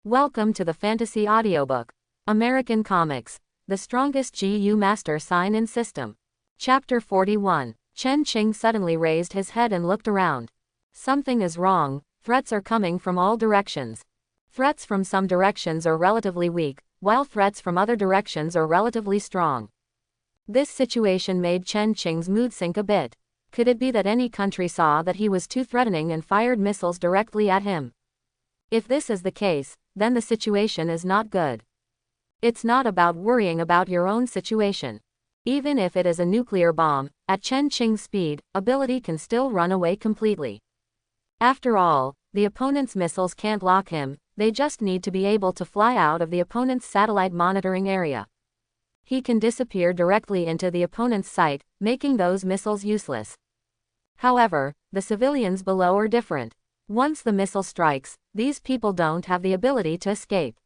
Welcome to the Fantasy Audiobook. American Comics. The Strongest GU Master Sign-In System. Chapter 41. Chen Qing suddenly raised his head and looked around. Something is wrong. Threats are coming from all directions. Threats from some directions are relatively weak, while threats from other directions are relatively strong. This situation made Chen Qing's mood sink a bit. Could it be that any country saw that he was too threatening and fired missiles directly at him? If this is the case, then the situation is not good. It's not about worrying about your own situation. Even if it is a nuclear bomb, at Chen Qing's speed, ability can still run away completely. After all, the opponent's missiles can't lock him, they just need to be able to fly out of the opponent's satellite monitoring area. He can disappear directly into the opponent's sight, making those missiles useless. However, the civilians below are different. Once the missile strikes, these people don't have the ability to escape.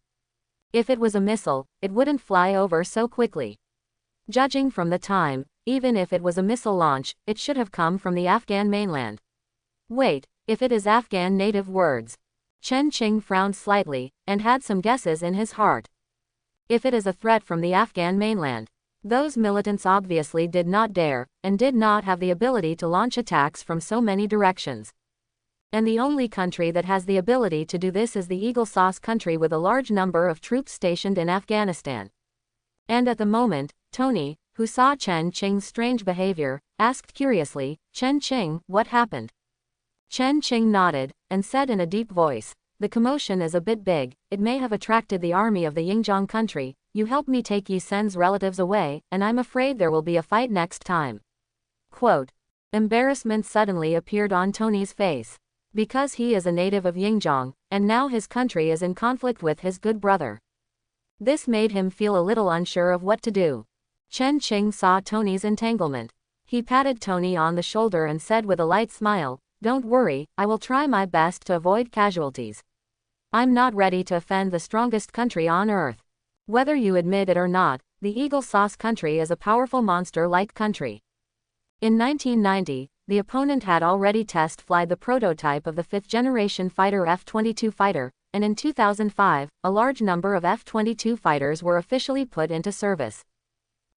If it was a missile, it wouldn't fly over so quickly. Judging from the time, even if it was a missile launch, it should have come from the Afghan mainland. Wait, if it is Afghan native words. Chen Qing frowned slightly, and had some guesses in his heart. If it is a threat from the Afghan mainland, those militants obviously did not dare, and did not have the ability to launch attacks from so many directions. And the only country that has the ability to do this is the Eagle Sauce country with a large number of troops stationed in Afghanistan. And at the moment, Tony, who saw Chen Qing's strange behavior, asked curiously, "Chen Qing, what happened?" Chen Qing nodded, and said in a deep voice, "The commotion is a bit big, it may have attracted the army of the Yingjiang country, you helped me take Yi Sen's relatives away, and I'm afraid there will be a fight next time." Quote. Embarrassment suddenly appeared on Tony's face. Because he is a native of Yingjiang, and now his country is in conflict with his good brother. This made him feel a little unsure of what to do. Chen Qing saw Tony's entanglement. He patted Tony on the shoulder and said with a light smile, "Don't worry, I will try my best to avoid casualties. I'm not ready to offend the strongest country on earth. Whether you admit it or not, the Eagle Sauce country is a powerful monster-like country." In 1990, the opponent had already test-flied the prototype of the fifth-generation fighter F-22 fighter, and in 2005, a large number of F-22 fighters were officially put into service.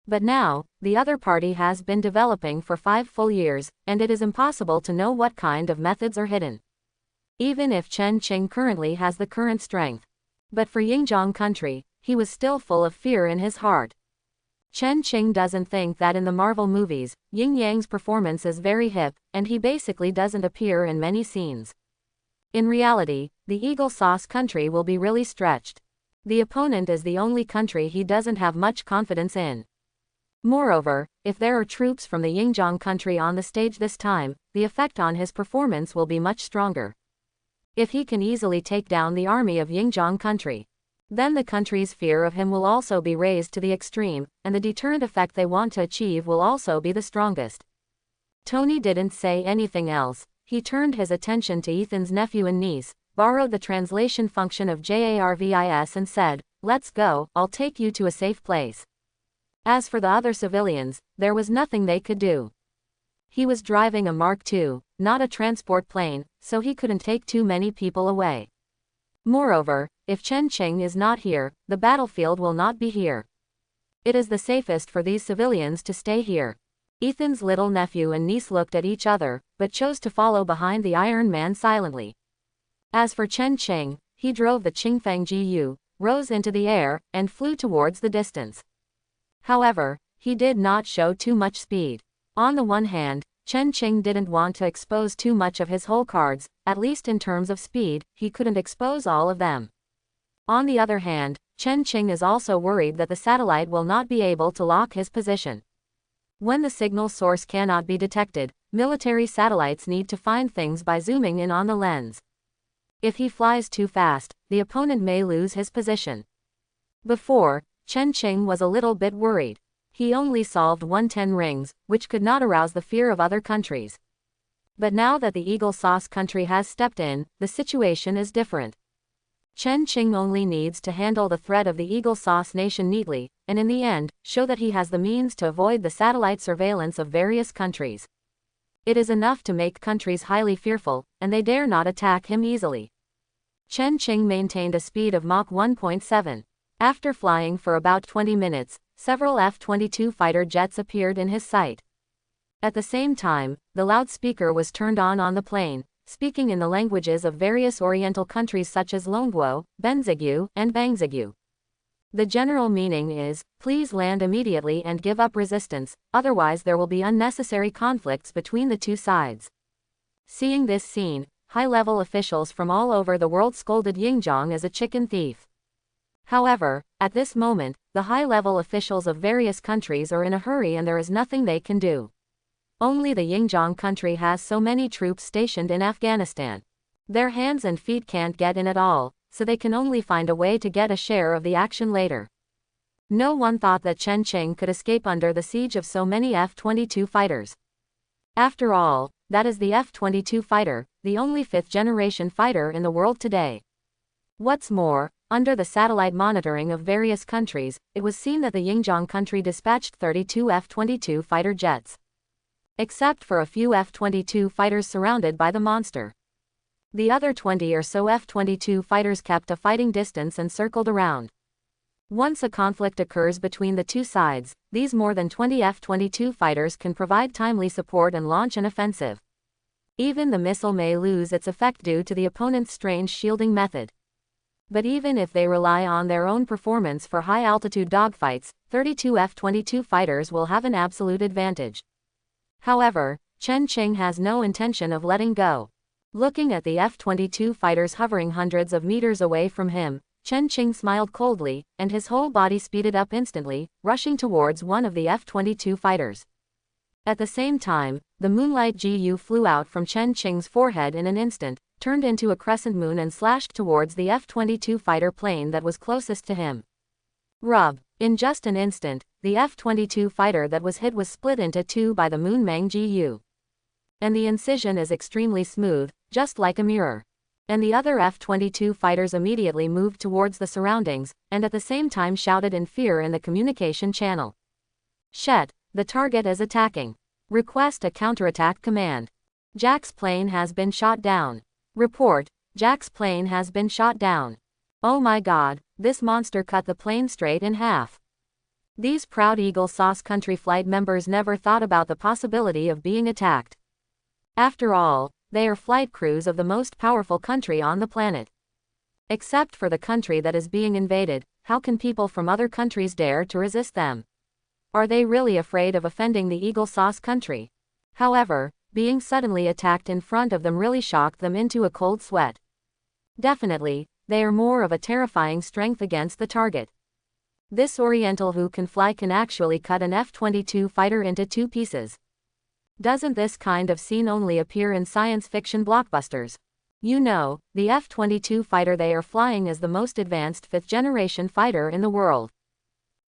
But now, the other party has been developing for 5 full years, and it is impossible to know what kind of methods are hidden. Even if Chen Qing currently has the current strength. But for Yingjiang country, he was still full of fear in his heart. Chen Qing doesn't think that in the Marvel movies, Yin Yang's performance is very hip, and he basically doesn't appear in many scenes. In reality, the Eagle Sauce country will be really stretched. The opponent is the only country he doesn't have much confidence in. Moreover, if there are troops from the Yingjiang country on the stage this time, the effect on his performance will be much stronger. If he can easily take down the army of Yingjiang country, then the country's fear of him will also be raised to the extreme, and the deterrent effect they want to achieve will also be the strongest. Tony didn't say anything else. He turned his attention to Ethan's nephew and niece, borrowed the translation function of JARVIS and said, "Let's go, I'll take you to a safe place." As for the other civilians, there was nothing they could do. He was driving a Mark II, not a transport plane, so he couldn't take too many people away. Moreover, if Chen Qing is not here, the battlefield will not be here. It is the safest for these civilians to stay here. Ethan's little nephew and niece looked at each other, but chose to follow behind the Iron Man silently. As for Chen Qing, he drove the Qingfeng GU, rose into the air, and flew towards the distance. However, he did not show too much speed. On the one hand, Chen Qing didn't want to expose too much of his whole cards, at least in terms of speed, he couldn't expose all of them. On the other hand, Chen Qing is also worried that the satellite will not be able to lock his position. When the signal source cannot be detected, military satellites need to find things by zooming in on the lens. If he flies too fast, the opponent may lose his position. Before, Chen Qing was a little bit worried. He only solved 110 rings, which could not arouse the fear of other countries. But now that the Eagle Sauce country has stepped in, the situation is different. Chen Qing only needs to handle the threat of the Eagle Sauce nation neatly, and in the end, show that he has the means to avoid the satellite surveillance of various countries. It is enough to make countries highly fearful, and they dare not attack him easily. Chen Qing maintained a speed of Mach 1.7. After flying for about 20 minutes, several F-22 fighter jets appeared in his sight. At the same time, the loudspeaker was turned on the plane, speaking in the languages of various Oriental countries such as Longguo, Benzigyu, and Bangzigyu. The general meaning is, please land immediately and give up resistance, otherwise there will be unnecessary conflicts between the two sides. Seeing this scene, high-level officials from all over the world scolded Yingzhong as a chicken thief. However, at this moment, the high-level officials of various countries are in a hurry and there is nothing they can do. Only the Yingzhong country has so many troops stationed in Afghanistan. Their hands and feet can't get in at all, so they can only find a way to get a share of the action later. No one thought that Chen Qing could escape under the siege of so many F-22 fighters. After all, that is the F-22 fighter, the only fifth-generation fighter in the world today. What's more, under the satellite monitoring of various countries, it was seen that the Yingzhong country dispatched 32 F-22 fighter jets. Except for a few F-22 fighters surrounded by the monster. The other 20 or so F-22 fighters kept a fighting distance and circled around. Once a conflict occurs between the two sides, these more than 20 F-22 fighters can provide timely support and launch an offensive. Even the missile may lose its effect due to the opponent's strange shielding method. But even if they rely on their own performance for high-altitude dogfights, 32 F-22 fighters will have an absolute advantage. However, Chen Qing has no intention of letting go. Looking at the F-22 fighters hovering hundreds of meters away from him, Chen Qing smiled coldly, and his whole body speeded up instantly, rushing towards one of the F-22 fighters. At the same time, the moonlight GU flew out from Chen Qing's forehead in an instant, turned into a crescent moon and slashed towards the F-22 fighter plane that was closest to him. Rub. In just an instant, the F-22 fighter that was hit was split into two by the Moon Mang GU. And the incision is extremely smooth, just like a mirror. And the other F-22 fighters immediately moved towards the surroundings, and at the same time shouted in fear in the communication channel. Shet, the target is attacking. Request a counterattack command. Jack's plane has been shot down. Report, Jack's plane has been shot down. Oh my god, this monster cut the plane straight in half. These proud Eagle Sauce Country flight members never thought about the possibility of being attacked. After all, they are flight crews of the most powerful country on the planet. Except for the country that is being invaded, how can people from other countries dare to resist them? Are they really afraid of offending the Eagle Sauce Country? However, being suddenly attacked in front of them really shocked them into a cold sweat. Definitely, they are more of a terrifying strength against the target. This Oriental who can fly can actually cut an F-22 fighter into two pieces. Doesn't this kind of scene only appear in science fiction blockbusters? You know, the F-22 fighter they are flying is the most advanced fifth-generation fighter in the world.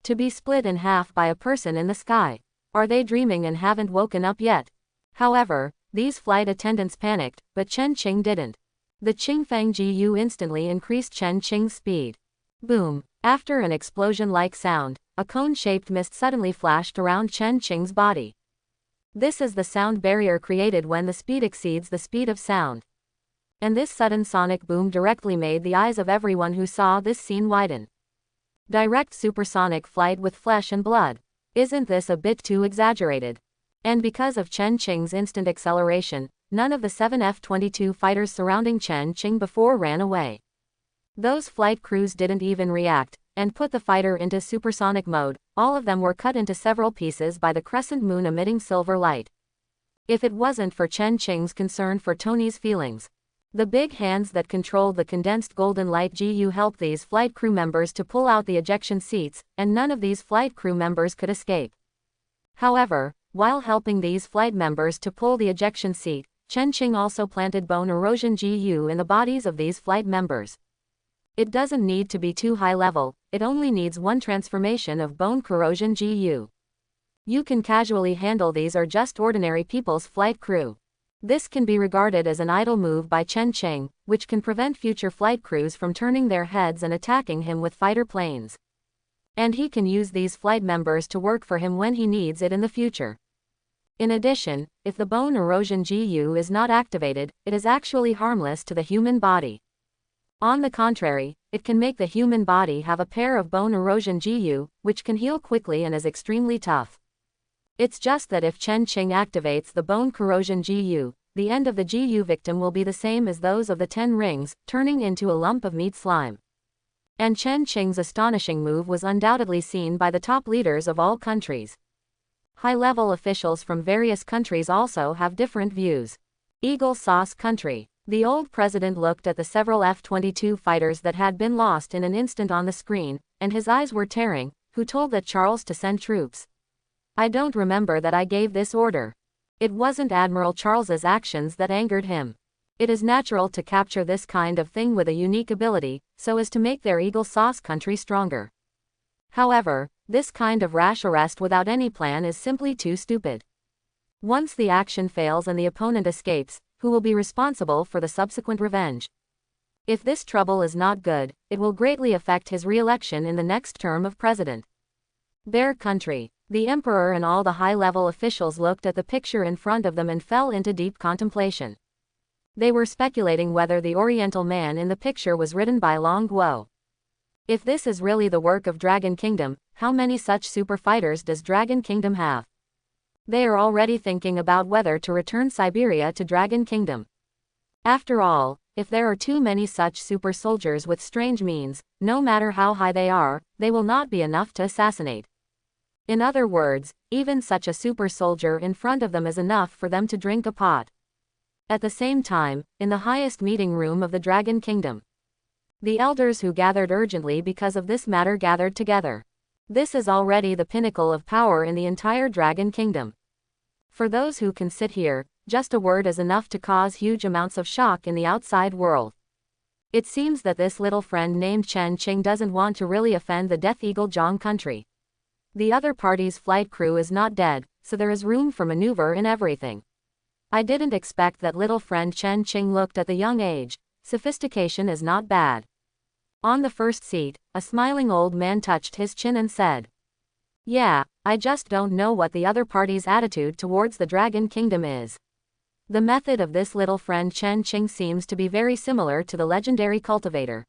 To be split in half by a person in the sky. Are they dreaming and haven't woken up yet? However, these flight attendants panicked, but Chen Qing didn't. The Qingfeng GU instantly increased Chen Qing's speed. Boom! After an explosion-like sound, a cone-shaped mist suddenly flashed around Chen Qing's body. This is the sound barrier created when the speed exceeds the speed of sound. And this sudden sonic boom directly made the eyes of everyone who saw this scene widen. Direct supersonic flight with flesh and blood. Isn't this a bit too exaggerated? And because of Chen Qing's instant acceleration, none of the 7 F-22 fighters surrounding Chen Qing before ran away. Those flight crews didn't even react, and put the fighter into supersonic mode. All of them were cut into several pieces by the crescent moon emitting silver light. If it wasn't for Chen Qing's concern for Tony's feelings, the big hands that controlled the condensed golden light GU helped these flight crew members to pull out the ejection seats, and none of these flight crew members could escape. However, while helping these flight members to pull the ejection seat, Chen Qing also planted bone erosion GU in the bodies of these flight members. It doesn't need to be too high level, it only needs one transformation of bone corrosion GU. You can casually handle these or just ordinary people's flight crew. This can be regarded as an idle move by Chen Qing, which can prevent future flight crews from turning their heads and attacking him with fighter planes. And he can use these flight members to work for him when he needs it in the future. In addition, if the bone erosion GU is not activated, it is actually harmless to the human body. On the contrary, it can make the human body have a pair of bone erosion GU, which can heal quickly and is extremely tough. It's just that if Chen Qing activates the bone corrosion GU, the end of the GU victim will be the same as those of the 10 rings, turning into a lump of meat slime. And Chen Qing's astonishing move was undoubtedly seen by the top leaders of all countries. High-level officials from various countries also have different views. Eagle Sauce Country. The old president looked at the several F-22 fighters that had been lost in an instant on the screen, and his eyes were tearing. Who told that Charles to send troops? I don't remember that I gave this order. It wasn't Admiral Charles's actions that angered him. It is natural to capture this kind of thing with a unique ability, so as to make their Eagle Sauce country stronger. However, this kind of rash arrest without any plan is simply too stupid. Once the action fails and the opponent escapes, who will be responsible for the subsequent revenge? If this trouble is not good, it will greatly affect his re-election in the next term of president. Their country. The emperor and all the high-level officials looked at the picture in front of them and fell into deep contemplation. They were speculating whether the Oriental man in the picture was written by Long Guo. If this is really the work of Dragon Kingdom, how many such super fighters does Dragon Kingdom have? They are already thinking about whether to return Siberia to Dragon Kingdom. After all, if there are too many such super soldiers with strange means, no matter how high they will not be enough to assassinate. In other words, even such a super soldier in front of them is enough for them to drink a pot. At the same time, in the highest meeting room of the Dragon Kingdom, the elders who gathered urgently because of this matter gathered together. This is already the pinnacle of power in the entire Dragon Kingdom. For those who can sit here, just a word is enough to cause huge amounts of shock in the outside world. It seems that this little friend named Chen Qing doesn't want to really offend the Death Eagle Zhang country. The other party's flight crew is not dead, so there is room for maneuver in everything. I didn't expect that little friend Chen Qing looked at the young age. Sophistication is not bad. On the first seat, a smiling old man touched his chin and said, "Yeah, I just don't know what the other party's attitude towards the Dragon Kingdom is." The method of this little friend Chen Qing seems to be very similar to the legendary cultivator.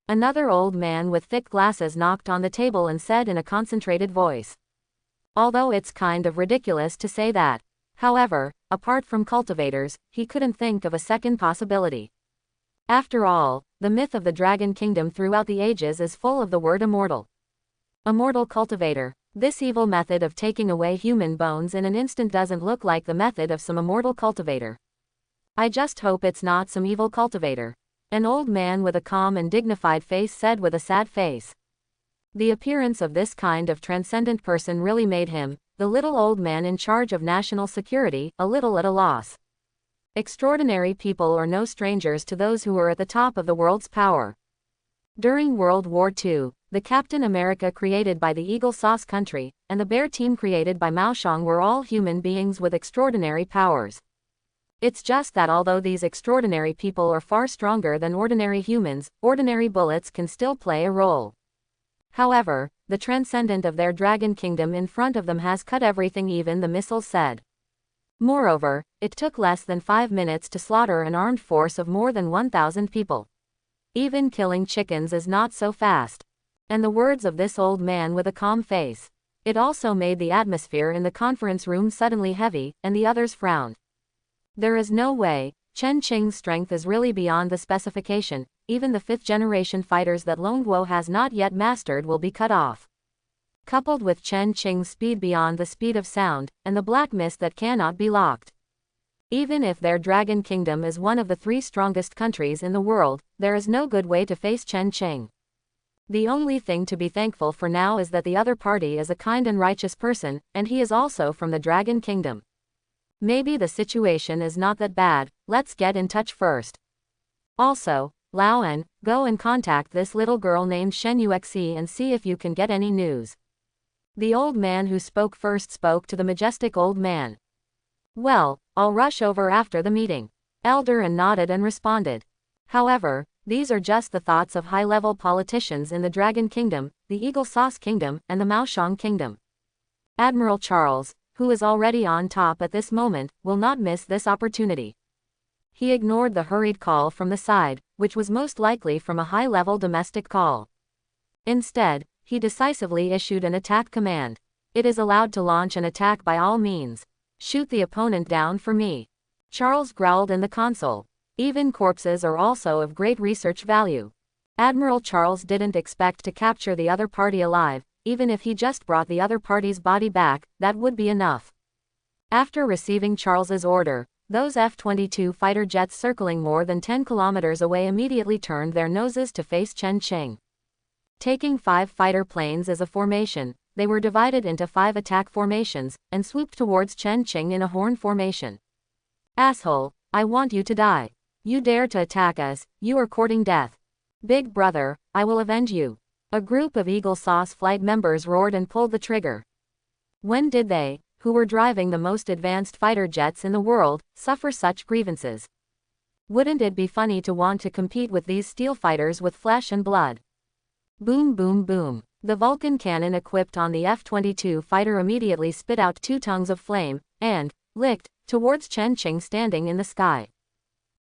Another old man with thick glasses knocked on the table and said in a concentrated voice, "Although it's kind of ridiculous to say that. However, apart from cultivators, he couldn't think of a second possibility. After all, the myth of the Dragon Kingdom throughout the ages is full of the word immortal. Immortal cultivator. This evil method of taking away human bones in an instant doesn't look like the method of some immortal cultivator. I just hope it's not some evil cultivator." An old man with a calm and dignified face said with a sad face. The appearance of this kind of transcendent person really made him, the little old man in charge of national security, a little at a loss. Extraordinary people are no strangers to those who are at the top of the world's power. During World War II, the Captain America created by the Eagle Sauce country, and the Bear team created by Mao Shang were all human beings with extraordinary powers. It's just that although these extraordinary people are far stronger than ordinary humans, ordinary bullets can still play a role. However, the transcendent of their Dragon Kingdom in front of them has cut everything, even the missiles said. Moreover, it took less than 5 minutes to slaughter an armed force of more than 1,000 people. Even killing chickens is not so fast. And the words of this old man with a calm face. It also made the atmosphere in the conference room suddenly heavy, and the others frowned. There is no way. Chen Qing's strength is really beyond the specification. Even the 5th-generation fighters that Long Guo has not yet mastered will be cut off. Coupled with Chen Qing's speed beyond the speed of sound, and the black mist that cannot be locked. Even if their Dragon Kingdom is one of the 3 strongest countries in the world, there is no good way to face Chen Qing. The only thing to be thankful for now is that the other party is a kind and righteous person, and he is also from the Dragon Kingdom. Maybe the situation is not that bad. Let's get in touch first. Also, Laoan, go and contact this little girl named Shen Uxe and see if you can get any news. The old man who spoke first spoke to the majestic old man. Well, I'll rush over after the meeting. Elder and nodded and responded. However, these are just the thoughts of high-level politicians in the Dragon Kingdom, the Eagle Sauce Kingdom, and the Mao Shang Kingdom. Admiral Charles, who is already on top at this moment, will not miss this opportunity. He ignored the hurried call from the side, which was most likely from a high-level domestic call. Instead, he decisively issued an attack command. It is allowed to launch an attack by all means. Shoot the opponent down for me. Charles growled in the console. Even corpses are also of great research value. Admiral Charles didn't expect to capture the other party alive. Even if he just brought the other party's body back, that would be enough. After receiving Charles's order, those F-22 fighter jets circling more than 10 kilometers away immediately turned their noses to face Chen Qing. Taking 5 fighter planes as a formation, they were divided into 5 attack formations, and swooped towards Chen Qing in a horn formation. Asshole, I want you to die. You dare to attack us, you are courting death. Big brother, I will avenge you. A group of Eagle Sauce flight members roared and pulled the trigger. When did they, who were driving the most advanced fighter jets in the world, suffer such grievances? Wouldn't it be funny to want to compete with these steel fighters with flesh and blood? Boom boom boom. The Vulcan cannon equipped on the F-22 fighter immediately spit out 2 tongues of flame, and, licked, towards Chen Qing standing in the sky.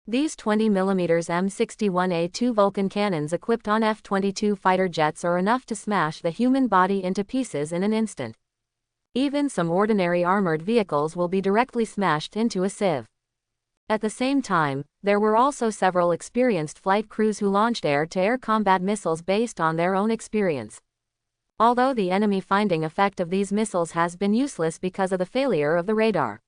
These 20mm M61A2 Vulcan cannons equipped on F-22 fighter jets are enough to smash the human body into pieces in an instant. Even some ordinary armored vehicles will be directly smashed into a sieve. At the same time, there were also several experienced flight crews who launched air-to-air combat missiles based on their own experience. Although the enemy finding effect of these missiles has been useless because of the failure of the radar.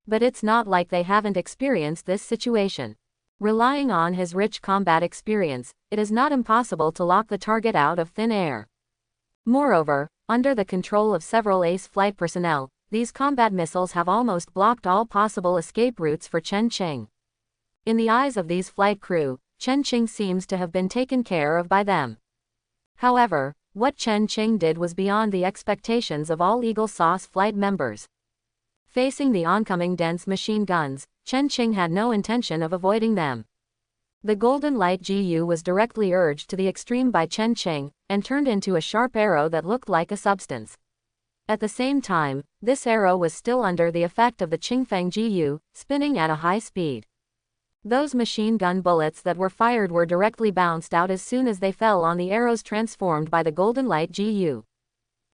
But it's not like they haven't experienced this situation. Relying on his rich combat experience, it is not impossible to lock the target out of thin air. Moreover, under the control of several ace flight personnel, these combat missiles have almost blocked all possible escape routes for Chen Qing. In the eyes of these flight crew, Chen Qing seems to have been taken care of by them. However, what Chen Qing did was beyond the expectations of all Eagle Sauce flight members. Facing the oncoming dense machine guns, Chen Qing had no intention of avoiding them. The Golden Light GU was directly urged to the extreme by Chen Qing, and turned into a sharp arrow that looked like a substance. At the same time, this arrow was still under the effect of the Qingfeng GU, spinning at a high speed. Those machine gun bullets that were fired were directly bounced out as soon as they fell on the arrows transformed by the Golden Light GU.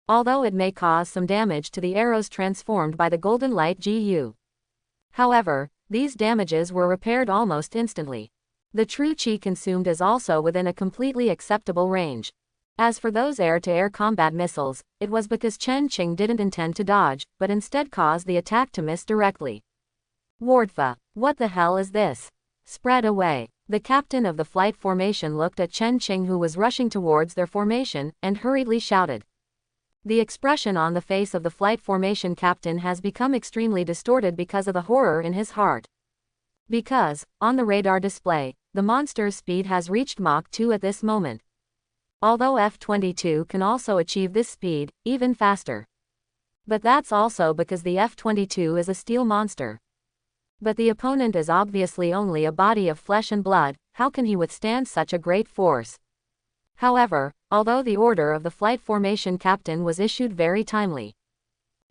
Although it may cause some damage to the arrows transformed by the Golden Light GU. However, these damages were repaired almost instantly. The true Qi consumed is also within a completely acceptable range. As for those air-to-air combat missiles, it was because Chen Qing didn't intend to dodge, but instead caused the attack to miss directly. Wardfa, what the hell is this? Spread away. The captain of the flight formation looked at Chen Qing, who was rushing towards their formation, and hurriedly shouted. The expression on the face of the flight formation captain has become extremely distorted because of the horror in his heart. Because, on the radar display, the monster's speed has reached Mach 2 at this moment. Although F-22 can also achieve this speed, even faster. But that's also because the F-22 is a steel monster. But the opponent is obviously only a body of flesh and blood. How can he withstand such a great force? However, although the order of the flight formation captain was issued very timely.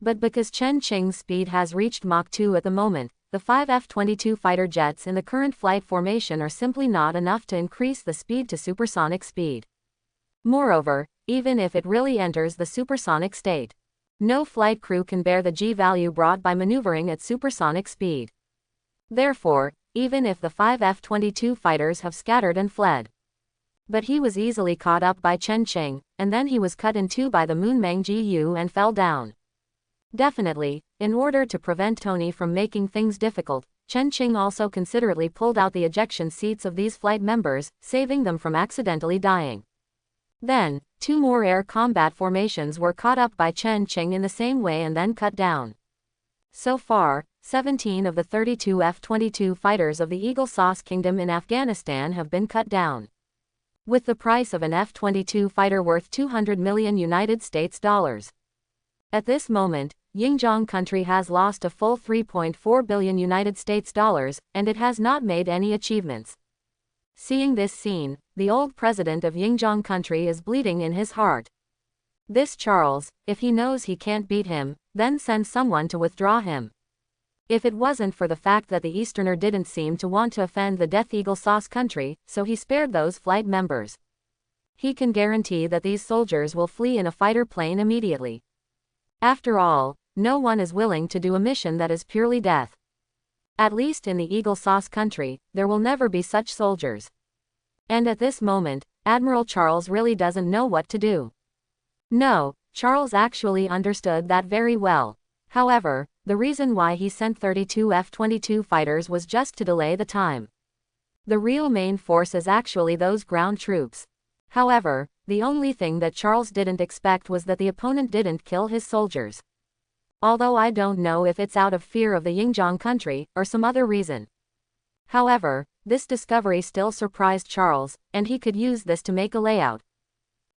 But because Chen Qing's speed has reached Mach 2 at the moment, the 5 F-22 fighter jets in the current flight formation are simply not enough to increase the speed to supersonic speed. Moreover, even if it really enters the supersonic state, no flight crew can bear the G-value brought by maneuvering at supersonic speed. Therefore, even if the 5 F-22 fighters have scattered and fled. But he was easily caught up by Chen Qing, and then he was cut in two by the Moonmeng GU and fell down. Definitely, in order to prevent Tony from making things difficult, Chen Qing also considerately pulled out the ejection seats of these flight members, saving them from accidentally dying. Then, 2 more air combat formations were caught up by Chen Qing in the same way and then cut down. So far, 17 of the 32 F-22 fighters of the Eagle Sauce Kingdom in Afghanistan have been cut down. With the price of an F-22 fighter worth $200 million United States dollars. At this moment, Yingjiang country has lost a full $3.4 billion United States dollars, and it has not made any achievements. Seeing this scene, the old president of Yingjiang country is bleeding in his heart. This Charles, if he knows he can't beat him, then send someone to withdraw him. If it wasn't for the fact that the Easterner didn't seem to want to offend the Death Eagle Sauce country, so he spared those flight members. He can guarantee that these soldiers will flee in a fighter plane immediately. After all, no one is willing to do a mission that is purely death. At least in the Eagle Sauce country, there will never be such soldiers. And at this moment, Admiral Charles really doesn't know what to do. No, Charles actually understood that very well. However, the reason why he sent 32 F-22 fighters was just to delay the time. The real main force is actually those ground troops. However, the only thing that Charles didn't expect was that the opponent didn't kill his soldiers. Although I don't know if it's out of fear of the Yingjiang country, or some other reason. However, this discovery still surprised Charles, and he could use this to make a layout.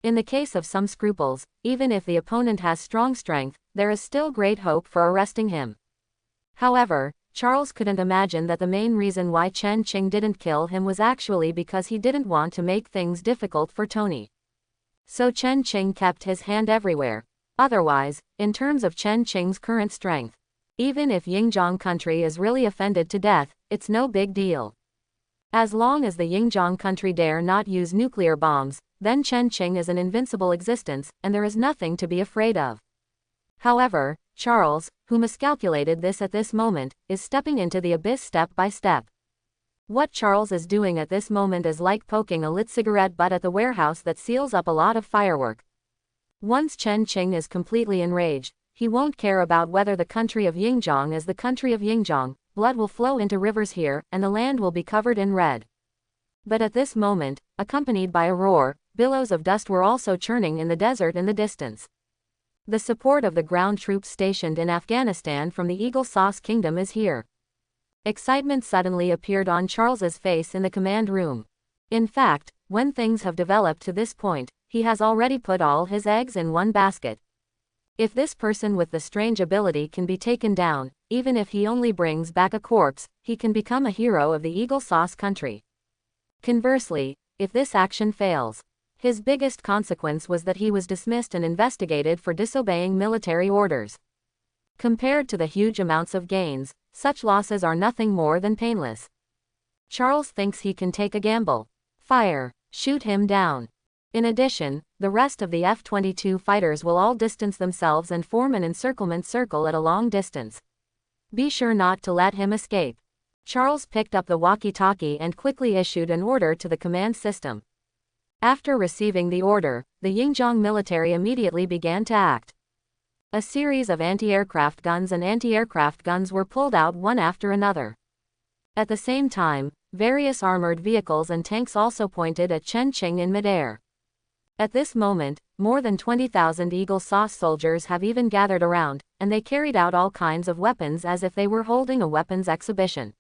In the case of some scruples, even if the opponent has strong strength, there is still great hope for arresting him. However, Charles couldn't imagine that the main reason why Chen Qing didn't kill him was actually because he didn't want to make things difficult for Tony. So Chen Qing kept his hand everywhere. Otherwise, in terms of Chen Qing's current strength, even if Yingjiang country is really offended to death, it's no big deal. As long as the Yingjiang country dare not use nuclear bombs, then Chen Qing is an invincible existence, and there is nothing to be afraid of. However, Charles, who miscalculated this at this moment, is stepping into the abyss step by step. What Charles is doing at this moment is like poking a lit cigarette butt at the warehouse that seals up a lot of firework. Once Chen Qing is completely enraged, he won't care about whether the country of Yingjiang is the country of Yingjiang. Blood will flow into rivers here, and the land will be covered in red. But at this moment, accompanied by a roar, billows of dust were also churning in the desert in the distance. The support of the ground troops stationed in Afghanistan from the Eagle Sauce Kingdom is here. Excitement suddenly appeared on Charles's face in the command room. In fact, when things have developed to this point, he has already put all his eggs in one basket. If this person with the strange ability can be taken down, even if he only brings back a corpse, he can become a hero of the Eagle Sauce country. Conversely, if this action fails, his biggest consequence was that he was dismissed and investigated for disobeying military orders. Compared to the huge amounts of gains, such losses are nothing more than painless. Charles thinks he can take a gamble. Fire, shoot him down. In addition, the rest of the F-22 fighters will all distance themselves and form an encirclement circle at a long distance. Be sure not to let him escape. Charles picked up the walkie-talkie and quickly issued an order to the command system. After receiving the order, the Yingjiang military immediately began to act. A series of anti-aircraft guns and anti-aircraft guns were pulled out one after another. At the same time, various armored vehicles and tanks also pointed at Chen Qing in midair. At this moment, more than 20,000 Eagle Sauce soldiers have even gathered around, and they carried out all kinds of weapons as if they were holding a weapons exhibition.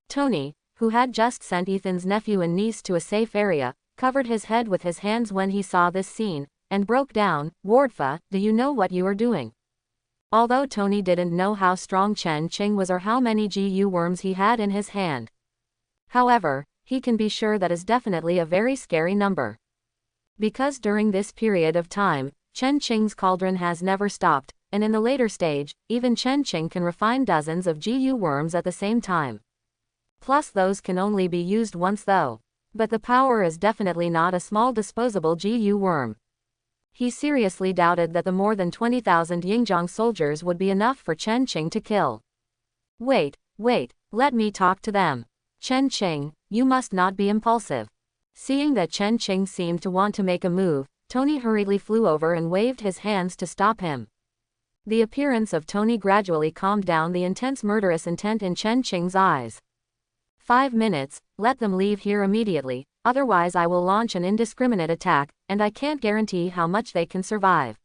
Tony, who had just sent Ethan's nephew and niece to a safe area, covered his head with his hands when he saw this scene, and broke down. "Wardfa, do you know what you are doing?" Although Tony didn't know how strong Chen Qing was or how many GU worms he had in his hand. However, he can be sure that is definitely a very scary number. Because during this period of time, Chen Qing's cauldron has never stopped, and in the later stage, even Chen Qing can refine dozens of GU worms at the same time. Plus those can only be used once though. But the power is definitely not a small disposable GU worm. He seriously doubted that the more than 20,000 Yingjiang soldiers would be enough for Chen Qing to kill. Wait, let me talk to them. Chen Qing, you must not be impulsive. Seeing that Chen Qing seemed to want to make a move, Tony hurriedly flew over and waved his hands to stop him. The appearance of Tony gradually calmed down the intense murderous intent in Chen Qing's eyes. 5 minutes, let them leave here immediately, otherwise I will launch an indiscriminate attack, and I can't guarantee how much they can survive.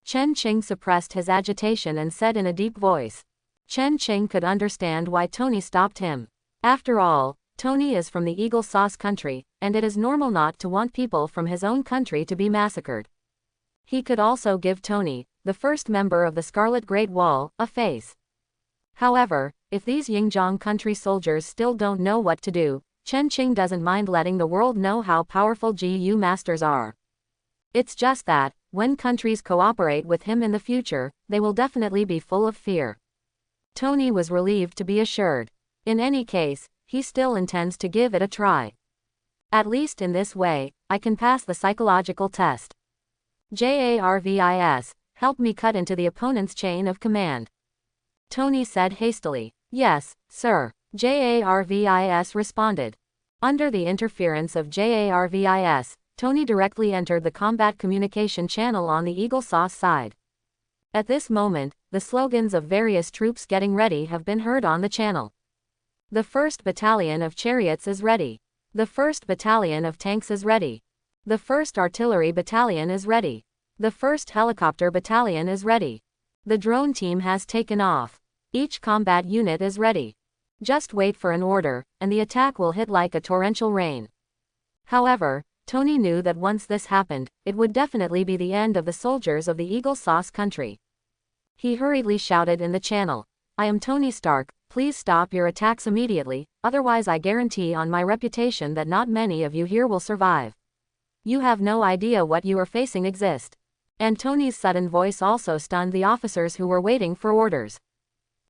Chen Qing suppressed his agitation and said in a deep voice. Chen Qing could understand why Tony stopped him. After all, Tony is from the Eagle Sauce country, and it is normal not to want people from his own country to be massacred. He could also give Tony, the first member of the Scarlet Great Wall, a face. However, if these Yingjiang country soldiers still don't know what to do, Chen Qing doesn't mind letting the world know how powerful GU masters are. It's just that, when countries cooperate with him in the future, they will definitely be full of fear. Tony was relieved to be assured. In any case, he still intends to give it a try. At least in this way, I can pass the psychological test. Jarvis, help me cut into the opponent's chain of command. Tony said hastily. Yes, sir. Jarvis responded. Under the interference of Jarvis, Tony directly entered the combat communication channel on the Eagle Sauce side. At this moment, the slogans of various troops getting ready have been heard on the channel. The 1st Battalion of Chariots is ready. The 1st Battalion of Tanks is ready. The 1st Artillery Battalion is ready. The 1st Helicopter Battalion is ready. The drone team has taken off. Each combat unit is ready. Just wait for an order, and the attack will hit like a torrential rain. However, Tony knew that once this happened, it would definitely be the end of the soldiers of the Eagle Sauce country. He hurriedly shouted in the channel, I am Tony Stark, please stop your attacks immediately, otherwise I guarantee on my reputation that not many of you here will survive. You have no idea what you are facing exist. And Tony's sudden voice also stunned the officers who were waiting for orders.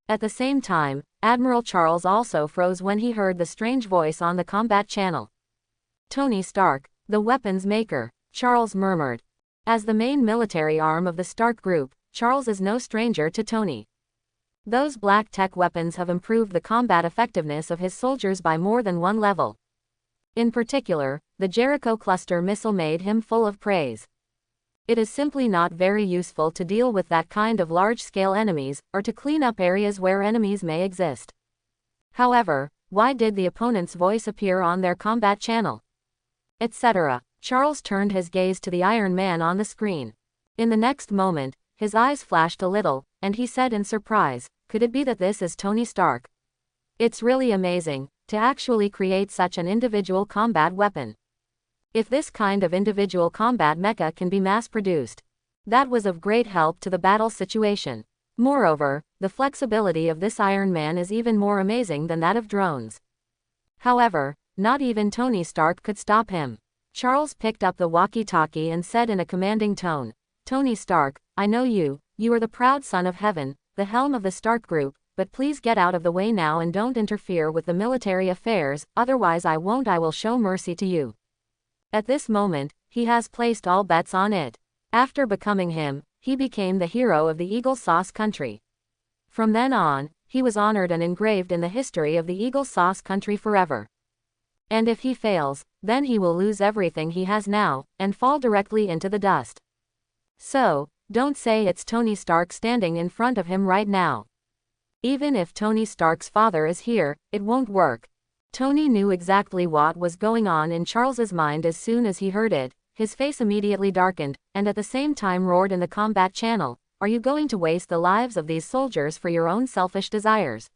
At the same time, Admiral Charles also froze when he heard the strange voice on the combat channel. Tony Stark, the weapons maker, Charles murmured. As the main military arm of the Stark Group, Charles is no stranger to Tony. Those black tech weapons have improved the combat effectiveness of his soldiers by more than one level. In particular, the Jericho cluster missile made him full of praise. It is simply not very useful to deal with that kind of large-scale enemies, or to clean up areas where enemies may exist. However, why did the opponent's voice appear on their combat channel? Etc. Charles turned his gaze to the Iron Man on the screen. In the next moment, his eyes flashed a little, and he said in surprise, could it be that this is Tony Stark? It's really amazing, to actually create such an individual combat weapon. If this kind of individual combat mecha can be mass-produced, that was of great help to the battle situation. Moreover, the flexibility of this Iron Man is even more amazing than that of drones. However, not even Tony Stark could stop him. Charles picked up the walkie-talkie and said in a commanding tone, Tony Stark, I know you are the proud son of heaven, the helm of the Stark Group, but please get out of the way now and don't interfere with the military affairs, otherwise I will show mercy to you. At this moment, he has placed all bets on it. After becoming him, he became the hero of the Eagle Sauce country. From then on, he was honored and engraved in the history of the Eagle Sauce country forever. And if he fails, then he will lose everything he has now, and fall directly into the dust. So, don't say it's Tony Stark standing in front of him right now. Even if Tony Stark's father is here, it won't work. Tony knew exactly what was going on in Charles's mind as soon as he heard it. His face immediately darkened, and at the same time roared in the combat channel, are you going to waste the lives of these soldiers for your own selfish desires?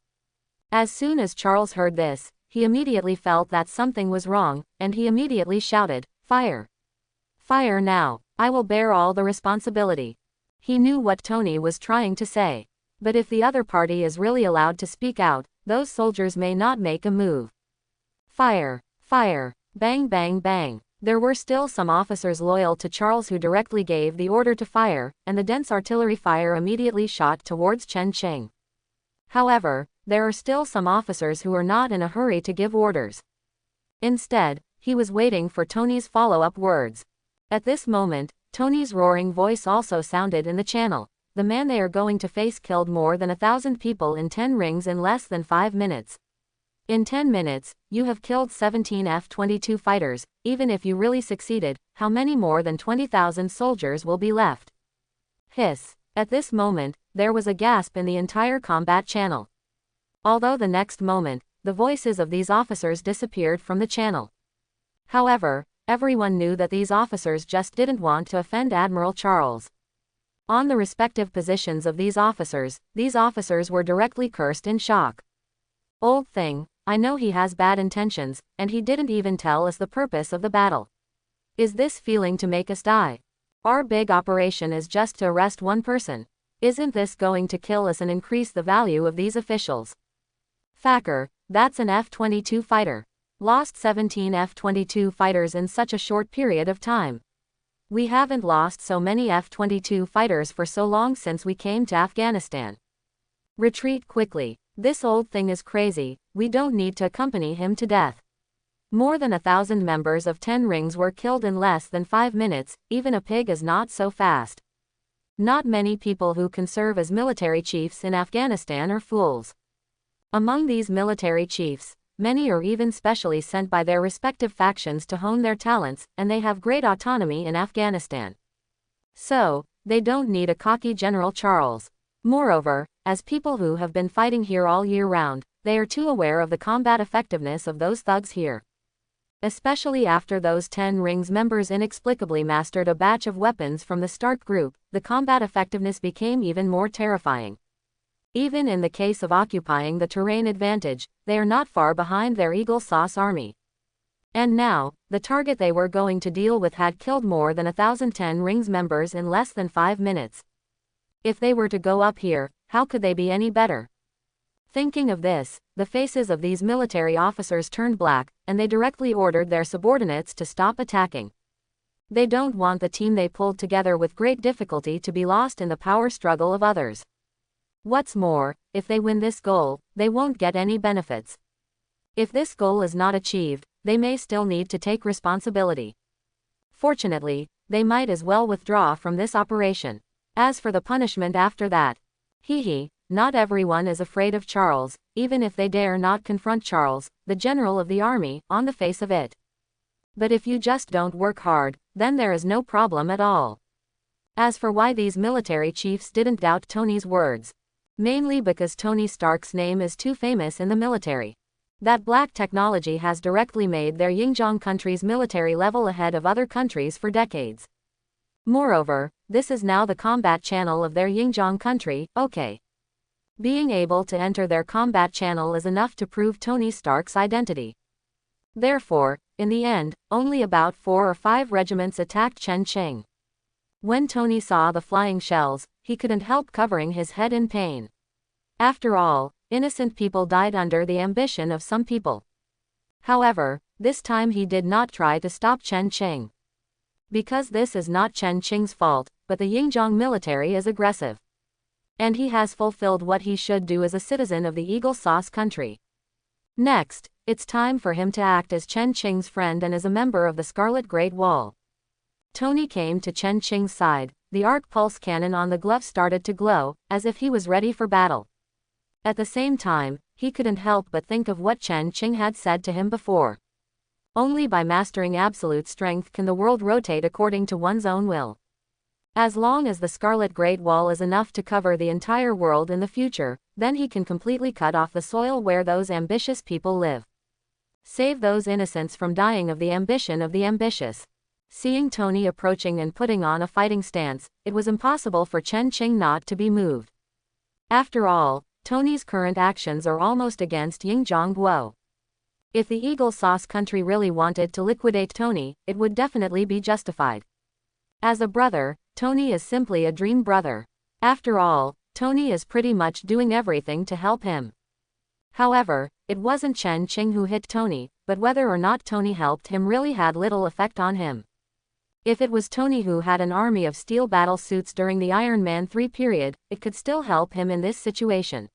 As soon as Charles heard this, he immediately felt that something was wrong, and he immediately shouted, fire! Fire now, I will bear all the responsibility. He knew what Tony was trying to say. But if the other party is really allowed to speak out, those soldiers may not make a move. Fire! Fire! Bang bang bang! There were still some officers loyal to Charles who directly gave the order to fire, and the dense artillery fire immediately shot towards Chen Qing. However, there are still some officers who are not in a hurry to give orders. Instead, he was waiting for Tony's follow-up words. At this moment, Tony's roaring voice also sounded in the channel. The man they are going to face killed more than 1,000 people in 10 rings in less than 5 minutes. In 10 minutes, you have killed 17 F-22 fighters. Even if you really succeeded, how many more than 20,000 soldiers will be left? Hiss. At this moment, there was a gasp in the entire combat channel. Although the next moment, the voices of these officers disappeared from the channel. However, everyone knew that these officers just didn't want to offend Admiral Charles. On the respective positions of these officers were directly cursed in shock. Old thing, I know he has bad intentions, and he didn't even tell us the purpose of the battle. Is this feeling to make us die? Our big operation is just to arrest one person. Isn't this going to kill us and increase the value of these officials? Facker, that's an F-22 fighter. Lost 17 F-22 fighters in such a short period of time. We haven't lost so many F-22 fighters for so long since we came to Afghanistan. Retreat quickly. This old thing is crazy, we don't need to accompany him to death. More than 1,000 members of 10 rings were killed in less than 5 minutes, even a pig is not so fast. Not many people who can serve as military chiefs in Afghanistan are fools. Among these military chiefs, many are even specially sent by their respective factions to hone their talents, and they have great autonomy in Afghanistan. So, they don't need a cocky General Charles. Moreover, as people who have been fighting here all year round, they are too aware of the combat effectiveness of those thugs here. Especially after those 10 rings members inexplicably mastered a batch of weapons from the Stark group, the combat effectiveness became even more terrifying. Even in the case of occupying the terrain advantage, they are not far behind their Eagle Sauce army. And now, the target they were going to deal with had killed more than 1,010 rings members in less than 5 minutes. If they were to go up here, how could they be any better? Thinking of this, the faces of these military officers turned black, and they directly ordered their subordinates to stop attacking. They don't want the team they pulled together with great difficulty to be lost in the power struggle of others. What's more, if they win this goal, they won't get any benefits. If this goal is not achieved, they may still need to take responsibility. Fortunately, they might as well withdraw from this operation. As for the punishment after that, not everyone is afraid of Charles, even if they dare not confront Charles, the general of the army, on the face of it. But if you just don't work hard, then there is no problem at all. As for why these military chiefs didn't doubt Tony's words, mainly because Tony Stark's name is too famous in the military. That black technology has directly made their Xinjiang country's military level ahead of other countries for decades. Moreover, this is now the combat channel of their Xinjiang country, okay. Being able to enter their combat channel is enough to prove Tony Stark's identity. Therefore, in the end, only about 4 or 5 regiments attacked Chengqing. When Tony saw the flying shells, he couldn't help covering his head in pain. After all, innocent people died under the ambition of some people. However, this time he did not try to stop Chengqing. Because this is not Chengqing's fault, but the Xinjiang military is aggressive. And he has fulfilled what he should do as a citizen of the Eagle Sauce country. Next, it's time for him to act as Chengqing's friend and as a member of the Scarlet Great Wall. Tony came to Chengqing's side, the arc pulse cannon on the glove started to glow, as if he was ready for battle. At the same time, he couldn't help but think of what Chengqing had said to him before. Only by mastering absolute strength can the world rotate according to one's own will. As long as the Scarlet Great Wall is enough to cover the entire world in the future, then he can completely cut off the soil where those ambitious people live. Save those innocents from dying of the ambition of the ambitious. Seeing Tony approaching and putting on a fighting stance, it was impossible for Chengqing not to be moved. After all, Tony's current actions are almost against Xinjiang Guo. If the Eagle Sauce country really wanted to liquidate Tony, it would definitely be justified. As a brother, Tony is simply a dream brother. After all, Tony is pretty much doing everything to help him. However, it wasn't Chengqing who hit Tony, but whether or not Tony helped him really had little effect on him. If it was Tony who had an army of steel battle suits during the Iron Man 3 period, it could still help him in this situation.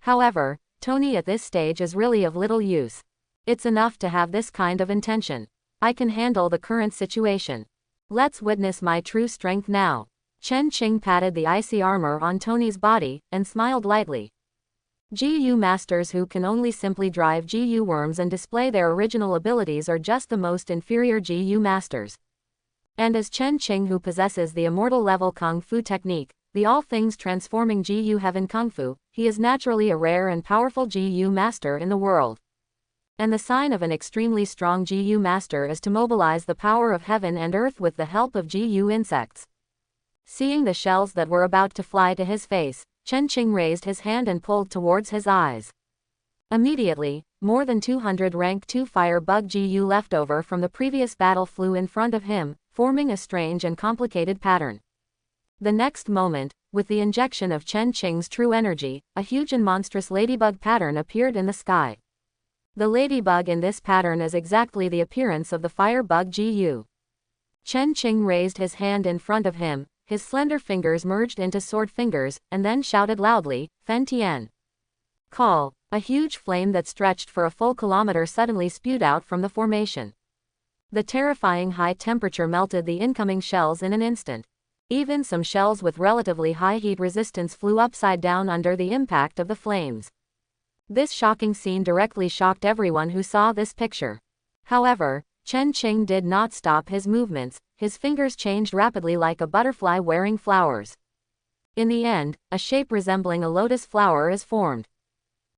However, Tony at this stage is really of little use. It's enough to have this kind of intention. I can handle the current situation. Let's witness my true strength now. Chengqing patted the icy armor on Tony's body, and smiled lightly. GU masters who can only simply drive GU worms and display their original abilities are just the most inferior GU masters. And as Chengqing who possesses the immortal level Kung Fu technique, the all things transforming GU heaven Kung Fu, he is naturally a rare and powerful GU master in the world. And the sign of an extremely strong GU master is to mobilize the power of heaven and earth with the help of GU insects. Seeing the shells that were about to fly to his face, Chengqing raised his hand and pulled towards his eyes. Immediately, more than 200 rank 2 fire bug GU leftover from the previous battle flew in front of him, forming a strange and complicated pattern. The next moment, with the injection of Chengqing's true energy, a huge and monstrous ladybug pattern appeared in the sky. The ladybug in this pattern is exactly the appearance of the fire bug GU. Chengqing raised his hand in front of him, his slender fingers merged into sword fingers, and then shouted loudly, "Fen Tian! Call!" A huge flame that stretched for a full kilometer suddenly spewed out from the formation. The terrifying high temperature melted the incoming shells in an instant. Even some shells with relatively high heat resistance flew upside down under the impact of the flames. This shocking scene directly shocked everyone who saw this picture. However, Chen Qing did not stop his movements, his fingers changed rapidly like a butterfly wearing flowers. In the end, a shape resembling a lotus flower is formed.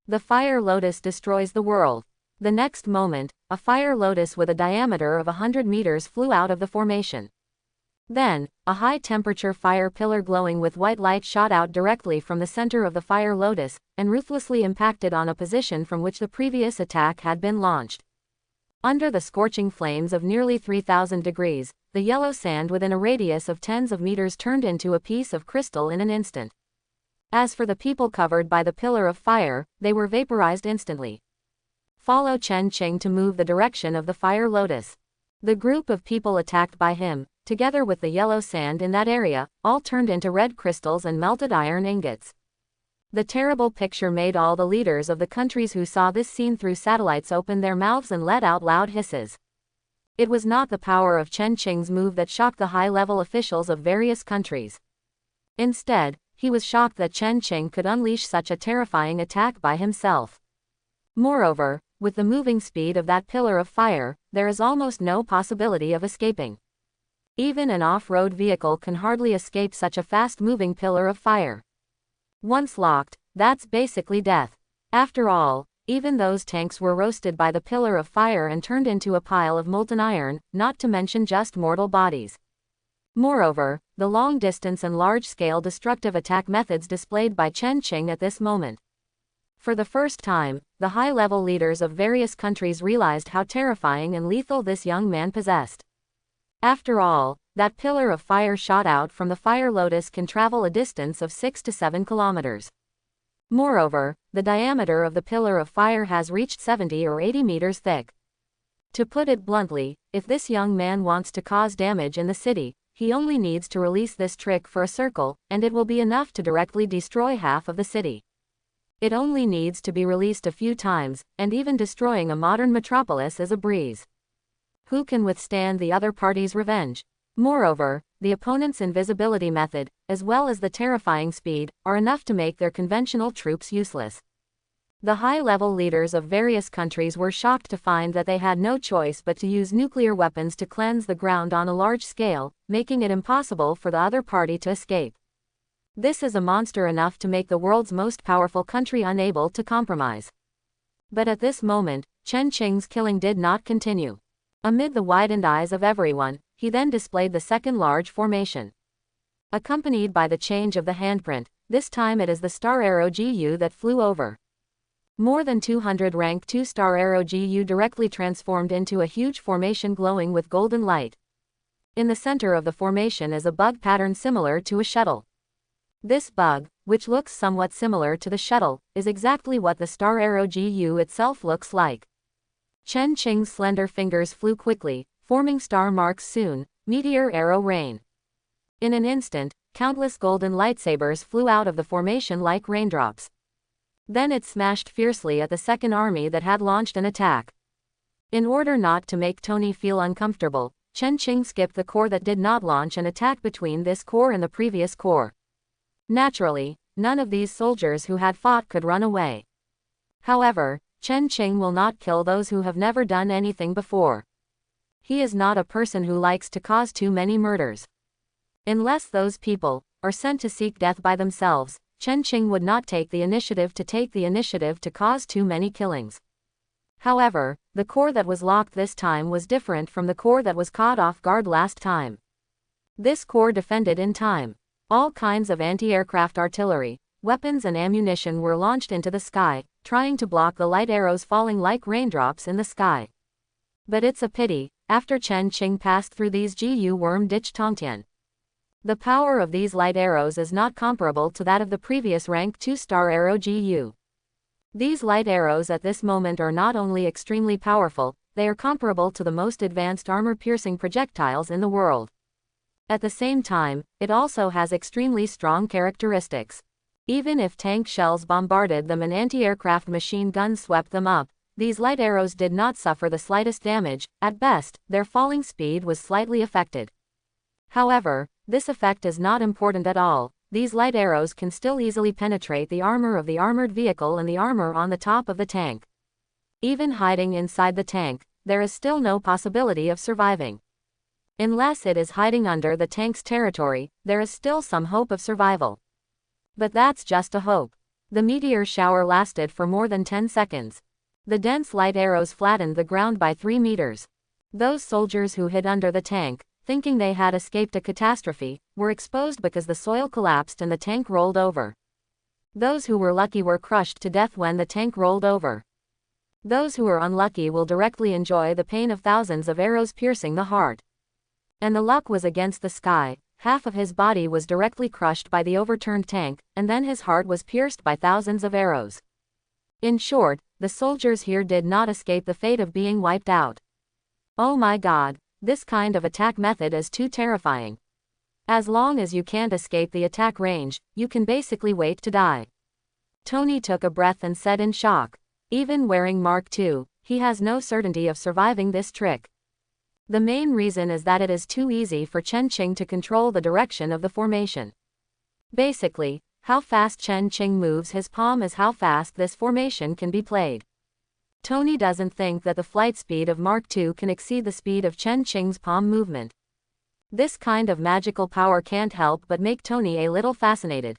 The fire lotus destroys the world. The next moment, a fire lotus with a diameter of 100 meters flew out of the formation. Then, a high-temperature fire pillar glowing with white light shot out directly from the center of the fire lotus, and ruthlessly impacted on a position from which the previous attack had been launched. Under the scorching flames of nearly 3,000 degrees, the yellow sand within a radius of tens of meters turned into a piece of crystal in an instant. As for the people covered by the pillar of fire, they were vaporized instantly. Follow Chen Qing to move the direction of the fire lotus. The group of people attacked by him, together with the yellow sand in that area, all turned into red crystals and melted iron ingots. The terrible picture made all the leaders of the countries who saw this scene through satellites open their mouths and let out loud hisses. It was not the power of Chen Qing's move that shocked the high-level officials of various countries. Instead, he was shocked that Chen Qing could unleash such a terrifying attack by himself. Moreover, with the moving speed of that pillar of fire, there is almost no possibility of escaping. Even an off-road vehicle can hardly escape such a fast-moving pillar of fire. Once locked, that's basically death. After all, even those tanks were roasted by the pillar of fire and turned into a pile of molten iron, not to mention just mortal bodies. Moreover, the long-distance and large-scale destructive attack methods displayed by Chen Qing at this moment. For the first time, the high-level leaders of various countries realized how terrifying and lethal this young man possessed. After all, that pillar of fire shot out from the fire lotus can travel a distance of 6 to 7 kilometers. Moreover, the diameter of the pillar of fire has reached 70 or 80 meters thick. To put it bluntly, if this young man wants to cause damage in the city, he only needs to release this trick for a circle, and it will be enough to directly destroy half of the city. It only needs to be released a few times, and even destroying a modern metropolis is a breeze. Who can withstand the other party's revenge? Moreover, the opponent's invisibility method, as well as the terrifying speed, are enough to make their conventional troops useless. The high-level leaders of various countries were shocked to find that they had no choice but to use nuclear weapons to cleanse the ground on a large scale, making it impossible for the other party to escape. This is a monster enough to make the world's most powerful country unable to compromise. But at this moment, Chen Qing's killing did not continue. Amid the widened eyes of everyone, he then displayed the second large formation. Accompanied by the change of the handprint, this time it is the star arrow GU that flew over. More than 200 rank 2-star arrow GU directly transformed into a huge formation glowing with golden light. In the center of the formation is a bug pattern similar to a shuttle. This bug, which looks somewhat similar to the shuttle, is exactly what the star arrow GU itself looks like. Chen Qing's slender fingers flew quickly, forming star marks soon, meteor arrow rain. In an instant, countless golden lightsabers flew out of the formation like raindrops. Then it smashed fiercely at the second army that had launched an attack. In order not to make Tony feel uncomfortable, Chen Qing skipped the corps that did not launch an attack between this corps and the previous corps. Naturally, none of these soldiers who had fought could run away. However, Chen Qing will not kill those who have never done anything before. He is not a person who likes to cause too many murders. Unless those people are sent to seek death by themselves, Chen Qing would not take the initiative to cause too many killings. However, the corps that was locked this time was different from the corps that was caught off guard last time. This corps defended in time. All kinds of anti-aircraft artillery, weapons and ammunition were launched into the sky, trying to block the light arrows falling like raindrops in the sky. But it's a pity, after Chen Qing passed through these GU worm-ditched Tongtian. The power of these light arrows is not comparable to that of the previous rank 2-star arrow GU. These light arrows at this moment are not only extremely powerful, they are comparable to the most advanced armor-piercing projectiles in the world. At the same time, it also has extremely strong characteristics. Even if tank shells bombarded them and anti-aircraft machine guns swept them up, these light arrows did not suffer the slightest damage. At best, their falling speed was slightly affected. However, this effect is not important at all. These light arrows can still easily penetrate the armor of the armored vehicle and the armor on the top of the tank. Even hiding inside the tank, there is still no possibility of surviving. Unless it is hiding under the tank's territory, there is still some hope of survival. But that's just a hope. The meteor shower lasted for more than 10 seconds. The dense light arrows flattened the ground by 3 meters. Those soldiers who hid under the tank, thinking they had escaped a catastrophe, were exposed because the soil collapsed and the tank rolled over. Those who were lucky were crushed to death when the tank rolled over. Those who were unlucky will directly enjoy the pain of thousands of arrows piercing the heart. And the luck was against the sky. Half of his body was directly crushed by the overturned tank, and then his heart was pierced by thousands of arrows. In short, the soldiers here did not escape the fate of being wiped out. Oh my God, this kind of attack method is too terrifying. As long as you can't escape the attack range, you can basically wait to die. Tony took a breath and said in shock. Even wearing Mark II, he has no certainty of surviving this trick. The main reason is that it is too easy for Chen Qing to control the direction of the formation. Basically, how fast Chen Qing moves his palm is how fast this formation can be played. Tony doesn't think that the flight speed of Mark II can exceed the speed of Chen Qing's palm movement. This kind of magical power can't help but make Tony a little fascinated.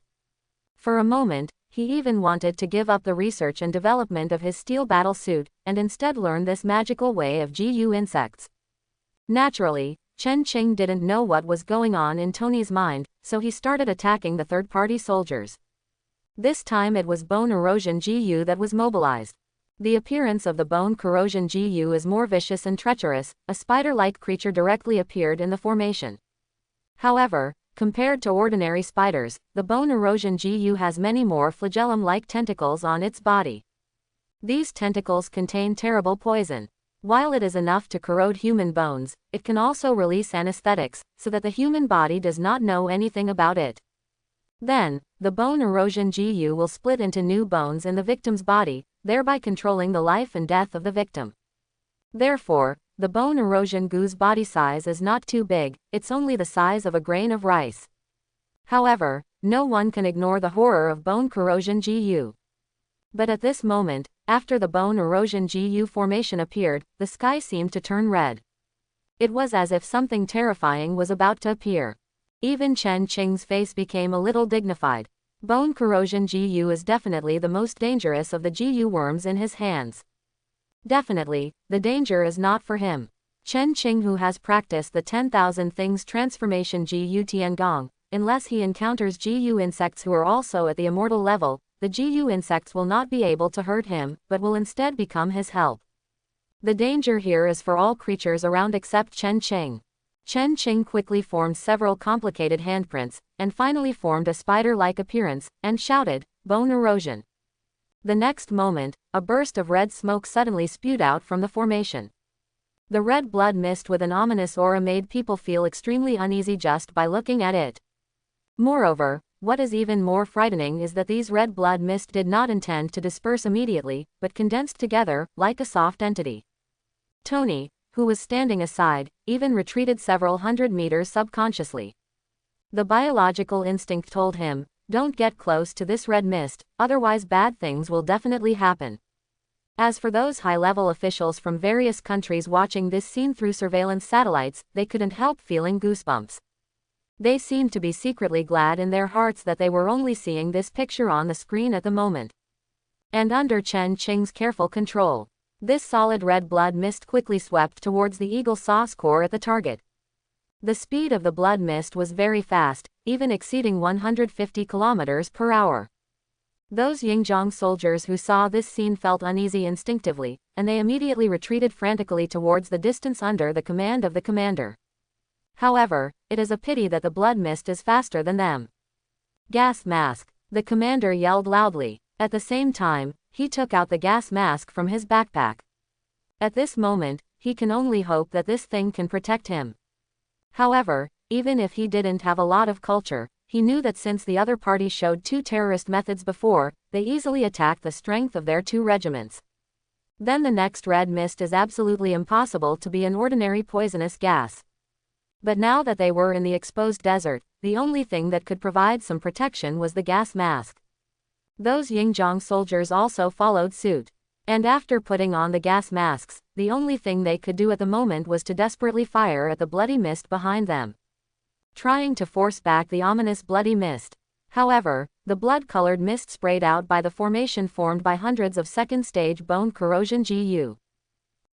For a moment, he even wanted to give up the research and development of his steel battle suit, and instead learn this magical way of GU insects. Naturally, Chen Qing didn't know what was going on in Tony's mind, so he started attacking the third-party soldiers. This time it was bone erosion GU that was mobilized. The appearance of the bone corrosion GU is more vicious and treacherous. A spider-like creature directly appeared in the formation. However, compared to ordinary spiders, the bone erosion GU has many more flagellum-like tentacles on its body. These tentacles contain terrible poison. While it is enough to corrode human bones, it can also release anesthetics, so that the human body does not know anything about it. Then, the bone erosion GU will split into new bones in the victim's body, thereby controlling the life and death of the victim. Therefore, the bone erosion GU's body size is not too big, it's only the size of a grain of rice. However, no one can ignore the horror of bone corrosion GU. But at this moment, after the bone erosion GU formation appeared, the sky seemed to turn red. It was as if something terrifying was about to appear. Even Chen Qing's face became a little dignified. Bone corrosion GU is definitely the most dangerous of the GU worms in his hands. Definitely, the danger is not for him. Chen Qing, who has practiced the 10,000 Things transformation GU Tiangong, unless he encounters GU insects who are also at the immortal level, the GU insects will not be able to hurt him, but will instead become his help. The danger here is for all creatures around except Chen Qing. Chen Qing quickly formed several complicated handprints, and finally formed a spider-like appearance, and shouted, "Bone erosion." The next moment, a burst of red smoke suddenly spewed out from the formation. The red blood mist with an ominous aura made people feel extremely uneasy just by looking at it. Moreover, what is even more frightening is that these red blood mist did not intend to disperse immediately, but condensed together, like a soft entity. Tony, who was standing aside, even retreated several hundred meters subconsciously. The biological instinct told him, "Don't get close to this red mist, otherwise bad things will definitely happen." As for those high-level officials from various countries watching this scene through surveillance satellites, they couldn't help feeling goosebumps. They seemed to be secretly glad in their hearts that they were only seeing this picture on the screen at the moment. And under Chen Qing's careful control, this solid red blood mist quickly swept towards the eagle sauce core at the target. The speed of the blood mist was very fast, even exceeding 150 kilometers per hour. Those Yingzhong soldiers who saw this scene felt uneasy instinctively, and they immediately retreated frantically towards the distance under the command of the commander. However, it is a pity that the blood mist is faster than them. "Gas mask!" the commander yelled loudly. At the same time, he took out the gas mask from his backpack. At this moment, he can only hope that this thing can protect him. However, Even if he didn't have a lot of culture, he knew that since the other party showed two terrorist methods before, they easily attacked the strength of their two regiments. Then the next red mist is absolutely impossible to be an ordinary poisonous gas. But now that they were in the exposed desert, the only thing that could provide some protection was the gas mask. Those Yingjiang soldiers also followed suit. And after putting on the gas masks, the only thing they could do at the moment was to desperately fire at the bloody mist behind them, trying to force back the ominous bloody mist. However, the blood-colored mist sprayed out by the formation formed by hundreds of second-stage bone corrosion GU.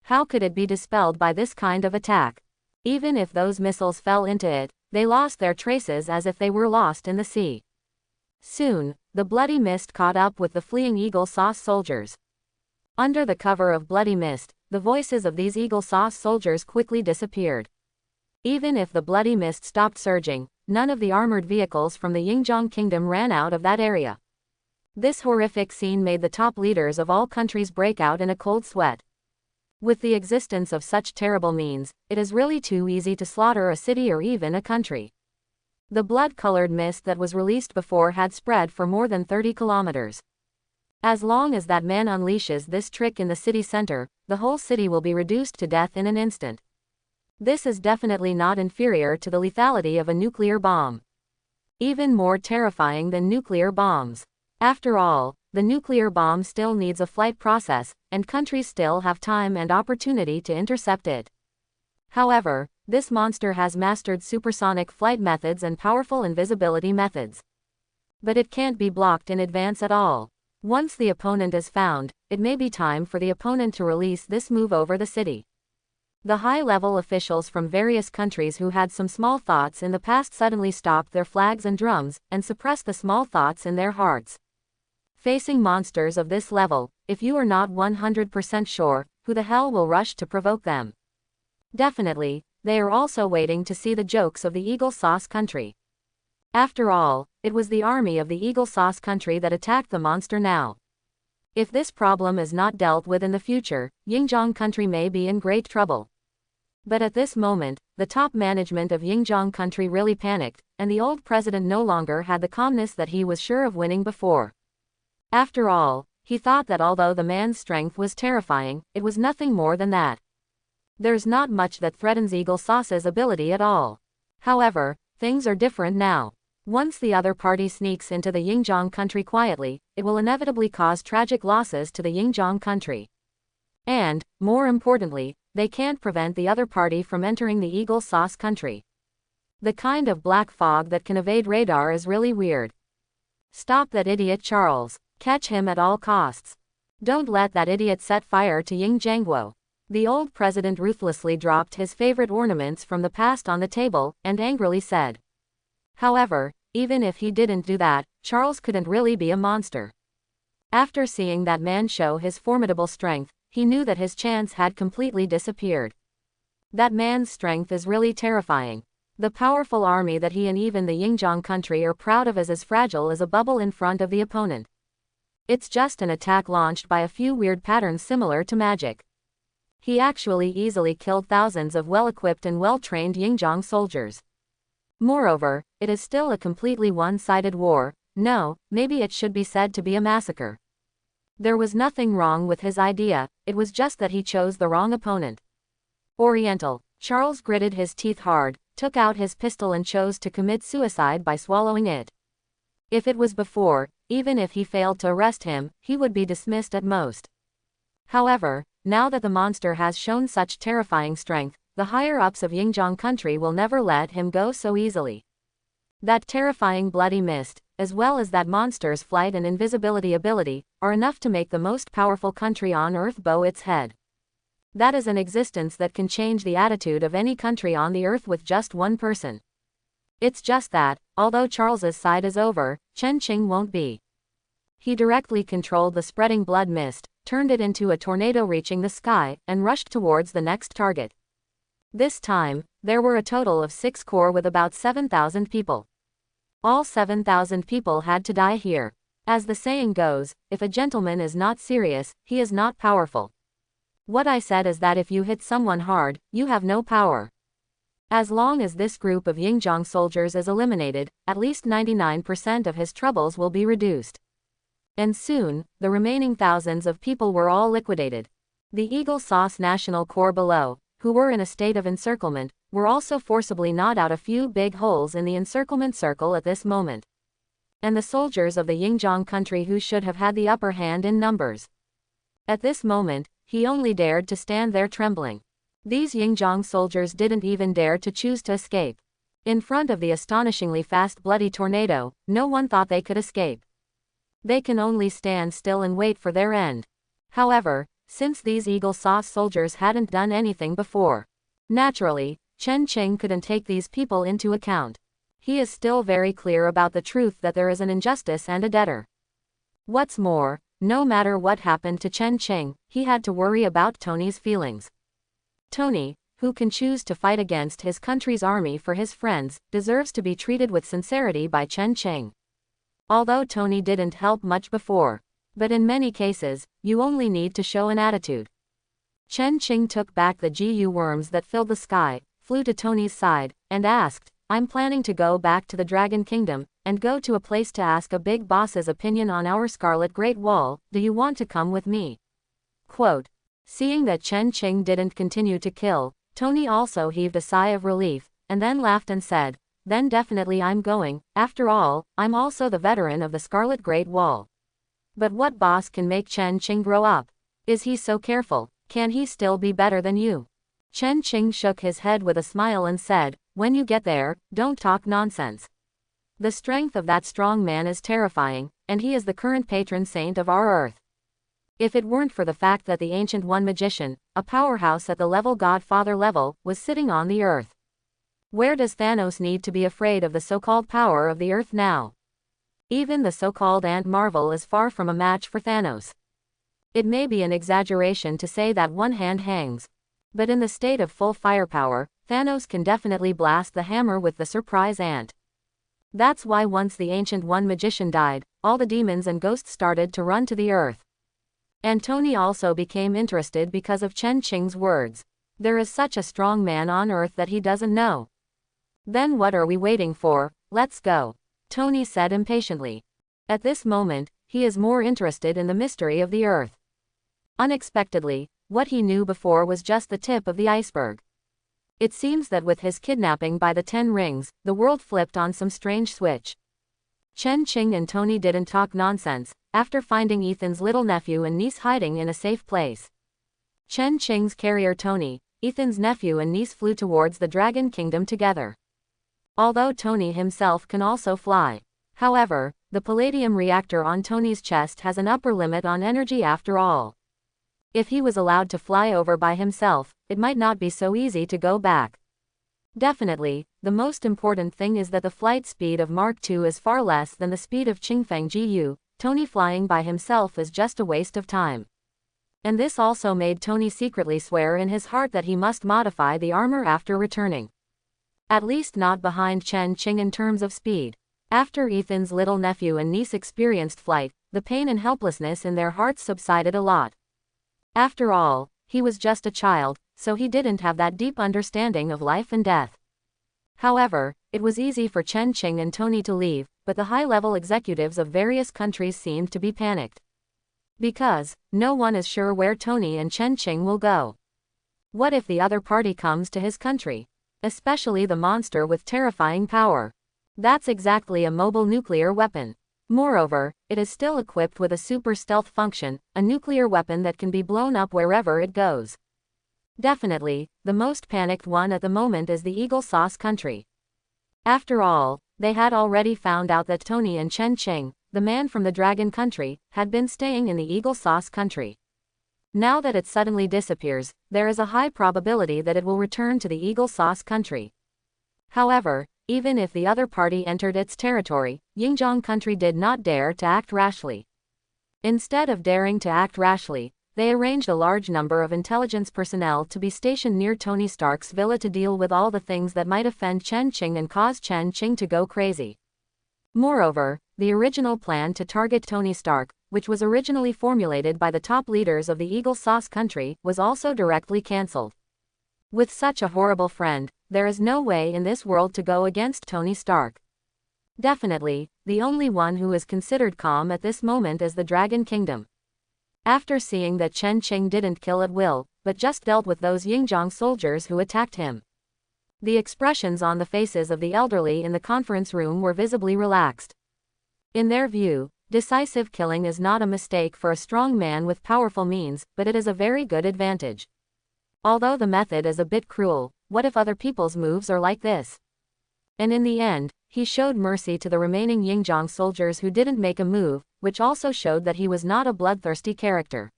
How could it be dispelled by this kind of attack? Even if those missiles fell into it, they lost their traces as if they were lost in the sea. Soon, the bloody mist caught up with the fleeing Eagle Sauce soldiers. Under the cover of bloody mist, the voices of these Eagle Sauce soldiers quickly disappeared. Even if the bloody mist stopped surging, none of the armored vehicles from the Yingjiang kingdom ran out of that area. This horrific scene made the top leaders of all countries break out in a cold sweat. With the existence of such terrible means, it is really too easy to slaughter a city or even a country. The blood-colored mist that was released before had spread for more than 30 kilometers. As long as that man unleashes this trick in the city center, the whole city will be reduced to death in an instant. This is definitely not inferior to the lethality of a nuclear bomb. Even more terrifying than nuclear bombs. After all, the nuclear bomb still needs a flight process, and countries still have time and opportunity to intercept it. However, this monster has mastered supersonic flight methods and powerful invisibility methods. But it can't be blocked in advance at all. Once the opponent is found, it may be time for the opponent to release this move over the city. The high-level officials from various countries who had some small thoughts in the past suddenly stopped their flags and drums, and suppressed the small thoughts in their hearts. Facing monsters of this level, if you are not 100% sure, who the hell will rush to provoke them? Definitely, they are also waiting to see the jokes of the Eagle Sauce country. After all, it was the army of the Eagle Sauce country that attacked the monster now. If this problem is not dealt with in the future, Yingjiang country may be in great trouble. But at this moment, the top management of Yingjiang country really panicked, and the old president no longer had the calmness that he was sure of winning before. After all, he thought that although the man's strength was terrifying, it was nothing more than that. There's not much that threatens Eagle Sauce's ability at all. However, things are different now. Once the other party sneaks into the Yingjiang country quietly, it will inevitably cause tragic losses to the Yingjiang country. And, more importantly, they can't prevent the other party from entering the Eagle Sauce country. The kind of black fog that can evade radar is really weird. Stop that idiot Charles. Catch him at all costs. Don't let that idiot set fire to Yingjiangguo. The old president ruthlessly dropped his favorite ornaments from the past on the table, and angrily said. However, even if he didn't do that, Charles couldn't really be a monster. After seeing that man show his formidable strength, he knew that his chance had completely disappeared. That man's strength is really terrifying. The powerful army that he and even the Yingjiang country are proud of is as fragile as a bubble in front of the opponent. It's just an attack launched by a few weird patterns similar to magic. He actually easily killed thousands of well-equipped and well-trained Yingjiang soldiers. Moreover, it is still a completely one-sided war. No, maybe it should be said to be a massacre. There was nothing wrong with his idea, it was just that he chose the wrong opponent. Oriental. Charles gritted his teeth hard, took out his pistol and chose to commit suicide by swallowing it. If it was before, even if he failed to arrest him, he would be dismissed at most. However, now that the monster has shown such terrifying strength, the higher-ups of Yingjiang country will never let him go so easily. That terrifying bloody mist, as well as that monster's flight and invisibility ability, are enough to make the most powerful country on earth bow its head. That is an existence that can change the attitude of any country on the earth with just one person. It's just that, although Charles's side is over, Chen Qing won't be. He directly controlled the spreading blood mist, turned it into a tornado reaching the sky, and rushed towards the next target. This time, there were a total of 6 corps with about 7,000 people. All 7,000 people had to die here. As the saying goes, if a gentleman is not serious, he is not powerful. What I said is that if you hit someone hard, you have no power. As long as this group of Yingjiang soldiers is eliminated, at least 99% of his troubles will be reduced. And soon, the remaining thousands of people were all liquidated. The Eagle Sauce National Corps below, who were in a state of encirclement, were also forcibly gnawed out a few big holes in the encirclement circle at this moment. And the soldiers of the Yingjiang country who should have had the upper hand in numbers. At this moment, he only dared to stand there trembling. These Yingjiang soldiers didn't even dare to choose to escape. In front of the astonishingly fast bloody tornado, no one thought they could escape. They can only stand still and wait for their end. However, since these Eagle Sauce soldiers hadn't done anything before, naturally, Chen Qing couldn't take these people into account. He is still very clear about the truth that there is an injustice and a debtor. What's more, no matter what happened to Chen Qing, he had to worry about Tony's feelings. Tony, who can choose to fight against his country's army for his friends, deserves to be treated with sincerity by Chen Qing. Although Tony didn't help much before, but in many cases, you only need to show an attitude. Chen Qing took back the GU worms that filled the sky, flew to Tony's side, and asked, "I'm planning to go back to the Dragon Kingdom, and go to a place to ask a big boss's opinion on our Scarlet Great Wall. Do you want to come with me?" Quote. Seeing that Chen Qing didn't continue to kill, Tony also heaved a sigh of relief, and then laughed and said, "Then definitely I'm going. After all, I'm also the veteran of the Scarlet Great Wall." But what boss can make Chen Qing grow up? Is he so careful? Can he still be better than you? Chen Qing shook his head with a smile and said, "When you get there, don't talk nonsense. The strength of that strong man is terrifying, and he is the current patron saint of our Earth. If it weren't for the fact that the Ancient One magician, a powerhouse at the level Godfather level, was sitting on the Earth. Where does Thanos need to be afraid of the so-called power of the Earth now? Even the so-called Ant Marvel is far from a match for Thanos. It may be an exaggeration to say that one hand hangs. But in the state of full firepower, Thanos can definitely blast the hammer with the surprise ant. That's why once the Ancient One magician died, all the demons and ghosts started to run to the Earth. And Tony also became interested because of Chen Qing's words. There is such a strong man on Earth that he doesn't know. Then what are we waiting for? Let's go, Tony said impatiently. At this moment, he is more interested in the mystery of the Earth. Unexpectedly, what he knew before was just the tip of the iceberg. It seems that with his kidnapping by the 10 Rings, the world flipped on some strange switch. Chen Qing and Tony didn't talk nonsense, after finding Ethan's little nephew and niece hiding in a safe place. Chen Qing's carrier Tony, Ethan's nephew and niece flew towards the Dragon Kingdom together. Although Tony himself can also fly. However, the palladium reactor on Tony's chest has an upper limit on energy after all. If he was allowed to fly over by himself, it might not be so easy to go back. Definitely, the most important thing is that the flight speed of Mark II is far less than the speed of Qingfeng GU. Tony flying by himself is just a waste of time. And this also made Tony secretly swear in his heart that he must modify the armor after returning. At least not behind Chen Qing in terms of speed. After Ethan's little nephew and niece experienced flight, the pain and helplessness in their hearts subsided a lot. After all, he was just a child, so he didn't have that deep understanding of life and death. However, it was easy for Chen Qing and Tony to leave, but the high-level executives of various countries seemed to be panicked. Because, no one is sure where Tony and Chen Qing will go. What if the other party comes to his country? Especially the monster with terrifying power. That's exactly a mobile nuclear weapon. Moreover, it is still equipped with a super stealth function, a nuclear weapon that can be blown up wherever it goes. Definitely, the most panicked one at the moment is the Eagle Sauce country. After all, they had already found out that Tony and Chen Qing, the man from the Dragon country, had been staying in the Eagle Sauce country. Now that it suddenly disappears, there is a high probability that it will return to the Eagle Sauce country. However, even if the other party entered its territory, Yingjiang country did not dare to act rashly. Instead of daring to act rashly, they arranged a large number of intelligence personnel to be stationed near Tony Stark's villa to deal with all the things that might offend Chen Qing and cause Chen Qing to go crazy. Moreover, the original plan to target Tony Stark, which was originally formulated by the top leaders of the Eagle Sauce country, was also directly cancelled. With such a horrible friend, there is no way in this world to go against Tony Stark. Definitely, the only one who is considered calm at this moment is the Dragon Kingdom. After seeing that Chen Qing didn't kill at will, but just dealt with those Yingjiang soldiers who attacked him. The expressions on the faces of the elderly in the conference room were visibly relaxed. In their view, decisive killing is not a mistake for a strong man with powerful means, but it is a very good advantage. Although the method is a bit cruel, what if other people's moves are like this? And in the end, he showed mercy to the remaining Yingjiang soldiers who didn't make a move, which also showed that he was not a bloodthirsty character.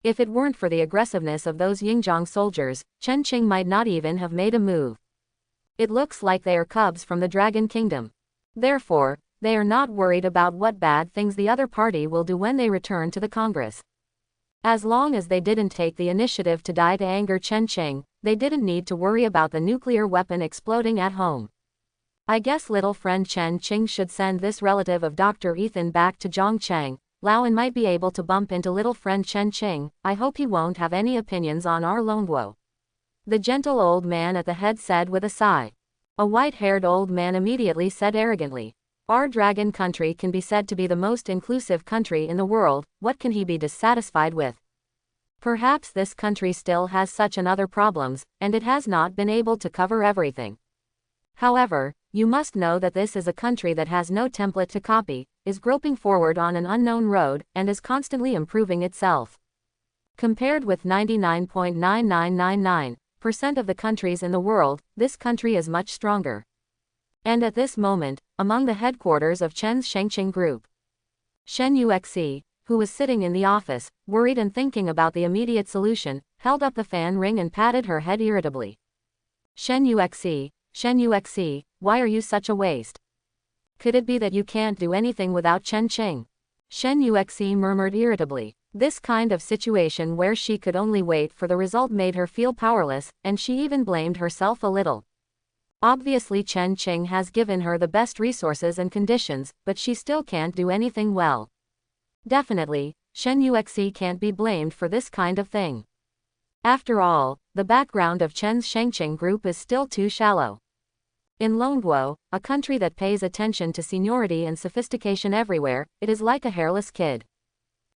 If it weren't for the aggressiveness of those Yingjiang soldiers, Chen Qing might not even have made a move. It looks like they are cubs from the Dragon Kingdom. Therefore, they are not worried about what bad things the other party will do when they return to the Congress. As long as they didn't take the initiative to die to anger Chen Qing, they didn't need to worry about the nuclear weapon exploding at home. I guess little friend Chen Qing should send this relative of Dr. Ethan back to Zhongcheng. Laoan might be able to bump into little friend Chen Qing. I hope he won't have any opinions on our Longguo. The gentle old man at the head said with a sigh. A white-haired old man immediately said arrogantly, "Our dragon country can be said to be the most inclusive country in the world, what can he be dissatisfied with? Perhaps this country still has such and other problems, and it has not been able to cover everything. However, you must know that this is a country that has no template to copy, is groping forward on an unknown road, and is constantly improving itself. Compared with 99.9999% of the countries in the world, this country is much stronger." And at this moment, among the headquarters of Chen's Shengqing group, Shen Uxe, who was sitting in the office, worried and thinking about the immediate solution, held up the fan ring and patted her head irritably. Shen Uxe, why are you such a waste? Could it be that you can't do anything without Chen Qing? Shen Uxe murmured irritably. This kind of situation where she could only wait for the result made her feel powerless, and she even blamed herself a little. Obviously Chen Qing has given her the best resources and conditions, but she still can't do anything well. Definitely, Shen Uxe can't be blamed for this kind of thing. After all, the background of Chen's Shengqing group is still too shallow. In Longguo, a country that pays attention to seniority and sophistication everywhere, it is like a hairless kid.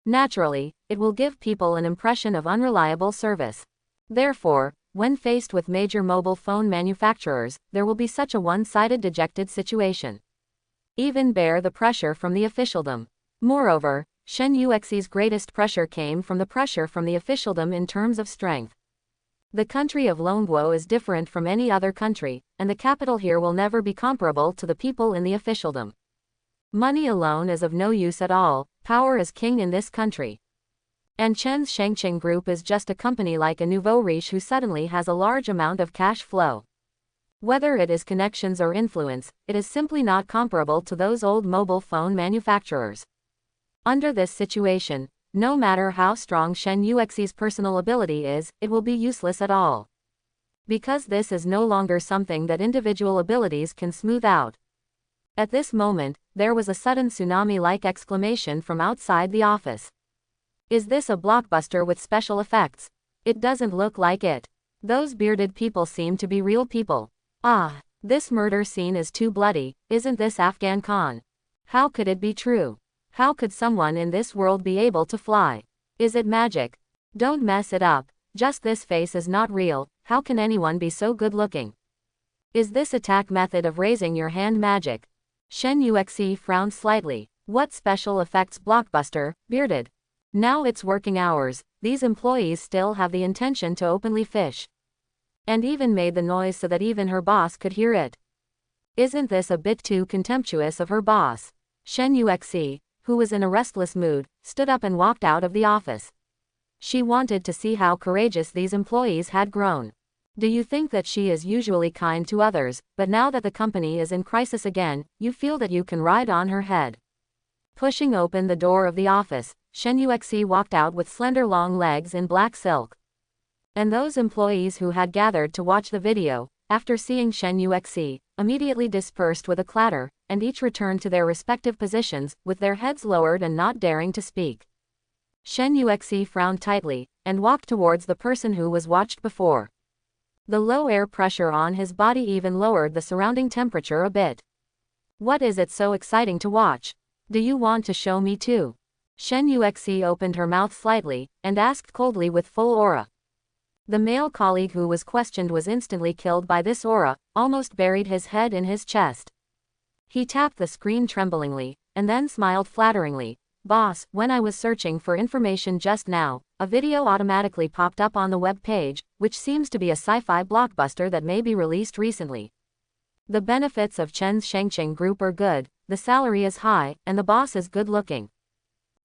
Naturally, it will give people an impression of unreliable service. Therefore, when faced with major mobile phone manufacturers, there will be such a one-sided dejected situation. Even bear the pressure from the officialdom. Moreover, Shen Uxe's greatest pressure came from the pressure from the officialdom in terms of strength. The country of Longguo is different from any other country, and the capital here will never be comparable to the people in the officialdom. Money alone is of no use at all, power is king in this country. And Chen's Shengqing group is just a company like a nouveau riche who suddenly has a large amount of cash flow. Whether it is connections or influence, it is simply not comparable to those old mobile phone manufacturers. Under this situation, no matter how strong Shen Uxe's personal ability is, it will be useless at all. Because this is no longer something that individual abilities can smooth out. At this moment, there was a sudden tsunami-like exclamation from outside the office. Is this a blockbuster with special effects? It doesn't look like it. Those bearded people seem to be real people. Ah, this murder scene is too bloody, isn't this Afghan Khan? How could it be true? How could someone in this world be able to fly? Is it magic? Don't mess it up, just this face is not real, how can anyone be so good looking? Is this attack method of raising your hand magic? Shen Uxe frowned slightly. What special effects blockbuster, bearded? Now it's working hours, these employees still have the intention to openly fish. And even made the noise so that even her boss could hear it. Isn't this a bit too contemptuous of her boss? Shen Uxe, who was in a restless mood, stood up and walked out of the office. She wanted to see how courageous these employees had grown. Do you think that she is usually kind to others, but now that the company is in crisis again, you feel that you can ride on her head? Pushing open the door of the office, Shen Uxe walked out with slender long legs in black silk. And those employees who had gathered to watch the video, after seeing Shen Uxe, immediately dispersed with a clatter, and each returned to their respective positions, with their heads lowered and not daring to speak. Shen Uxe frowned tightly, and walked towards the person who was watched before. The low air pressure on his body even lowered the surrounding temperature a bit. What is it so exciting to watch? Do you want to show me too? Shen Uxe opened her mouth slightly, and asked coldly with full aura. The male colleague who was questioned was instantly killed by this aura, almost buried his head in his chest. He tapped the screen tremblingly, and then smiled flatteringly. Boss, when I was searching for information just now, a video automatically popped up on the web page, which seems to be a sci-fi blockbuster that may be released recently. The benefits of Chen's Shengqing group are good, the salary is high, and the boss is good looking.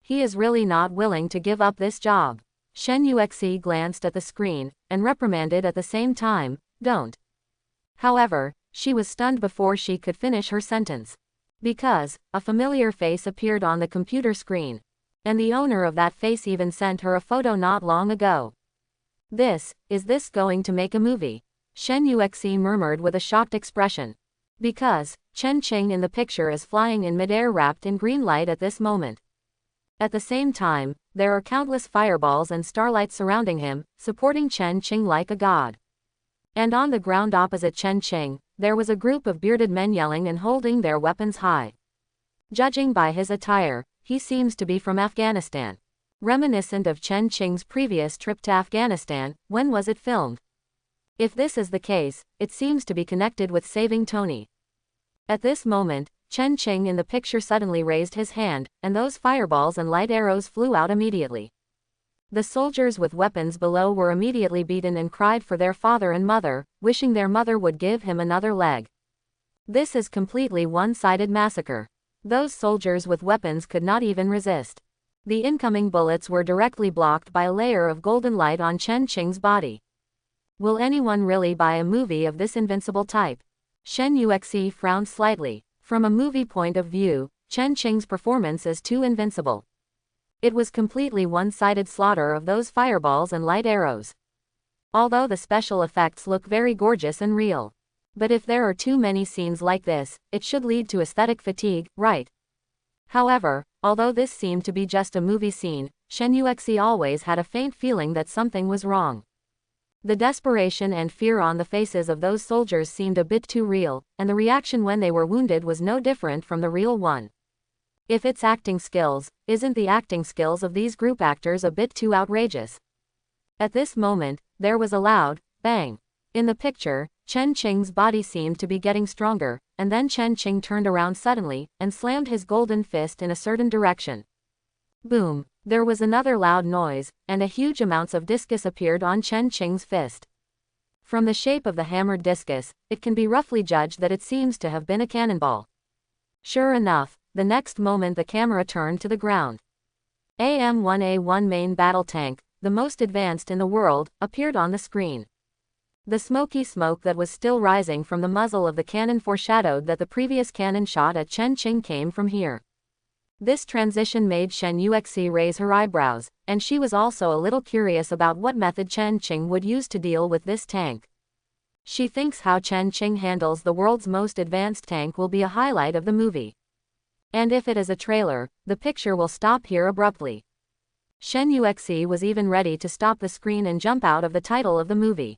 He is really not willing to give up this job. Shen Uxe glanced at the screen, and reprimanded at the same time, don't. However, she was stunned before she could finish her sentence. Because, a familiar face appeared on the computer screen. And the owner of that face even sent her a photo not long ago. Is this going to make a movie? Shen Uxe murmured with a shocked expression. Because, Chen Qing in the picture is flying in midair wrapped in green light at this moment. At the same time, there are countless fireballs and starlight surrounding him, supporting Chen Qing like a god. And on the ground opposite Chen Qing, there was a group of bearded men yelling and holding their weapons high. Judging by his attire, he seems to be from Afghanistan. Reminiscent of Chen Qing's previous trip to Afghanistan. When was it filmed? If this is the case, it seems to be connected with saving Tony. At this moment, Chen Qing in the picture suddenly raised his hand, and those fireballs and light arrows flew out immediately. The soldiers with weapons below were immediately beaten and cried for their father and mother, wishing their mother would give him another leg. This is completely one-sided massacre. Those soldiers with weapons could not even resist. The incoming bullets were directly blocked by a layer of golden light on Chen Qing's body. Will anyone really buy a movie of this invincible type? Shen Uxe frowned slightly. From a movie point of view, Chen Qing's performance is too invincible. It was completely one-sided slaughter of those fireballs and light arrows. Although the special effects look very gorgeous and real. But if there are too many scenes like this, it should lead to aesthetic fatigue, right? However, although this seemed to be just a movie scene, Shen Uxe always had a faint feeling that something was wrong. The desperation and fear on the faces of those soldiers seemed a bit too real, and the reaction when they were wounded was no different from the real one. If it's acting skills, isn't the acting skills of these group actors a bit too outrageous? At this moment, there was a loud bang. In the picture, Chen Qing's body seemed to be getting stronger, and then Chen Qing turned around suddenly, and slammed his golden fist in a certain direction. Boom! There was another loud noise, and a huge amounts of discus appeared on Chen Qing's fist. From the shape of the hammered discus, it can be roughly judged that it seems to have been a cannonball. Sure enough, the next moment the camera turned to the ground. AM-1A1 main battle tank, the most advanced in the world, appeared on the screen. The smoky smoke that was still rising from the muzzle of the cannon foreshadowed that the previous cannon shot at Chen Qing came from here. This transition made Shen Uxe raise her eyebrows, and she was also a little curious about what method Chen Qing would use to deal with this tank. She thinks how Chen Qing handles the world's most advanced tank will be a highlight of the movie. And if it is a trailer, the picture will stop here abruptly. Shen Uxe was even ready to stop the screen and jump out of the title of the movie.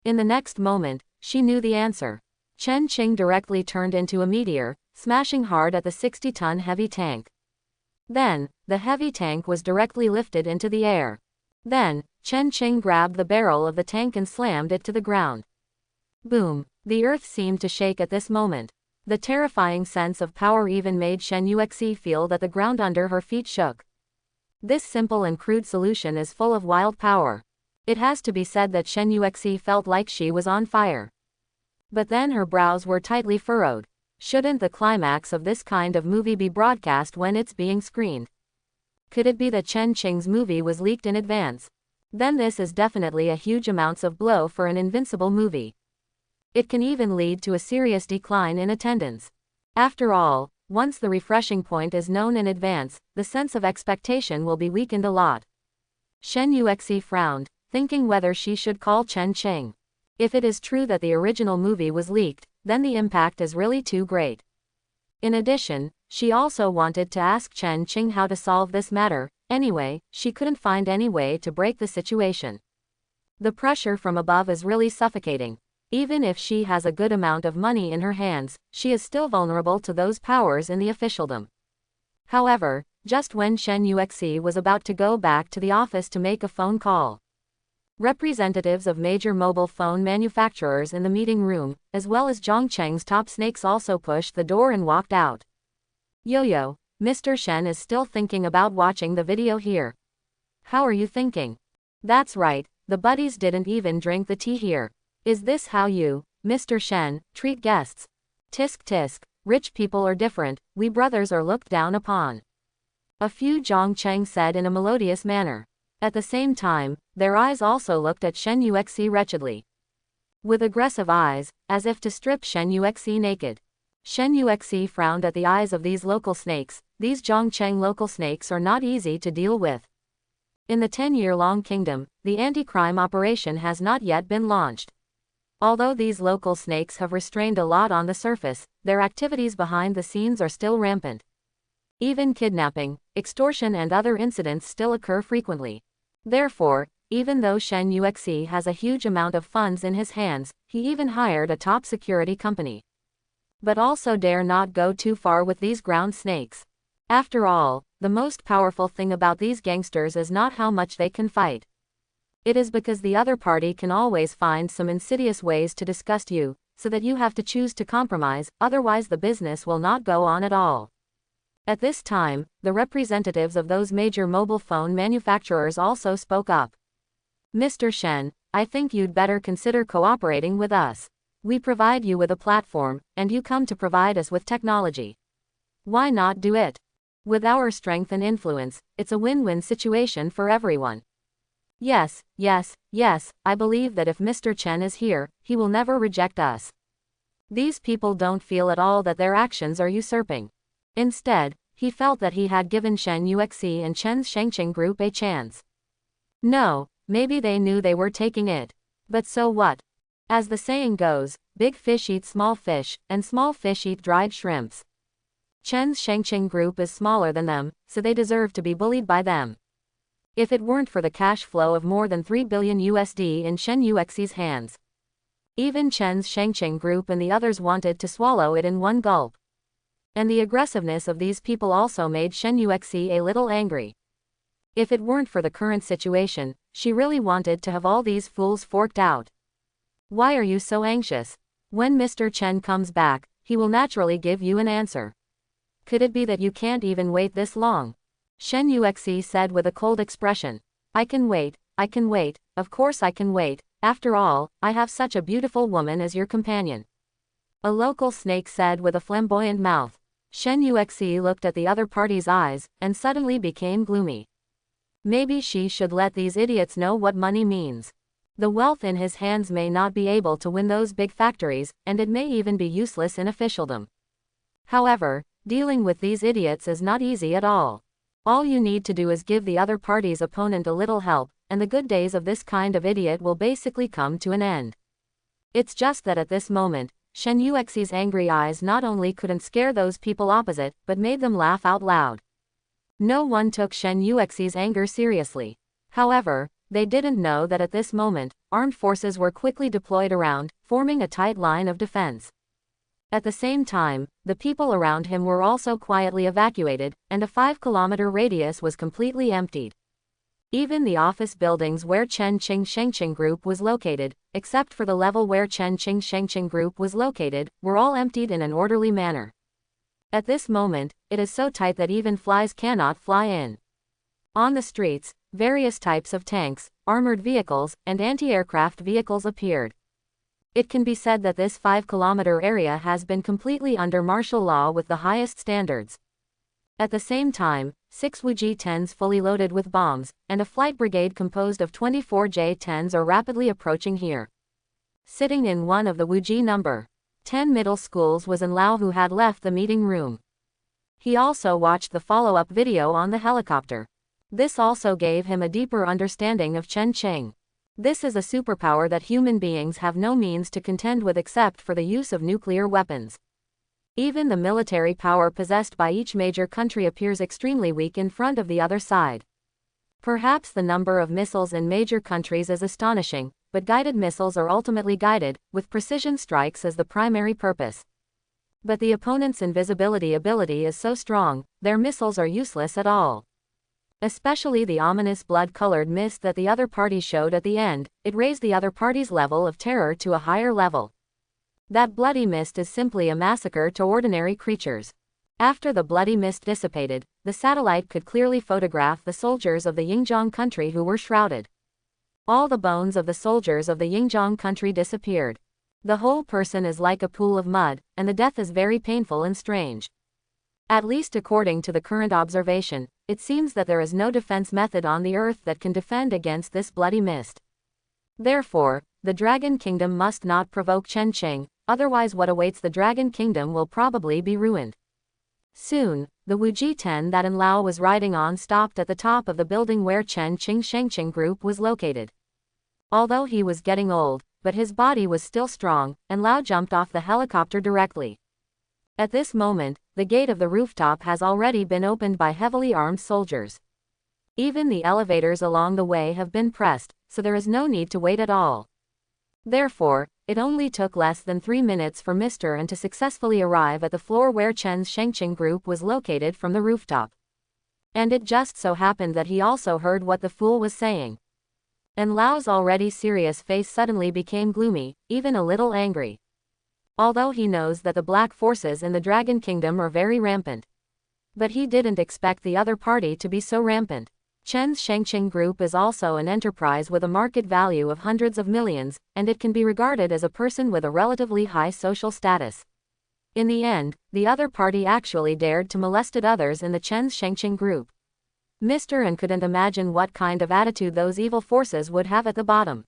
In the next moment, she knew the answer. Chen Qing directly turned into a meteor, smashing hard at the 60-ton heavy tank. Then, the heavy tank was directly lifted into the air. Then, Chen Qing grabbed the barrel of the tank and slammed it to the ground. Boom! The earth seemed to shake at this moment. The terrifying sense of power even made Shen Uxe feel that the ground under her feet shook. This simple and crude solution is full of wild power. It has to be said that Shen Uxe felt like she was on fire. But then her brows were tightly furrowed. Shouldn't the climax of this kind of movie be broadcast when it's being screened? Could it be that Chen Qing's movie was leaked in advance? Then this is definitely a huge amounts of blow for an invincible movie. It can even lead to a serious decline in attendance. After all, once the refreshing point is known in advance, the sense of expectation will be weakened a lot. Shen Uxe frowned, thinking whether she should call Chen Qing. If it is true that the original movie was leaked, then the impact is really too great. In addition, she also wanted to ask Chen Qing how to solve this matter. Anyway, she couldn't find any way to break the situation. The pressure from above is really suffocating. Even if she has a good amount of money in her hands, she is still vulnerable to those powers in the officialdom. However, just when Shen Uxe was about to go back to the office to make a phone call, representatives of major mobile phone manufacturers in the meeting room, as well as Zhongcheng's top snakes, also pushed the door and walked out. Yo-yo, Mr. Shen is still thinking about watching the video here. How are you thinking? That's right, the buddies didn't even drink the tea here. Is this how you, Mr. Shen, treat guests? Tisk tisk, rich people are different, we brothers are looked down upon. A few Zhongcheng said in a melodious manner. At the same time, their eyes also looked at Shen Uxe wretchedly. With aggressive eyes, as if to strip Shen Uxe naked. Shen Uxe frowned at the eyes of these local snakes. These Zhongcheng local snakes are not easy to deal with. In the 10-year-long kingdom, the anti-crime operation has not yet been launched. Although these local snakes have restrained a lot on the surface, their activities behind the scenes are still rampant. Even kidnapping, extortion and other incidents still occur frequently. Therefore, even though Shen Uxe has a huge amount of funds in his hands, he even hired a top security company. But also dare not go too far with these ground snakes. After all, the most powerful thing about these gangsters is not how much they can fight. It is because the other party can always find some insidious ways to disgust you, so that you have to choose to compromise, otherwise the business will not go on at all. At this time, the representatives of those major mobile phone manufacturers also spoke up. Mr. Shen, I think you'd better consider cooperating with us. We provide you with a platform, and you come to provide us with technology. Why not do it? With our strength and influence, it's a win-win situation for everyone. Yes, yes, yes, I believe that if Mr. Chen is here, he will never reject us. These people don't feel at all that their actions are usurping. Instead, he felt that he had given Shen Uxe and Chen's Shengqing group a chance. No, maybe they knew they were taking it. But so what? As the saying goes, big fish eat small fish, and small fish eat dried shrimps. Chen's Shengqing group is smaller than them, so they deserve to be bullied by them. If it weren't for the cash flow of more than 3 billion USD in Shen Uxe's hands, even Chen's Shengqing group and the others wanted to swallow it in one gulp. And the aggressiveness of these people also made Shen Uxe a little angry. If it weren't for the current situation, she really wanted to have all these fools forked out. Why are you so anxious? When Mr. Chen comes back, he will naturally give you an answer. Could it be that you can't even wait this long? Shen Uxe said with a cold expression. I can wait, of course I can wait, after all, I have such a beautiful woman as your companion. A local snake said with a flamboyant mouth. Shen Uxe looked at the other party's eyes, and suddenly became gloomy. Maybe she should let these idiots know what money means. The wealth in his hands may not be able to win those big factories, and it may even be useless in officialdom. However, dealing with these idiots is not easy at all. All you need to do is give the other party's opponent a little help, and the good days of this kind of idiot will basically come to an end. It's just that at this moment, Shen Uxe's angry eyes not only couldn't scare those people opposite, but made them laugh out loud. No one took Shen Uxe's anger seriously. However, they didn't know that at this moment, armed forces were quickly deployed around, forming a tight line of defense. At the same time, the people around him were also quietly evacuated, and a 5-kilometer radius was completely emptied. Even the office buildings where Chen Qing Shengqing Group was located, except for the level where Chen Qing Shengqing Group was located, were all emptied in an orderly manner. At this moment, it is so tight that even flies cannot fly in. On the streets, various types of tanks, armored vehicles, and anti-aircraft vehicles appeared. It can be said that this 5-kilometer area has been completely under martial law with the highest standards. At the same time, 6 Wu-Ji-10s fully loaded with bombs, and a flight brigade composed of 24 J-10s are rapidly approaching here. Sitting in one of the Wu-Ji No. 10 middle schools was An Lao, who had left the meeting room. He also watched the follow-up video on the helicopter. This also gave him a deeper understanding of Chen Qing. This is a superpower that human beings have no means to contend with except for the use of nuclear weapons. Even the military power possessed by each major country appears extremely weak in front of the other side. Perhaps the number of missiles in major countries is astonishing, but guided missiles are ultimately guided, with precision strikes as the primary purpose. But the opponent's invisibility ability is so strong, their missiles are useless at all. Especially the ominous blood-colored mist that the other party showed at the end, it raised the other party's level of terror to a higher level. That bloody mist is simply a massacre to ordinary creatures. After the bloody mist dissipated, the satellite could clearly photograph the soldiers of the Yingjiang country who were shrouded. All the bones of the soldiers of the Yingjiang country disappeared. The whole person is like a pool of mud, and the death is very painful and strange. At least according to the current observation, it seems that there is no defense method on the earth that can defend against this bloody mist. Therefore, the Dragon Kingdom must not provoke Chen Qing, otherwise what awaits the Dragon Kingdom will probably be ruined. Soon, the Wuji 10 that An Lao was riding on stopped at the top of the building where Chen Qing's Shengqing group was located. Although he was getting old, but his body was still strong, and Lao jumped off the helicopter directly. At this moment, the gate of the rooftop has already been opened by heavily armed soldiers. Even the elevators along the way have been pressed, so there is no need to wait at all. Therefore, it only took less than 3 minutes for Mr. An to successfully arrive at the floor where Chen's Shengqing group was located from the rooftop. And it just so happened that he also heard what the fool was saying. And Lao's already serious face suddenly became gloomy, even a little angry. Although he knows that the black forces in the Dragon Kingdom are very rampant. But he didn't expect the other party to be so rampant. Chen's Shengqing group is also an enterprise with a market value of hundreds of millions, and it can be regarded as a person with a relatively high social status. In the end, the other party actually dared to molest others in the Chen's Shengqing group. Mr. An couldn't imagine what kind of attitude those evil forces would have at the bottom.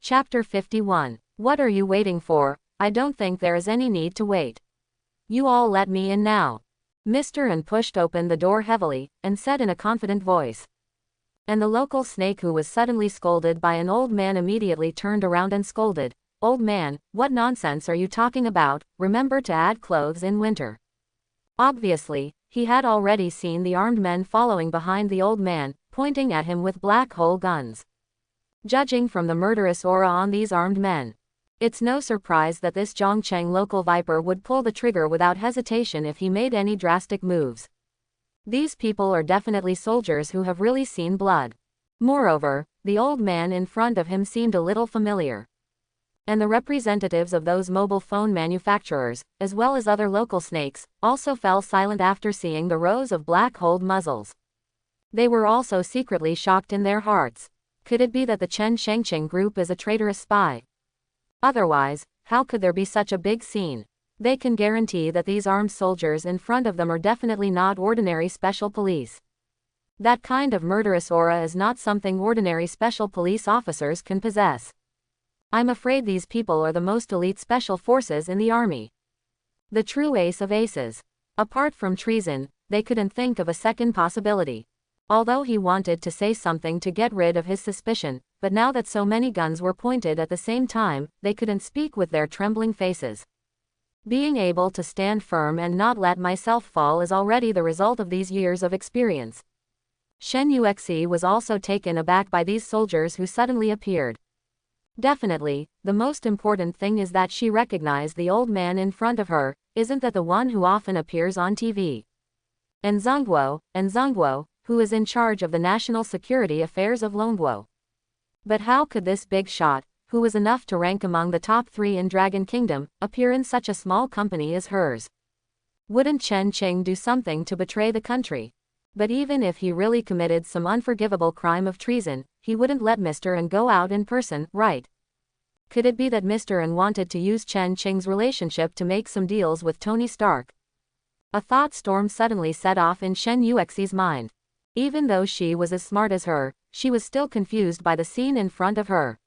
Chapter 51. What are you waiting for? I don't think there is any need to wait. You all let me in now. Mr. An pushed open the door heavily, and said in a confident voice. And the local snake who was suddenly scolded by an old man immediately turned around and scolded. Old man, what nonsense are you talking about? Remember to add clothes in winter. Obviously, he had already seen the armed men following behind the old man, pointing at him with black hole guns. Judging from the murderous aura on these armed men, it's no surprise that this Zhongcheng local viper would pull the trigger without hesitation if he made any drastic moves. These people are definitely soldiers who have really seen blood. Moreover, the old man in front of him seemed a little familiar. And the representatives of those mobile phone manufacturers, as well as other local snakes, also fell silent after seeing the rows of black-holed muzzles. They were also secretly shocked in their hearts. Could it be that the Chen Shengqing group is a traitorous spy? Otherwise, how could there be such a big scene? They can guarantee that these armed soldiers in front of them are definitely not ordinary special police. That kind of murderous aura is not something ordinary special police officers can possess. I'm afraid these people are the most elite special forces in the army. The true ace of aces. Apart from treason, they couldn't think of a second possibility. Although he wanted to say something to get rid of his suspicion, but now that so many guns were pointed at the same time, they couldn't speak with their trembling faces. Being able to stand firm and not let myself fall is already the result of these years of experience. Shen Uxe was also taken aback by these soldiers who suddenly appeared. Definitely, the most important thing is that she recognized the old man in front of her, isn't that the one who often appears on TV? And Zhongguo, who is in charge of the national security affairs of Longguo. But how could this big shot, who was enough to rank among the top 3 in Dragon Kingdom, appear in such a small company as hers? Wouldn't Chen Qing do something to betray the country? But even if he really committed some unforgivable crime of treason, he wouldn't let Mr. An go out in person, right? Could it be that Mr. An wanted to use Chen Qing's relationship to make some deals with Tony Stark? A thought storm suddenly set off in Shen Uxe's mind. Even though she was as smart as her, she was still confused by the scene in front of her.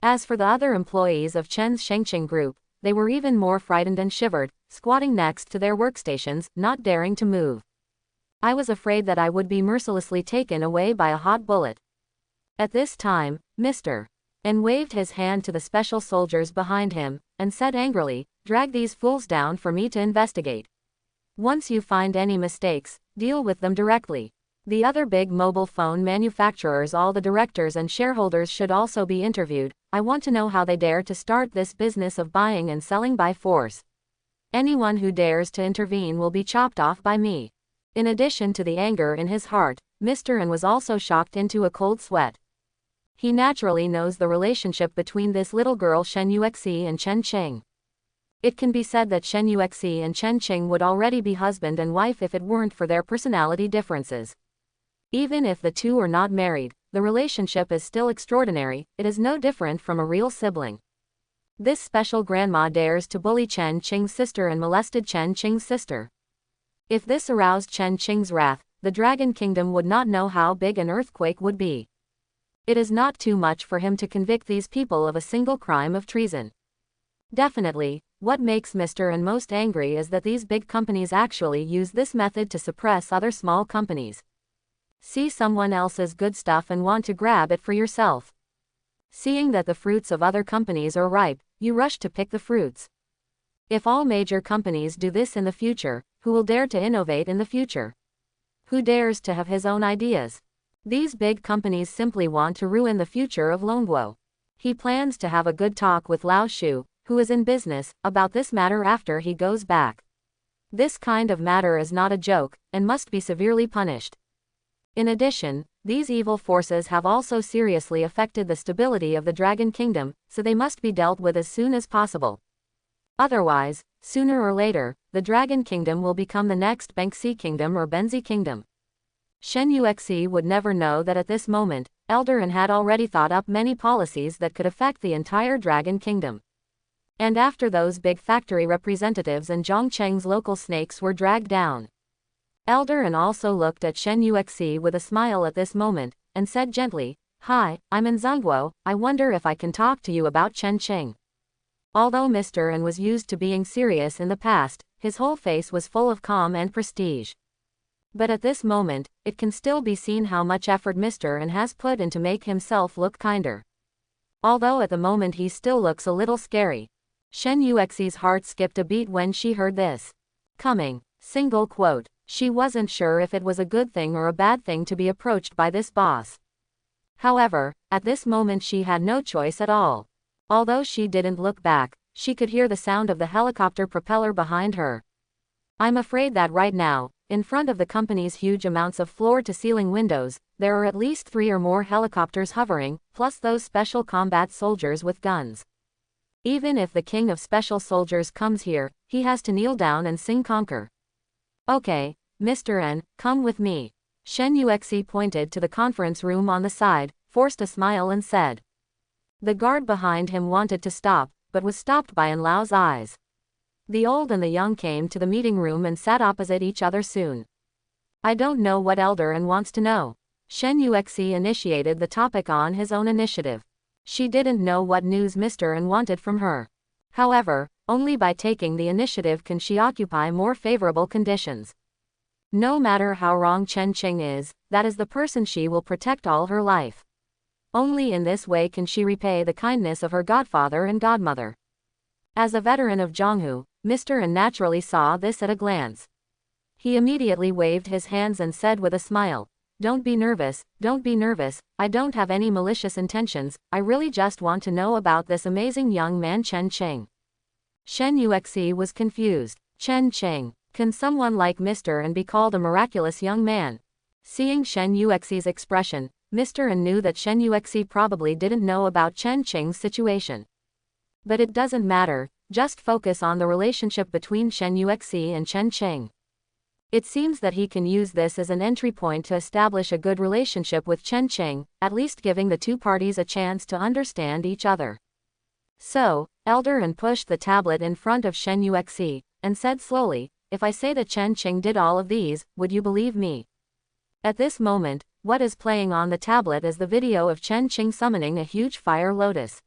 As for the other employees of Chen's Shengqing group, they were even more frightened and shivered, squatting next to their workstations, not daring to move. I was afraid that I would be mercilessly taken away by a hot bullet. At this time, Mr. An waved his hand to the special soldiers behind him, and said angrily, "Drag these fools down for me to investigate. Once you find any mistakes, deal with them directly." The other big mobile phone manufacturers, all the directors and shareholders should also be interviewed. I want to know how they dare to start this business of buying and selling by force. Anyone who dares to intervene will be chopped off by me. In addition to the anger in his heart, Mr. N was also shocked into a cold sweat. He naturally knows the relationship between this little girl Shen Uxe and Chen Qing. It can be said that Shen Uxe and Chen Qing would already be husband and wife if it weren't for their personality differences. Even if the two are not married, the relationship is still extraordinary. It is no different from a real sibling. This special grandma dares to bully Chen Qing's sister and molested Chen Qing's sister. If this aroused Chen Qing's wrath, the Dragon Kingdom would not know how big an earthquake would be. It is not too much for him to convict these people of a single crime of treason. Definitely, what makes Mr. N most angry is that these big companies actually use this method to suppress other small companies. See someone else's good stuff and want to grab it for yourself. Seeing that the fruits of other companies are ripe, you rush to pick the fruits. If all major companies do this in the future, who will dare to innovate in the future? Who dares to have his own ideas? These big companies simply want to ruin the future of Longguo. He plans to have a good talk with Lao Shu, who is in business, about this matter after he goes back. This kind of matter is not a joke, and must be severely punished. In addition, these evil forces have also seriously affected the stability of the Dragon Kingdom, so they must be dealt with as soon as possible. Otherwise, sooner or later, the Dragon Kingdom will become the next Bengxi Kingdom or Benzi Kingdom. Shen Uxe would never know that at this moment, Elder An had already thought up many policies that could affect the entire Dragon Kingdom. And after those big factory representatives and Zhongcheng's local snakes were dragged down, Elder An also looked at Shen Uxe with a smile at this moment, and said gently, "Hi, I'm in Zhongguo. I wonder if I can talk to you about Chen Qing." Although Mr. N was used to being serious in the past, his whole face was full of calm and prestige. But at this moment, it can still be seen how much effort Mr. N has put in to make himself look kinder. Although at the moment he still looks a little scary. Shen Uxe's heart skipped a beat when she heard this. Coming. Single quote. She wasn't sure if it was a good thing or a bad thing to be approached by this boss. However, at this moment she had no choice at all. Although she didn't look back, she could hear the sound of the helicopter propeller behind her. I'm afraid that right now, in front of the company's huge amounts of floor-to-ceiling windows, there are at least 3 or more helicopters hovering, plus those special combat soldiers with guns. Even if the king of special soldiers comes here, he has to kneel down and sing conquer. Okay, Mr. N, come with me. Shen Uxe pointed to the conference room on the side, forced a smile and said. The guard behind him wanted to stop, but was stopped by An Lao's eyes. The old and the young came to the meeting room and sat opposite each other soon. I don't know what Elder An wants to know. Shen Uxe initiated the topic on his own initiative. She didn't know what news Mr. N wanted from her. However, only by taking the initiative can she occupy more favorable conditions. No matter how wrong Chen Qing is, that is the person she will protect all her life. Only in this way can she repay the kindness of her godfather and godmother. As a veteran of Zhonghu, Mr. N naturally saw this at a glance. He immediately waved his hands and said with a smile, don't be nervous, I don't have any malicious intentions, I really just want to know about this amazing young man Chen Qing. Shen Uxe was confused. Chen Qing. Can someone like Mr. N be called a miraculous young man? Seeing Shen Uxe's expression, Mr. N knew that Shen Uxe probably didn't know about Chen Qing's situation. But it doesn't matter, just focus on the relationship between Shen Uxe and Chen Qing. It seems that he can use this as an entry point to establish a good relationship with Chen Qing, at least giving the two parties a chance to understand each other. So, Elder An pushed the tablet in front of Shen Uxe, and said slowly, if I say that Chen Qing did all of these, would you believe me? At this moment, what is playing on the tablet is the video of Chen Qing summoning a huge fire lotus.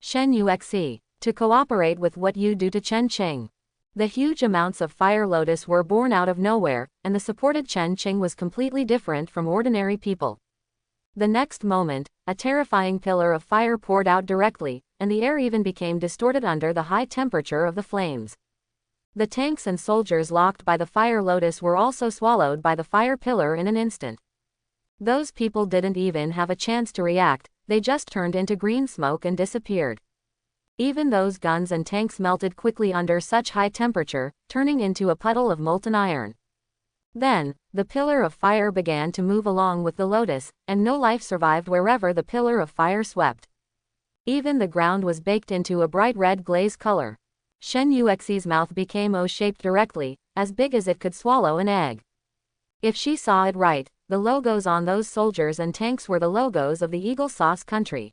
Shen Uxe, to cooperate with what you do to Chen Qing. The huge amounts of fire lotus were born out of nowhere, and the supported Chen Qing was completely different from ordinary people. The next moment, a terrifying pillar of fire poured out directly, and the air even became distorted under the high temperature of the flames. The tanks and soldiers locked by the fire lotus were also swallowed by the fire pillar in an instant. Those people didn't even have a chance to react, they just turned into green smoke and disappeared. Even those guns and tanks melted quickly under such high temperature, turning into a puddle of molten iron. Then, the pillar of fire began to move along with the lotus, and no life survived wherever the pillar of fire swept. Even the ground was baked into a bright red glaze color. Shen Uxe's mouth became O-shaped directly, as big as it could swallow an egg. If she saw it right, the logos on those soldiers and tanks were the logos of the Eagle Sauce country.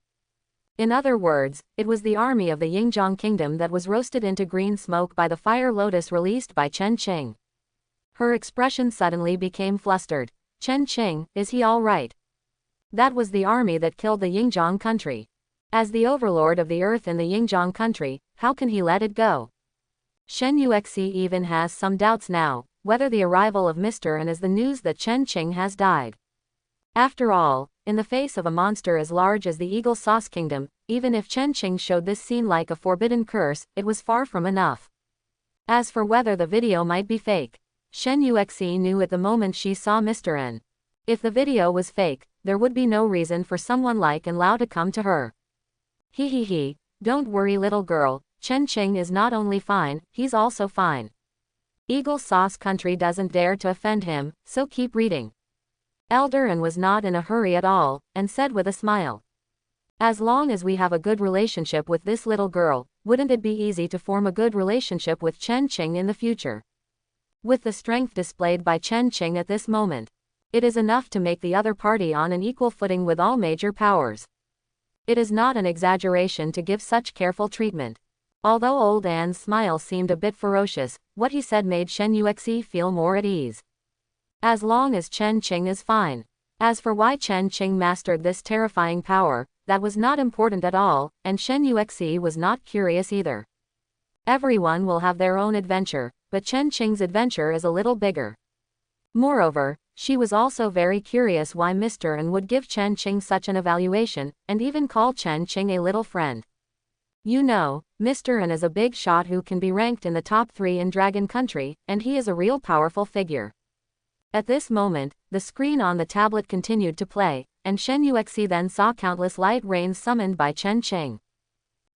In other words, it was the army of the Yingjiang kingdom that was roasted into green smoke by the fire lotus released by Chen Qing. Her expression suddenly became flustered. Chen Qing, is he all right? That was the army that killed the Yingjiang country. As the overlord of the earth in the Yingjiang country, how can he let it go? Shen Uxe even has some doubts now, whether the arrival of Mr. An is the news that Chen Qing has died. After all, in the face of a monster as large as the Eagle Sauce Kingdom, even if Chen Qing showed this scene like a forbidden curse, it was far from enough. As for whether the video might be fake, Shen Uxe knew at the moment she saw Mr. N. If the video was fake, there would be no reason for someone like An Lao to come to her. He, don't worry little girl, Chen Qing is not only fine, he's also fine. Eagle Sauce country doesn't dare to offend him, so keep reading. Elder An was not in a hurry at all, and said with a smile. As long as we have a good relationship with this little girl, wouldn't it be easy to form a good relationship with Chen Qing in the future? With the strength displayed by Chen Qing at this moment, it is enough to make the other party on an equal footing with all major powers. It is not an exaggeration to give such careful treatment. Although old Anne's smile seemed a bit ferocious, what he said made Shen Uxe feel more at ease. As long as Chen Qing is fine. As for why Chen Qing mastered this terrifying power, that was not important at all, and Shen Uxe was not curious either. Everyone will have their own adventure, but Chen Qing's adventure is a little bigger. Moreover, she was also very curious why Mr. An would give Chen Qing such an evaluation, and even call Chen Qing a little friend. You know, Mr. An is a big shot who can be ranked in the top 3 in Dragon Country, and he is a real powerful figure. At this moment, the screen on the tablet continued to play, and Shen Uxe then saw countless light rains summoned by Chen Qing.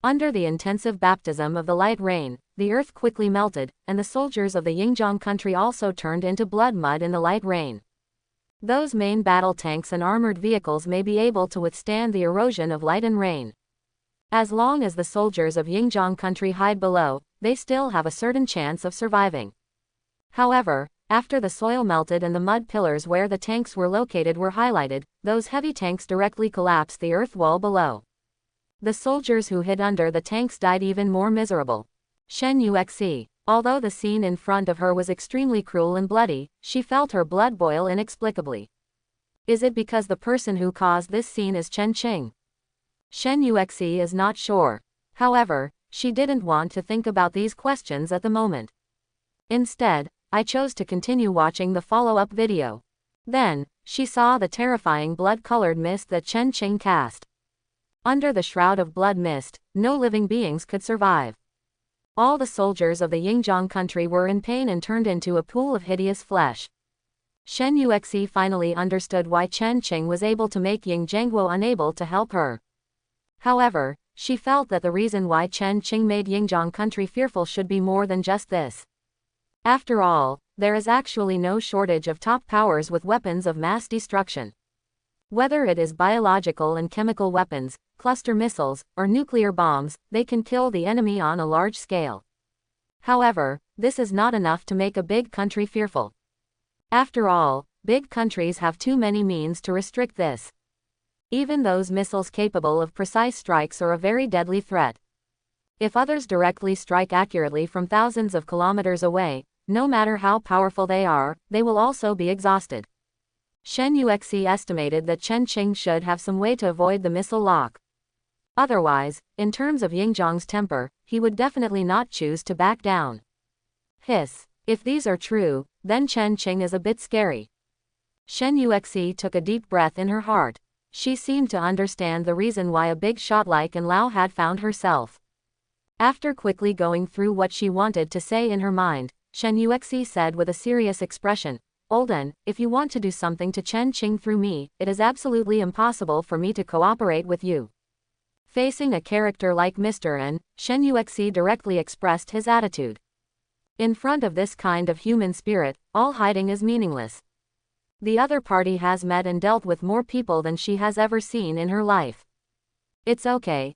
Under the intensive baptism of the light rain, the earth quickly melted, and the soldiers of the Yingjiang country also turned into blood mud in the light rain. Those main battle tanks and armored vehicles may be able to withstand the erosion of light and rain. As long as the soldiers of Yingjiang country hide below, they still have a certain chance of surviving. However, after the soil melted and the mud pillars where the tanks were located were highlighted, those heavy tanks directly collapsed the earth wall below. The soldiers who hid under the tanks died even more miserable. Shen Uxe, although the scene in front of her was extremely cruel and bloody, she felt her blood boil inexplicably. Is it because the person who caused this scene is Chen Qing? Shen Uxe is not sure. However, she didn't want to think about these questions at the moment. Instead, I chose to continue watching the follow-up video. Then, she saw the terrifying blood-colored mist that Chen Qing cast. Under the shroud of blood mist, no living beings could survive. All the soldiers of the Yingjiang country were in pain and turned into a pool of hideous flesh. Shen Uxe finally understood why Chen Qing was able to make Ying Zhengguo unable to help her. However, she felt that the reason why Chen Qing made Yingjiang country fearful should be more than just this. After all, there is actually no shortage of top powers with weapons of mass destruction. Whether it is biological and chemical weapons, cluster missiles, or nuclear bombs, they can kill the enemy on a large scale. However, this is not enough to make a big country fearful. After all, big countries have too many means to restrict this. Even those missiles capable of precise strikes are a very deadly threat. If others directly strike accurately from thousands of kilometers away, no matter how powerful they are, they will also be exhausted. Shen Uxe estimated that Chen Qing should have some way to avoid the missile lock. Otherwise, in terms of Yingjiang's temper, he would definitely not choose to back down. Hiss. If these are true, then Chen Qing is a bit scary. Shen Uxe took a deep breath in her heart. She seemed to understand the reason why a big shot like An Lao had found herself. After quickly going through what she wanted to say in her mind, Shen Uxe said with a serious expression, Olden, if you want to do something to Chen Qing through me, it is absolutely impossible for me to cooperate with you. Facing a character like Mr. N, Shen Uxe directly expressed his attitude. In front of this kind of human spirit, all hiding is meaningless. The other party has met and dealt with more people than she has ever seen in her life. It's okay,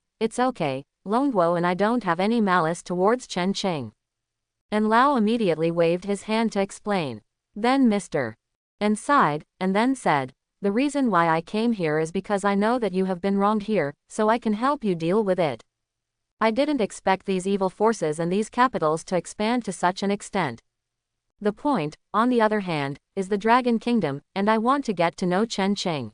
Longguo and I don't have any malice towards Chen Qing. And Lao immediately waved his hand to explain. Then Mr. N sighed, and then said, the reason why I came here is because I know that you have been wronged here, so I can help you deal with it. I didn't expect these evil forces and these capitals to expand to such an extent. The point, on the other hand, is the Dragon Kingdom, and I want to get to know Chen Qing.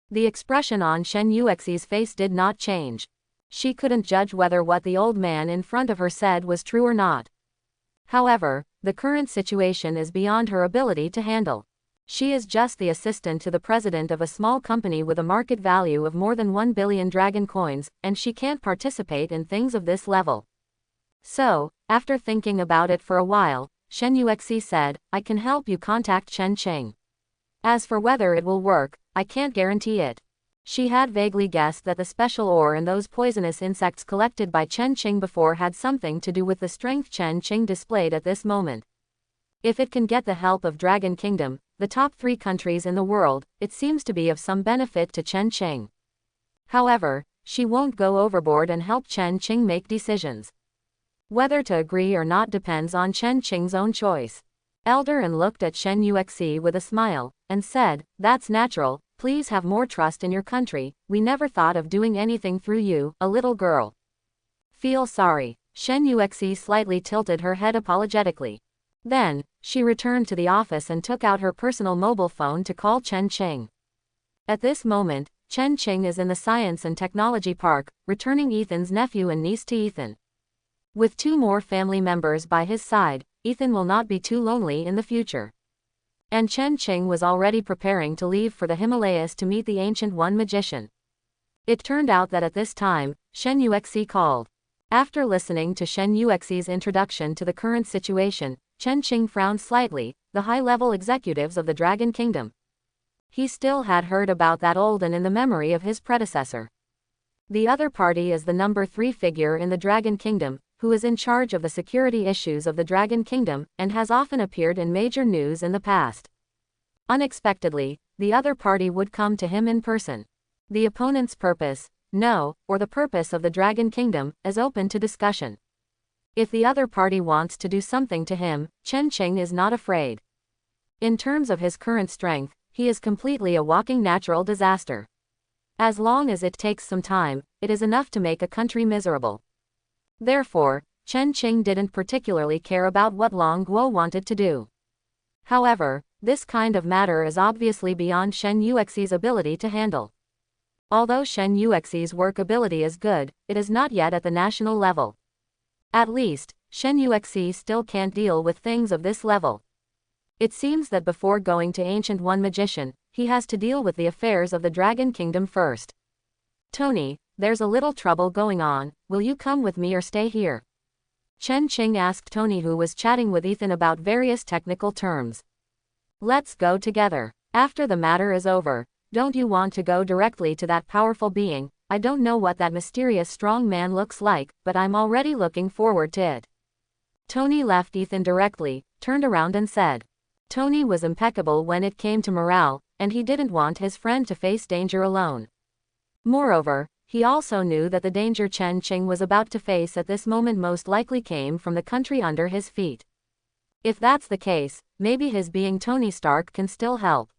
The expression on Shen Uxe's face did not change. She couldn't judge whether what the old man in front of her said was true or not. However, the current situation is beyond her ability to handle. She is just the assistant to the president of a small company with a market value of more than 1 billion dragon coins, and she can't participate in things of this level. So, after thinking about it for a while, Shen Uxe said, I can help you contact Chen Qing. As for whether it will work, I can't guarantee it. She had vaguely guessed that the special ore and those poisonous insects collected by Chen Qing before had something to do with the strength Chen Qing displayed at this moment. If it can get the help of Dragon Kingdom, the top 3 countries in the world, it seems to be of some benefit to Chen Qing. However, she won't go overboard and help Chen Qing make decisions. Whether to agree or not depends on Chen Qing's own choice. Elder and looked at Shen Uxe with a smile, and said, that's natural, please have more trust in your country, we never thought of doing anything through you, a little girl. Feel sorry. Shen Uxe slightly tilted her head apologetically. Then, she returned to the office and took out her personal mobile phone to call Chen Qing. At this moment, Chen Qing is in the Science and Technology Park, returning Ethan's nephew and niece to Ethan. With 2 more family members by his side, Ethan will not be too lonely in the future. And Chen Qing was already preparing to leave for the Himalayas to meet the Ancient One magician. It turned out that at this time, Shen Uxe called. After listening to Shen Uxe's introduction to the current situation, Chen Qing frowned slightly, the high-level executives of the Dragon Kingdom. He still had heard about that Olden in the memory of his predecessor. The other party is the number 3 figure in the Dragon Kingdom, who is in charge of the security issues of the Dragon Kingdom, and has often appeared in major news in the past. Unexpectedly, the other party would come to him in person. The opponent's purpose, or the purpose of the Dragon Kingdom, is open to discussion. If the other party wants to do something to him, Chen Qing is not afraid. In terms of his current strength, he is completely a walking natural disaster. As long as it takes some time, it is enough to make a country miserable. Therefore, Chen Qing didn't particularly care about what Long Guo wanted to do. However, this kind of matter is obviously beyond Shen Uxe's ability to handle. Although Shen Uxe's work ability is good, it is not yet at the national level. At least, Shen Uxe still can't deal with things of this level. It seems that before going to Ancient One Magician, he has to deal with the affairs of the Dragon Kingdom first. Tony, there's a little trouble going on, will you come with me or stay here? Chen Qing asked Tony, who was chatting with Ethan about various technical terms. Let's go together. After the matter is over, don't you want to go directly to that powerful being? I don't know what that mysterious strong man looks like, but I'm already looking forward to it. Tony left Ethan directly, turned around and said. Tony was impeccable when it came to morale, and he didn't want his friend to face danger alone. Moreover, he also knew that the danger Chen Qing was about to face at this moment most likely came from the country under his feet. If that's the case, maybe his being Tony Stark can still help.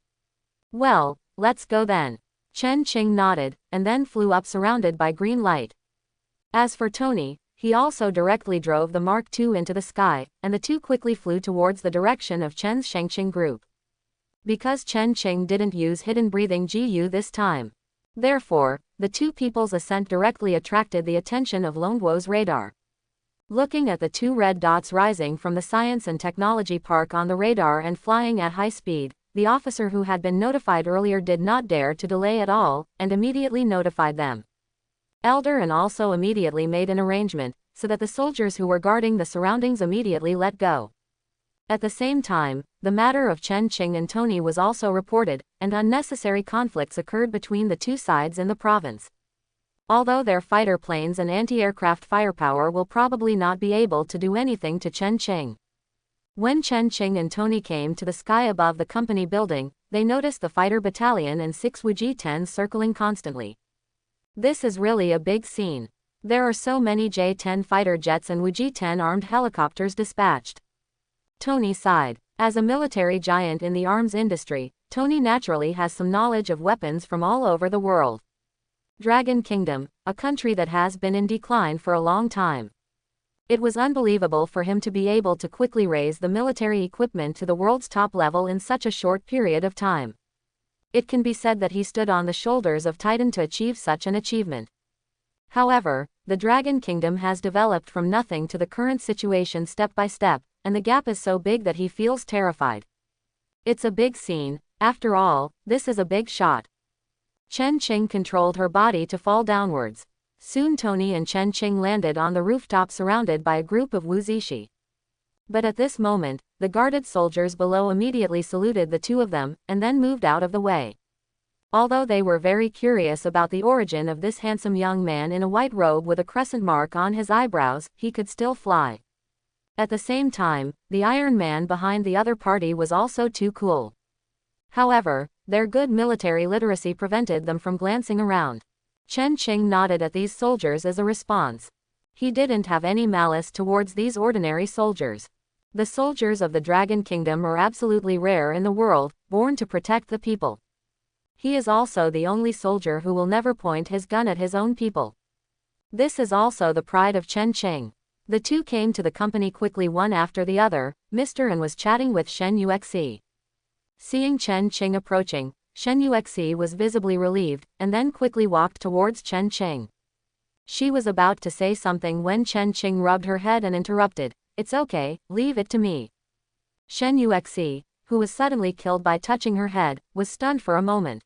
Well, let's go then. Chen Qing nodded, and then flew up surrounded by green light. As for Tony, he also directly drove the Mark II into the sky, and the two quickly flew towards the direction of Chen's Shengqing group. Because Chen Qing didn't use hidden breathing GU this time. Therefore, the two people's ascent directly attracted the attention of Longguo's radar. Looking at the 2 red dots rising from the Science and Technology Park on the radar and flying at high speed, the officer who had been notified earlier did not dare to delay at all, and immediately notified them. Elder and also immediately made an arrangement, so that the soldiers who were guarding the surroundings immediately let go. At the same time, the matter of Chen Qing and Tony was also reported, and unnecessary conflicts occurred between the two sides in the province. Although their fighter planes and anti-aircraft firepower will probably not be able to do anything to Chen Qing. When Chen Qing and Tony came to the sky above the company building, they noticed the fighter battalion and 6 Wu-10s circling constantly. This is really a big scene. There are so many J-10 fighter jets and Wu-10 armed helicopters dispatched. Tony sighed. As a military giant in the arms industry, Tony naturally has some knowledge of weapons from all over the world. Dragon Kingdom, a country that has been in decline for a long time. It was unbelievable for him to be able to quickly raise the military equipment to the world's top level in such a short period of time. It can be said that he stood on the shoulders of Titan to achieve such an achievement. However, the Dragon Kingdom has developed from nothing to the current situation step by step, and the gap is so big that he feels terrified. It's a big scene, after all, this is a big shot. Chen Qing controlled her body to fall downwards. Soon Tony and Chen Qing landed on the rooftop surrounded by a group of Wu Zishi. But at this moment, the guarded soldiers below immediately saluted the two of them, and then moved out of the way. Although they were very curious about the origin of this handsome young man in a white robe with a crescent mark on his eyebrows, he could still fly. At the same time, the Iron Man behind the other party was also too cool. However, their good military literacy prevented them from glancing around. Chen Qing nodded at these soldiers as a response. He didn't have any malice towards these ordinary soldiers. The soldiers of the Dragon Kingdom are absolutely rare in the world, born to protect the people. He is also the only soldier who will never point his gun at his own people. This is also the pride of Chen Qing. The two came to the company quickly one after the other, Mr. and was chatting with Shen Uxe. Seeing Chen Qing approaching, Shen Uxe was visibly relieved, and then quickly walked towards Chen Qing. She was about to say something when Chen Qing rubbed her head and interrupted, "It's okay, leave it to me." Shen Uxe, who was suddenly killed by touching her head, was stunned for a moment.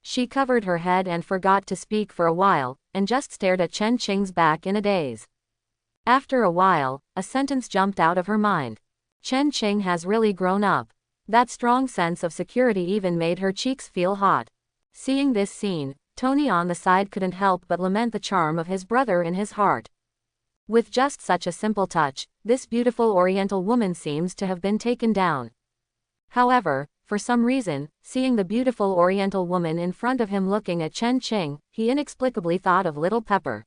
She covered her head and forgot to speak for a while, and just stared at Chen Qing's back in a daze. After a while, a sentence jumped out of her mind. Chen Qing has really grown up. That strong sense of security even made her cheeks feel hot. Seeing this scene, Tony on the side couldn't help but lament the charm of his brother in his heart. With just such a simple touch, this beautiful Oriental woman seems to have been taken down. However, for some reason, seeing the beautiful Oriental woman in front of him looking at Chen Qing, he inexplicably thought of Little Pepper.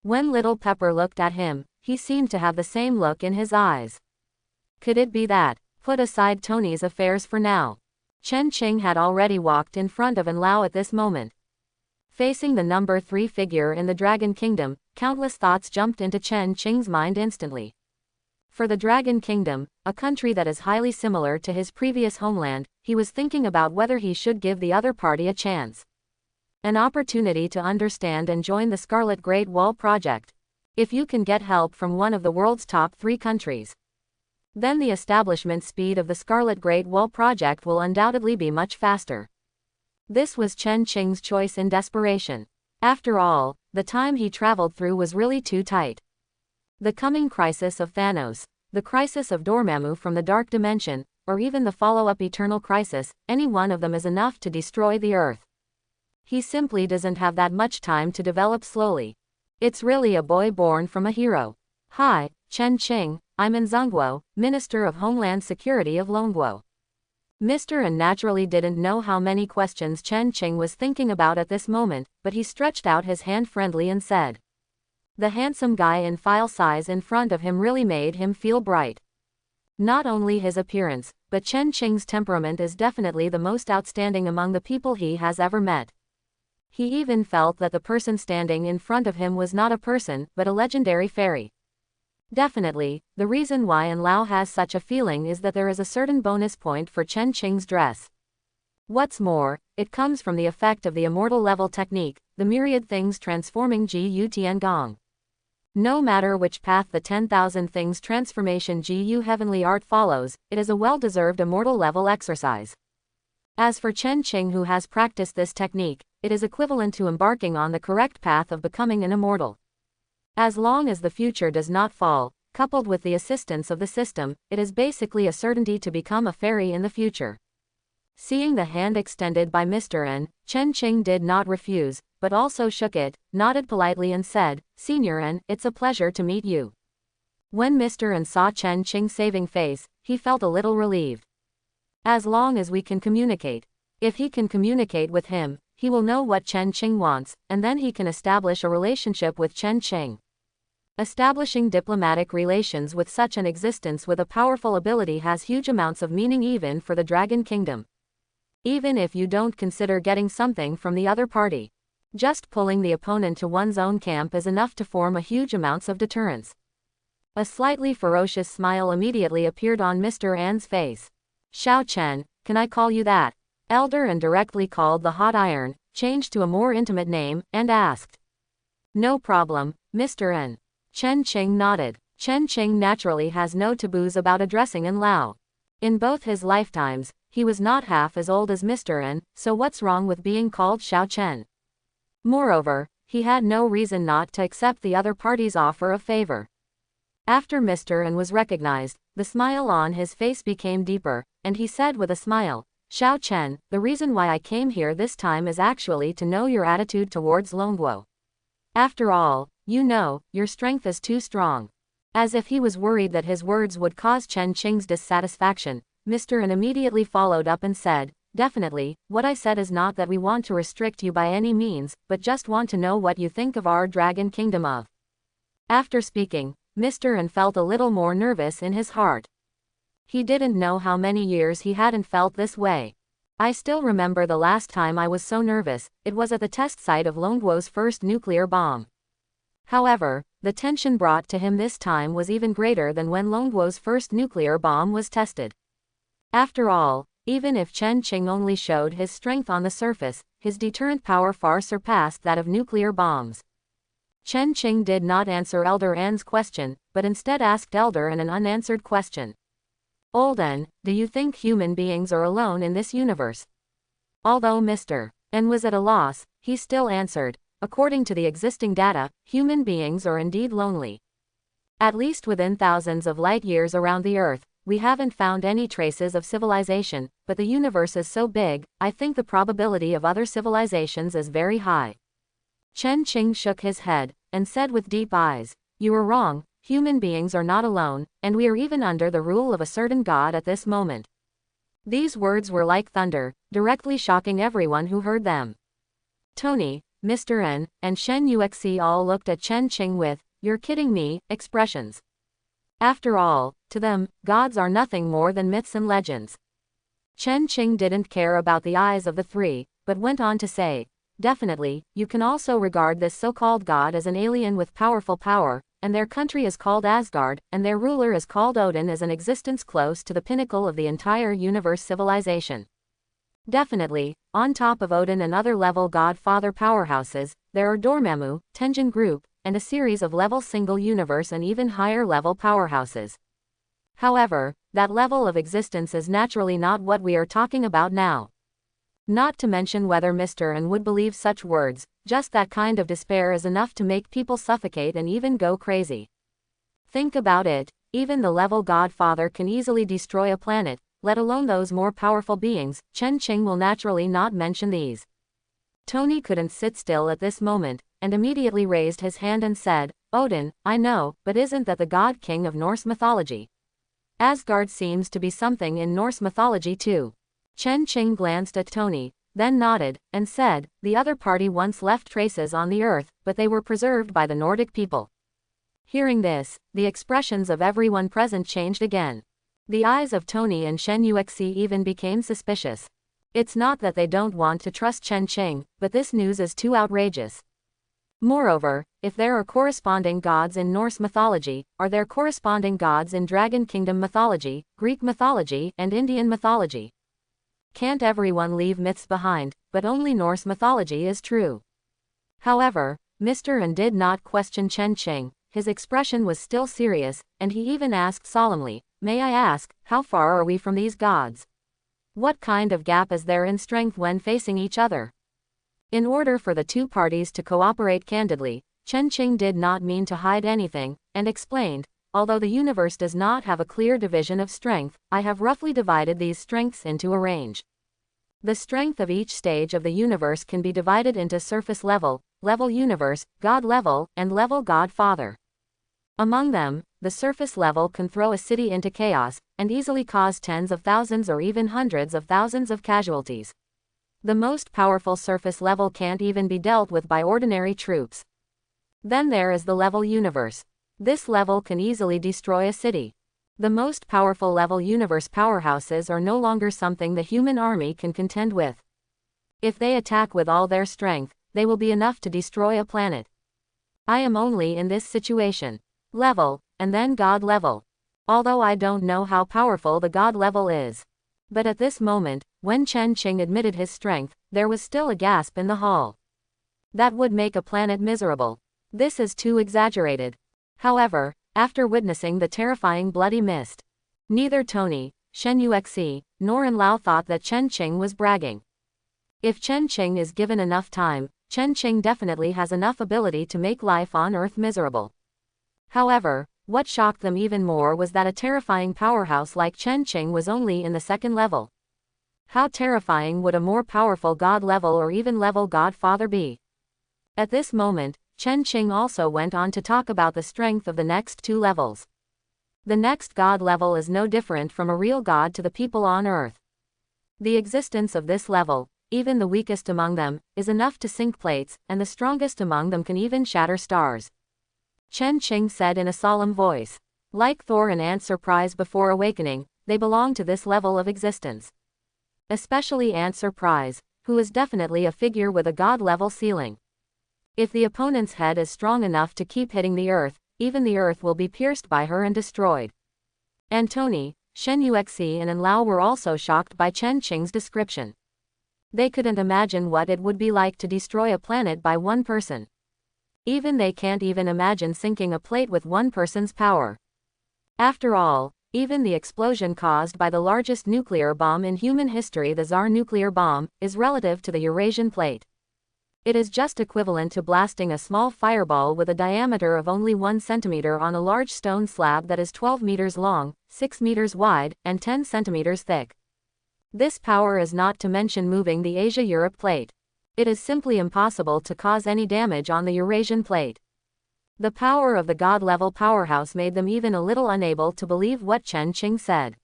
When Little Pepper looked at him, he seemed to have the same look in his eyes. Could it be that? Put aside Tony's affairs for now. Chen Qing had already walked in front of Lao at this moment. Facing the number 3 figure in the Dragon Kingdom, countless thoughts jumped into Chen Qing's mind instantly. For the Dragon Kingdom, a country that is highly similar to his previous homeland, he was thinking about whether he should give the other party a chance. An opportunity to understand and join the Scarlet Great Wall project. If you can get help from one of the world's top 3 countries, then the establishment speed of the Scarlet Great Wall project will undoubtedly be much faster. This was Chen Qing's choice in desperation. After all, the time he traveled through was really too tight. The coming crisis of Thanos, the crisis of Dormammu from the Dark Dimension, or even the follow-up Eternal Crisis, any one of them is enough to destroy the Earth. He simply doesn't have that much time to develop slowly. It's really a boy born from a hero. Hi, Chen Qing, I'm Nzongguo, Minister of Homeland Security of Longguo. Mr. and naturally didn't know how many questions Chen Qing was thinking about at this moment, but he stretched out his hand friendly and said. The handsome guy in file size in front of him really made him feel bright. Not only his appearance, but Chen Qing's temperament is definitely the most outstanding among the people he has ever met. He even felt that the person standing in front of him was not a person, but a legendary fairy. Definitely, the reason why Lao has such a feeling is that there is a certain bonus point for Chen Qing's dress. What's more, it comes from the effect of the immortal level technique, the myriad things transforming Gu Tiangong. No matter which path the 10,000 things transformation Gu heavenly art follows, it is a well-deserved immortal level exercise. As for Chen Qing, who has practiced this technique, it is equivalent to embarking on the correct path of becoming an immortal. As long as the future does not fall, coupled with the assistance of the system, it is basically a certainty to become a fairy in the future. Seeing the hand extended by Mr. N, Chen Qing did not refuse, but also shook it, nodded politely and said, "Senior N, it's a pleasure to meet you." When Mr. N saw Chen Qing's saving face, he felt a little relieved. As long as we can communicate. If he can communicate with him, he will know what Chen Qing wants, and then he can establish a relationship with Chen Qing. Establishing diplomatic relations with such an existence with a powerful ability has huge amounts of meaning even for the Dragon Kingdom. Even if you don't consider getting something from the other party. Just pulling the opponent to one's own camp is enough to form a huge amounts of deterrence. A slightly ferocious smile immediately appeared on Mr. An's face. "Xiao Chen, can I call you that?" Elder and directly called the hot iron, changed to a more intimate name, and asked. "No problem, Mr. N." Chen Qing nodded. Chen Qing naturally has no taboos about addressing N Lao. In both his lifetimes, he was not half as old as Mr. N, so what's wrong with being called Xiao Chen? Moreover, he had no reason not to accept the other party's offer of favor. After Mr. N was recognized, the smile on his face became deeper, and he said with a smile, "Xiao Chen, the reason why I came here this time is actually to know your attitude towards Longguo. After all, you know, your strength is too strong." As if he was worried that his words would cause Chen Qing's dissatisfaction, Mr. N immediately followed up and said, "Definitely, what I said is not that we want to restrict you by any means, but just want to know what you think of our Dragon Kingdom of." After speaking, Mr. N felt a little more nervous in his heart. He didn't know how many years he hadn't felt this way. "I still remember the last time I was so nervous, it was at the test site of Longguo's first nuclear bomb." However, the tension brought to him this time was even greater than when Longguo's first nuclear bomb was tested. After all, even if Chen Qing only showed his strength on the surface, his deterrent power far surpassed that of nuclear bombs. Chen Qing did not answer Elder N's question, but instead asked Elder N an unanswered question. "Old N, do you think human beings are alone in this universe?" Although Mr. N was at a loss, he still answered, "According to the existing data, human beings are indeed lonely. At least within thousands of light years around the Earth, we haven't found any traces of civilization, but the universe is so big, I think the probability of other civilizations is very high." Chen Qing shook his head, and said with deep eyes, "You are wrong, human beings are not alone, and we are even under the rule of a certain god at this moment." These words were like thunder, directly shocking everyone who heard them. Tony, Mr. N, and Shen Uxe all looked at Chen Qing with, "You're kidding me," expressions. After all, to them, gods are nothing more than myths and legends. Chen Qing didn't care about the eyes of the three, but went on to say, "Definitely, you can also regard this so-called god as an alien with powerful power, and their country is called Asgard, and their ruler is called Odin as an existence close to the pinnacle of the entire universe civilization. Definitely, on top of Odin and other level godfather powerhouses, there are Dormammu, Tenjin Group, and a series of level single universe and even higher level powerhouses. However, that level of existence is naturally not what we are talking about now. Not to mention whether Mr. N would believe such words, just that kind of despair is enough to make people suffocate and even go crazy. Think about it, even the level godfather can easily destroy a planet, let alone those more powerful beings. Chen Qing will naturally not mention these." Tony couldn't sit still at this moment, and immediately raised his hand and said, "Odin, I know, but isn't that the god king of Norse mythology? Asgard seems to be something in Norse mythology too." Chen Qing glanced at Tony, then nodded, and said, "The other party once left traces on the earth, but they were preserved by the Nordic people." Hearing this, the expressions of everyone present changed again. The eyes of Tony and Shen Uxe even became suspicious. It's not that they don't want to trust Chen Qing, but this news is too outrageous. Moreover, if there are corresponding gods in Norse mythology, are there corresponding gods in Dragon Kingdom mythology, Greek mythology, and Indian mythology? Can't everyone leave myths behind, but only Norse mythology is true. However, Mr. N did not question Chen Qing, his expression was still serious, and he even asked solemnly, "May I ask, how far are we from these gods? What kind of gap is there in strength when facing each other?" In order for the two parties to cooperate candidly, Chen Qing did not mean to hide anything, and explained, although the universe does not have a clear division of strength, I have roughly divided these strengths into a range. The strength of each stage of the universe can be divided into surface level, level universe, God level, and level God Father. Among them, the surface level can throw a city into chaos, and easily cause tens of thousands or even hundreds of thousands of casualties. The most powerful surface level can't even be dealt with by ordinary troops. Then there is the level universe. This level can easily destroy a city. The most powerful level universe powerhouses are no longer something the human army can contend with. If they attack with all their strength, they will be enough to destroy a planet. I am only in this situation. Level, and then God level. Although I don't know how powerful the God level is. But at this moment, when Chen Qing admitted his strength, there was still a gasp in the hall. That would make a planet miserable. This is too exaggerated. However, after witnessing the terrifying bloody mist, neither Tony, Shen Uxe, nor Lao thought that Chen Qing was bragging. If Chen Qing is given enough time, Chen Qing definitely has enough ability to make life on Earth miserable. However, what shocked them even more was that a terrifying powerhouse like Chen Qing was only in the second level. How terrifying would a more powerful God level or even level God Father be? At this moment, Chen Qing also went on to talk about the strength of the next two levels. The next God level is no different from a real God to the people on Earth. The existence of this level, even the weakest among them, is enough to sink plates, and the strongest among them can even shatter stars. Chen Qing said in a solemn voice. Like Thor and Ant's surprise before awakening, they belong to this level of existence. Especially Ant's surprise, who is definitely a figure with a God-level ceiling. If the opponent's head is strong enough to keep hitting the Earth, even the Earth will be pierced by her and destroyed. And Tony, Shen Uxe and Lao were also shocked by Chen Qing's description. They couldn't imagine what it would be like to destroy a planet by one person. Even they can't even imagine sinking a plate with one person's power. After all, even the explosion caused by the largest nuclear bomb in human history, the Tsar nuclear bomb, is relative to the Eurasian plate. It is just equivalent to blasting a small fireball with a diameter of only 1 centimeter on a large stone slab that is 12 meters long, 6 meters wide, and 10 centimeters thick. This power is not to mention moving the Asia-Europe plate. It is simply impossible to cause any damage on the Eurasian plate. The power of the God-level powerhouse made them even a little unable to believe what Chen Qing said.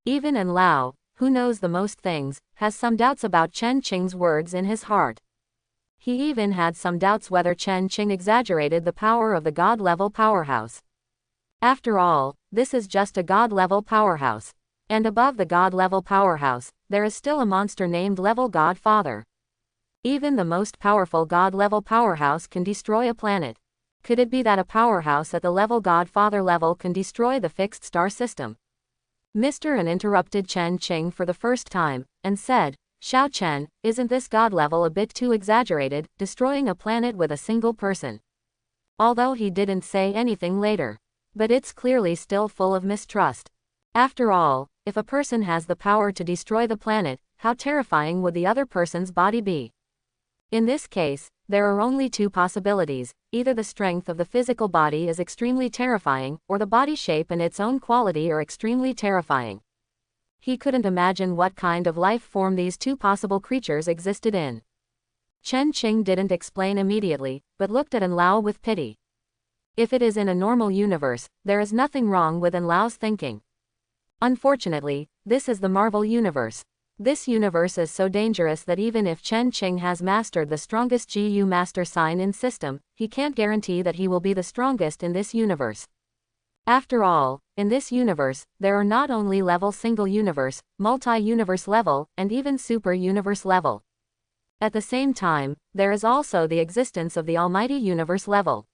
Even Lao, who knows the most things, has some doubts about Chen Qing's words in his heart. He even had some doubts whether Chen Qing exaggerated the power of the God-level powerhouse. After all, this is just a God-level powerhouse. And above the God-level powerhouse, there is still a monster named Level God Father. Even the most powerful God-level powerhouse can destroy a planet. Could it be that a powerhouse at the level God Father level can destroy the fixed star system? Mr. An interrupted Chen Qing for the first time, and said, Xiao Chen, isn't this God level a bit too exaggerated, destroying a planet with a single person? Although he didn't say anything later. But it's clearly still full of mistrust. After all, if a person has the power to destroy the planet, how terrifying would the other person's body be? In this case, there are only two possibilities: either the strength of the physical body is extremely terrifying, or the body shape and its own quality are extremely terrifying. He couldn't imagine what kind of life form these two possible creatures existed in. Chen Qing didn't explain immediately, but looked at Lao with pity. If it is in a normal universe, there is nothing wrong with Lao's thinking. Unfortunately, this is the Marvel universe. This universe is so dangerous that even if Chen Qing has mastered the strongest GU master sign-in system, he can't guarantee that he will be the strongest in this universe. After all, in this universe, there are not only level single universe, multi-universe level, and even super universe level. At the same time, there is also the existence of the almighty universe level.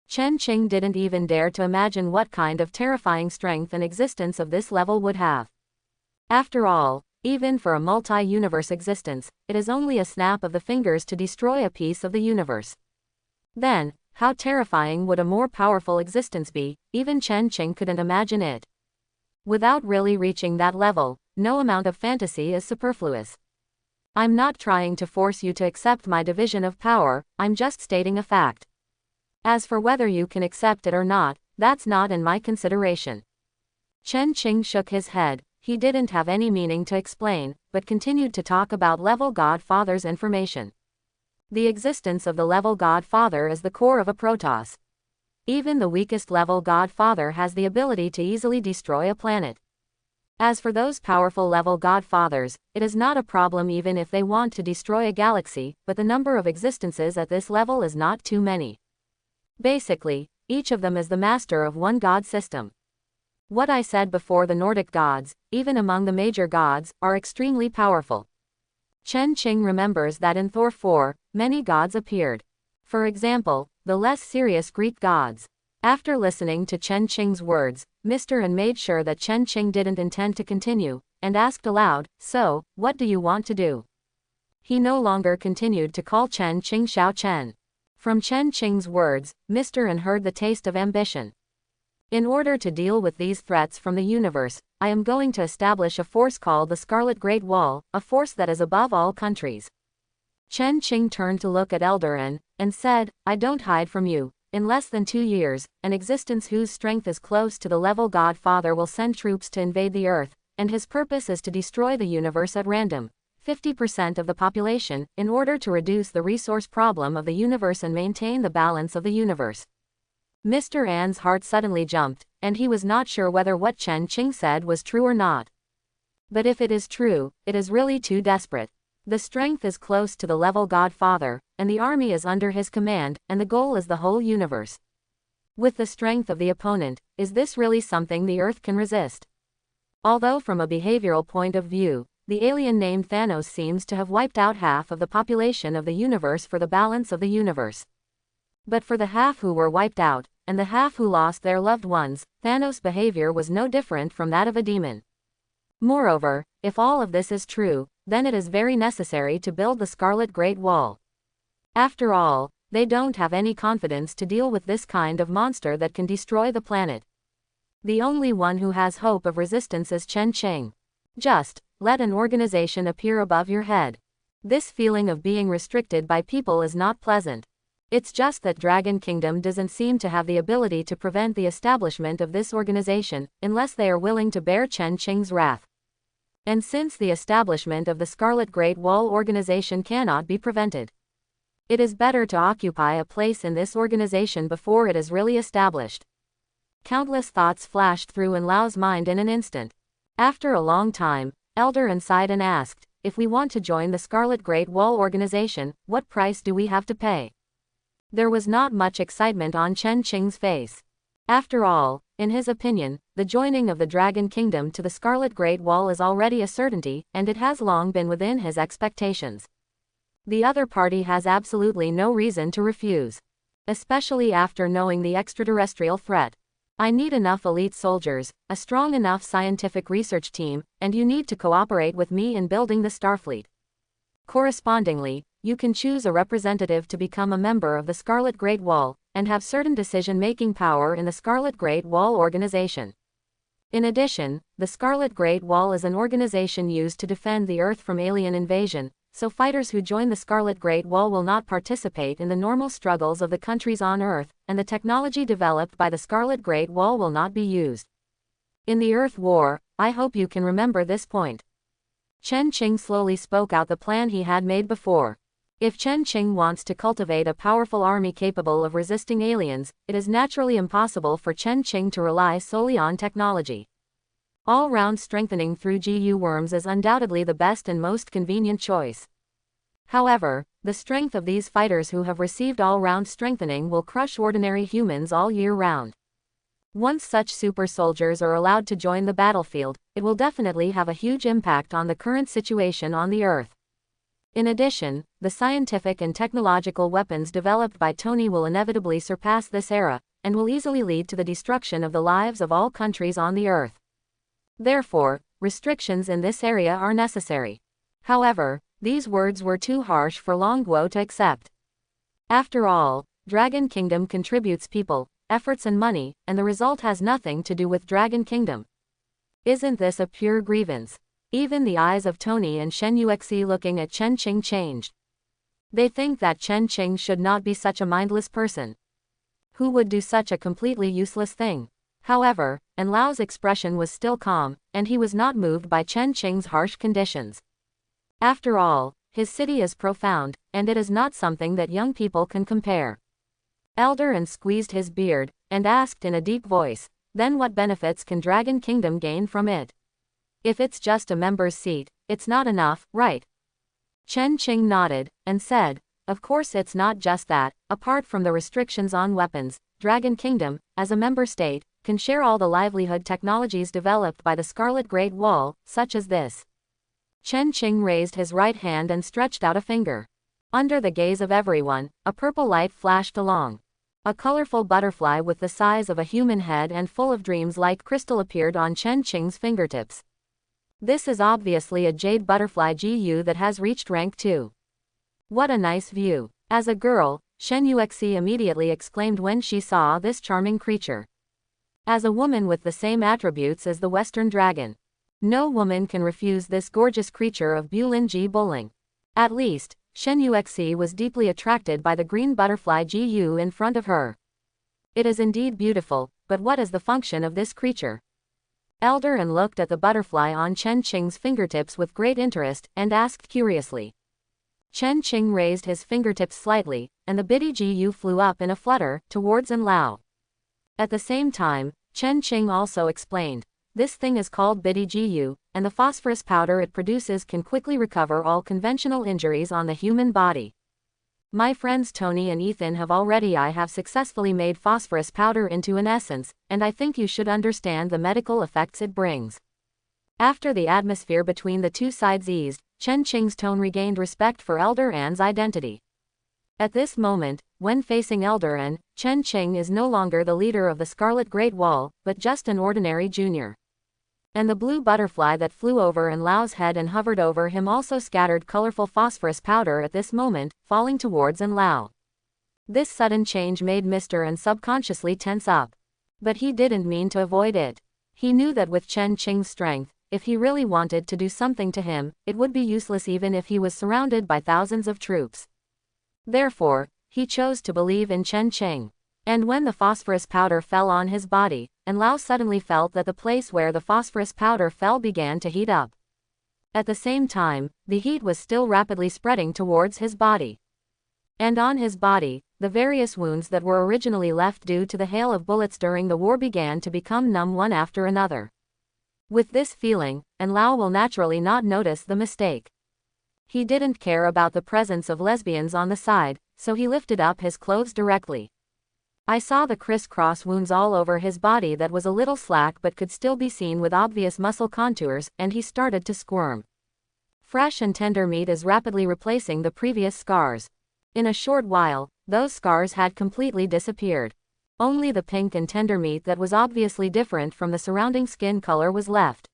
Chen Qing didn't even dare to imagine what kind of terrifying strength and existence of this level would have. After all, even for a multi-universe existence, it is only a snap of the fingers to destroy a piece of the universe. Then, how terrifying would a more powerful existence be? Even Chen Qing couldn't imagine it. Without really reaching that level, no amount of fantasy is superfluous. I'm not trying to force you to accept my division of power, I'm just stating a fact. As for whether you can accept it or not, that's not in my consideration. Chen Qing shook his head. He didn't have any meaning to explain, but continued to talk about level Godfather's information. The existence of the level Godfather is the core of a Protoss. Even the weakest level Godfather has the ability to easily destroy a planet. As for those powerful level Godfathers, it is not a problem even if they want to destroy a galaxy, but the number of existences at this level is not too many. Basically, each of them is the master of one god system. What I said before, the Nordic gods, even among the major gods, are extremely powerful. Chen Qing remembers that in Thor 4, many gods appeared. For example, the less serious Greek gods. After listening to Chen Qing's words, Mr. An made sure that Chen Qing didn't intend to continue, and asked aloud, "So, what do you want to do?" He no longer continued to call Chen Qing Xiao Chen. From Chen Qing's words, Mr. An heard the taste of ambition. In order to deal with these threats from the universe, I am going to establish a force called the Scarlet Great Wall, a force that is above all countries. Chen Qing turned to look at Eldarin, and said, "I don't hide from you. In less than 2 years, an existence whose strength is close to the level Godfather will send troops to invade the Earth, and his purpose is to destroy the universe at random, 50% of the population, in order to reduce the resource problem of the universe and maintain the balance of the universe." Mr. An's heart suddenly jumped, and he was not sure whether what Chen Qing said was true or not. But if it is true, it is really too desperate. The strength is close to the level Godfather, and the army is under his command, and the goal is the whole universe. With the strength of the opponent, is this really something the Earth can resist? Although from a behavioral point of view, the alien named Thanos seems to have wiped out half of the population of the universe for the balance of the universe. But for the half who were wiped out, and the half who lost their loved ones, Thanos' behavior was no different from that of a demon. Moreover, if all of this is true, then it is very necessary to build the Scarlet Great Wall. After all, they don't have any confidence to deal with this kind of monster that can destroy the planet. The only one who has hope of resistance is Chen Qing. Just let an organization appear above your head. This feeling of being restricted by people is not pleasant. It's just that Dragon Kingdom doesn't seem to have the ability to prevent the establishment of this organization, unless they are willing to bear Chen Qing's wrath. And since the establishment of the Scarlet Great Wall organization cannot be prevented, it is better to occupy a place in this organization before it is really established. Countless thoughts flashed through An Lao's mind in an instant. After a long time, Eldarin sighed and asked, "If we want to join the Scarlet Great Wall organization, what price do we have to pay?" There was not much excitement on Chen Qing's face. After all, in his opinion, the joining of the Dragon Kingdom to the Scarlet Great Wall is already a certainty, and it has long been within his expectations. The other party has absolutely no reason to refuse. Especially after knowing the extraterrestrial threat. I need enough elite soldiers, a strong enough scientific research team, and you need to cooperate with me in building the Starfleet. Correspondingly, you can choose a representative to become a member of the Scarlet Great Wall, and have certain decision-making power in the Scarlet Great Wall organization. In addition, the Scarlet Great Wall is an organization used to defend the Earth from alien invasion, so fighters who join the Scarlet Great Wall will not participate in the normal struggles of the countries on Earth, and the technology developed by the Scarlet Great Wall will not be used. In the Earth War, I hope you can remember this point. Chen Qing slowly spoke out the plan he had made before. If Chen Qing wants to cultivate a powerful army capable of resisting aliens, it is naturally impossible for Chen Qing to rely solely on technology. All-round strengthening through GU worms is undoubtedly the best and most convenient choice. However, the strength of these fighters who have received all-round strengthening will crush ordinary humans all year round. Once such super soldiers are allowed to join the battlefield, it will definitely have a huge impact on the current situation on the Earth. In addition, the scientific and technological weapons developed by Tony will inevitably surpass this era, and will easily lead to the destruction of the lives of all countries on the Earth. Therefore, restrictions in this area are necessary. However, these words were too harsh for Long Guo to accept. After all, Dragon Kingdom contributes people, efforts and money, and the result has nothing to do with Dragon Kingdom. Isn't this a pure grievance? Even the eyes of Tony and Shen Uxe looking at Chen Qing changed. They think that Chen Qing should not be such a mindless person. Who would do such a completely useless thing? However, Lao's expression was still calm, and he was not moved by Chen Qing's harsh conditions. After all, his city is profound, and it is not something that young people can compare. Elder An squeezed his beard, and asked in a deep voice, then what benefits can Dragon Kingdom gain from it? If it's just a member's seat, it's not enough, right? Chen Qing nodded, and said, of course it's not just that. Apart from the restrictions on weapons, Dragon Kingdom, as a member state, can share all the livelihood technologies developed by the Scarlet Great Wall, such as this. Chen Qing raised his right hand and stretched out a finger. Under the gaze of everyone, a purple light flashed along. A colorful butterfly with the size of a human head and full of dreams like crystal appeared on Chen Qing's fingertips. This is obviously a jade butterfly GU that has reached rank 2. What a nice view. As a girl, Shen Uxe immediately exclaimed when she saw this charming creature. As a woman with the same attributes as the Western Dragon, no woman can refuse this gorgeous creature of Bulinji Bowling. At least, Shen Uxe was deeply attracted by the green butterfly GU in front of her. It is indeed beautiful, but what is the function of this creature? Elder An looked at the butterfly on Chen Qing's fingertips with great interest, and asked curiously. Chen Qing raised his fingertips slightly, and the bitty GU flew up in a flutter, towards An Lao. At the same time, Chen Qing also explained, this thing is called bitty GU, and the phosphorus powder it produces can quickly recover all conventional injuries on the human body. My friends Tony and Ethan I have successfully made phosphorus powder into an essence, and I think you should understand the medical effects it brings. After the atmosphere between the two sides eased, Chen Qing's tone regained respect for Elder An's identity. At this moment, when facing Elder An, Chen Qing is no longer the leader of the Scarlet Great Wall, but just an ordinary junior. And the blue butterfly that flew over An Lao's head and hovered over him also scattered colorful phosphorus powder at this moment, falling towards An Lao. This sudden change made Mr. An subconsciously tense up. But he didn't mean to avoid it. He knew that with Chen Qing's strength, if he really wanted to do something to him, it would be useless even if he was surrounded by thousands of troops. Therefore, he chose to believe in Chen Qing. And when the phosphorus powder fell on his body, An Lao suddenly felt that the place where the phosphorus powder fell began to heat up. At the same time, the heat was still rapidly spreading towards his body. And on his body, the various wounds that were originally left due to the hail of bullets during the war began to become numb one after another. With this feeling, An Lao will naturally not notice the mistake. He didn't care about the presence of lesbians on the side, so he lifted up his clothes directly. I saw the criss-cross wounds all over his body that was a little slack but could still be seen with obvious muscle contours, and he started to squirm. Fresh and tender meat is rapidly replacing the previous scars. In a short while, those scars had completely disappeared. Only the pink and tender meat that was obviously different from the surrounding skin color was left.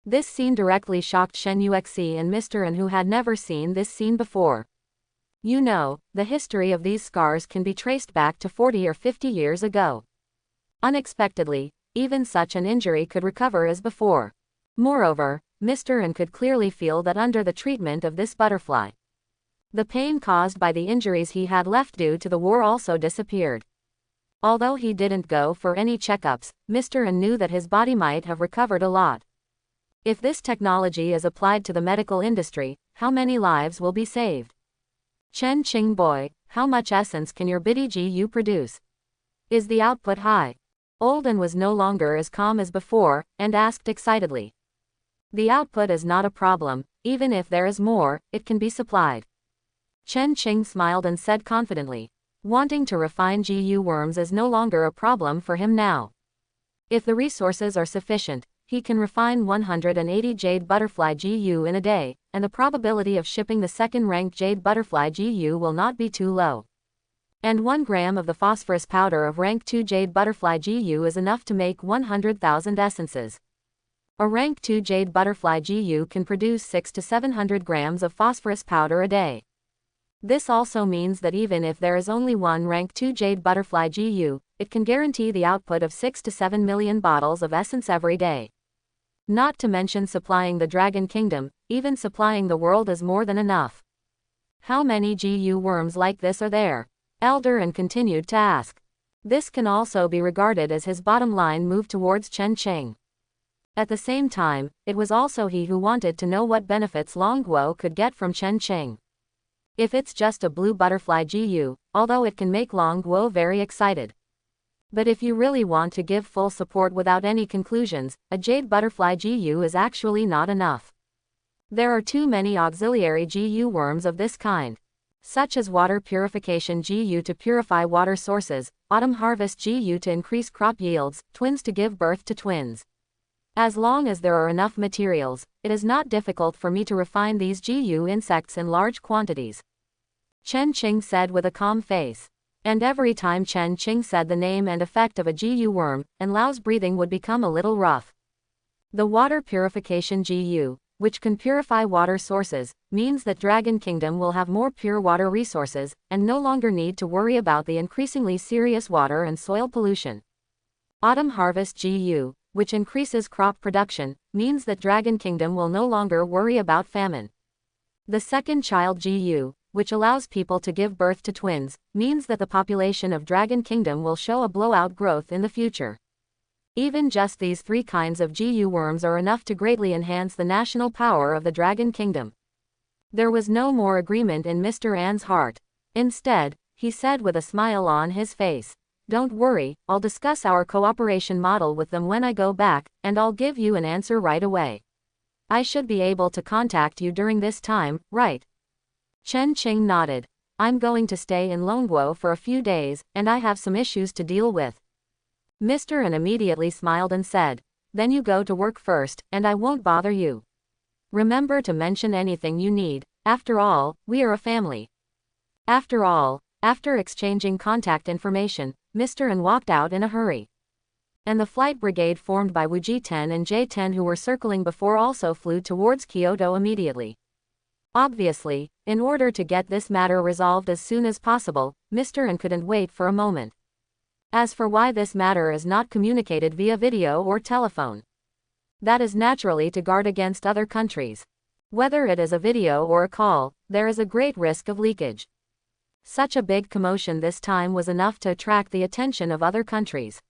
This scene directly shocked Shen Uxe and Mr. An, who had never seen this scene before. You know, the history of these scars can be traced back to 40 or 50 years ago. Unexpectedly, even such an injury could recover as before. Moreover, Mr. An could clearly feel that under the treatment of this butterfly, the pain caused by the injuries he had left due to the war also disappeared. Although he didn't go for any checkups, Mr. An knew that his body might have recovered a lot. If this technology is applied to the medical industry, how many lives will be saved? Chen Qing boy, how much essence can your bitty GU produce? Is the output high? Old An was no longer as calm as before, and asked excitedly. The output is not a problem, even if there is more, it can be supplied. Chen Qing smiled and said confidently, wanting to refine GU worms is no longer a problem for him now. If the resources are sufficient, he can refine 180 jade butterfly GU in a day, and the probability of shipping the second-ranked jade butterfly GU will not be too low. And 1 gram of the phosphorus powder of rank 2 jade butterfly GU is enough to make 100,000 essences. A rank 2 jade butterfly GU can produce 600 to 700 grams of phosphorus powder a day. This also means that even if there is only 1 rank 2 jade butterfly GU, it can guarantee the output of 6 to 7 million bottles of essence every day. Not to mention supplying the Dragon Kingdom, even supplying the world is more than enough. How many GU worms like this are there? Elder An continued to ask. This can also be regarded as his bottom line move towards Chen Qing. At the same time, it was also he who wanted to know what benefits Long Guo could get from Chen Qing. If it's just a blue butterfly GU, although it can make Long Guo very excited. But if you really want to give full support without any conclusions, a jade butterfly GU is actually not enough. There are too many auxiliary GU worms of this kind, such as water purification GU to purify water sources, autumn harvest GU to increase crop yields, twins to give birth to twins. As long as there are enough materials, it is not difficult for me to refine these GU insects in large quantities. Chen Qing said with a calm face. And every time Chen Qing said the name and effect of a GU worm, and Lao's breathing would become a little rough. The water purification GU, which can purify water sources, means that Dragon Kingdom will have more pure water resources, and no longer need to worry about the increasingly serious water and soil pollution. Autumn harvest GU, which increases crop production, means that Dragon Kingdom will no longer worry about famine. The second child GU, which allows people to give birth to twins, means that the population of Dragon Kingdom will show a blowout growth in the future. Even just these three kinds of GU worms are enough to greatly enhance the national power of the Dragon Kingdom. There was no more agreement in Mr. An's heart. Instead, he said with a smile on his face, "Don't worry, I'll discuss our cooperation model with them when I go back, and I'll give you an answer right away. I should be able to contact you during this time, right?" Chen Qing nodded. "I'm going to stay in Longguo for a few days, and I have some issues to deal with." Mr. An immediately smiled and said, "Then you go to work first, and I won't bother you. Remember to mention anything you need, after all, we are a family." After all, after exchanging contact information, Mr. An walked out in a hurry. And the flight brigade formed by Wu Ji-10 and J-10 who were circling before also flew towards Kyoto immediately. Obviously, in order to get this matter resolved as soon as possible, Mr. An couldn't wait for a moment. As for why this matter is not communicated via video or telephone, that is naturally to guard against other countries. Whether it is a video or a call, there is a great risk of leakage. Such a big commotion this time was enough to attract the attention of other countries.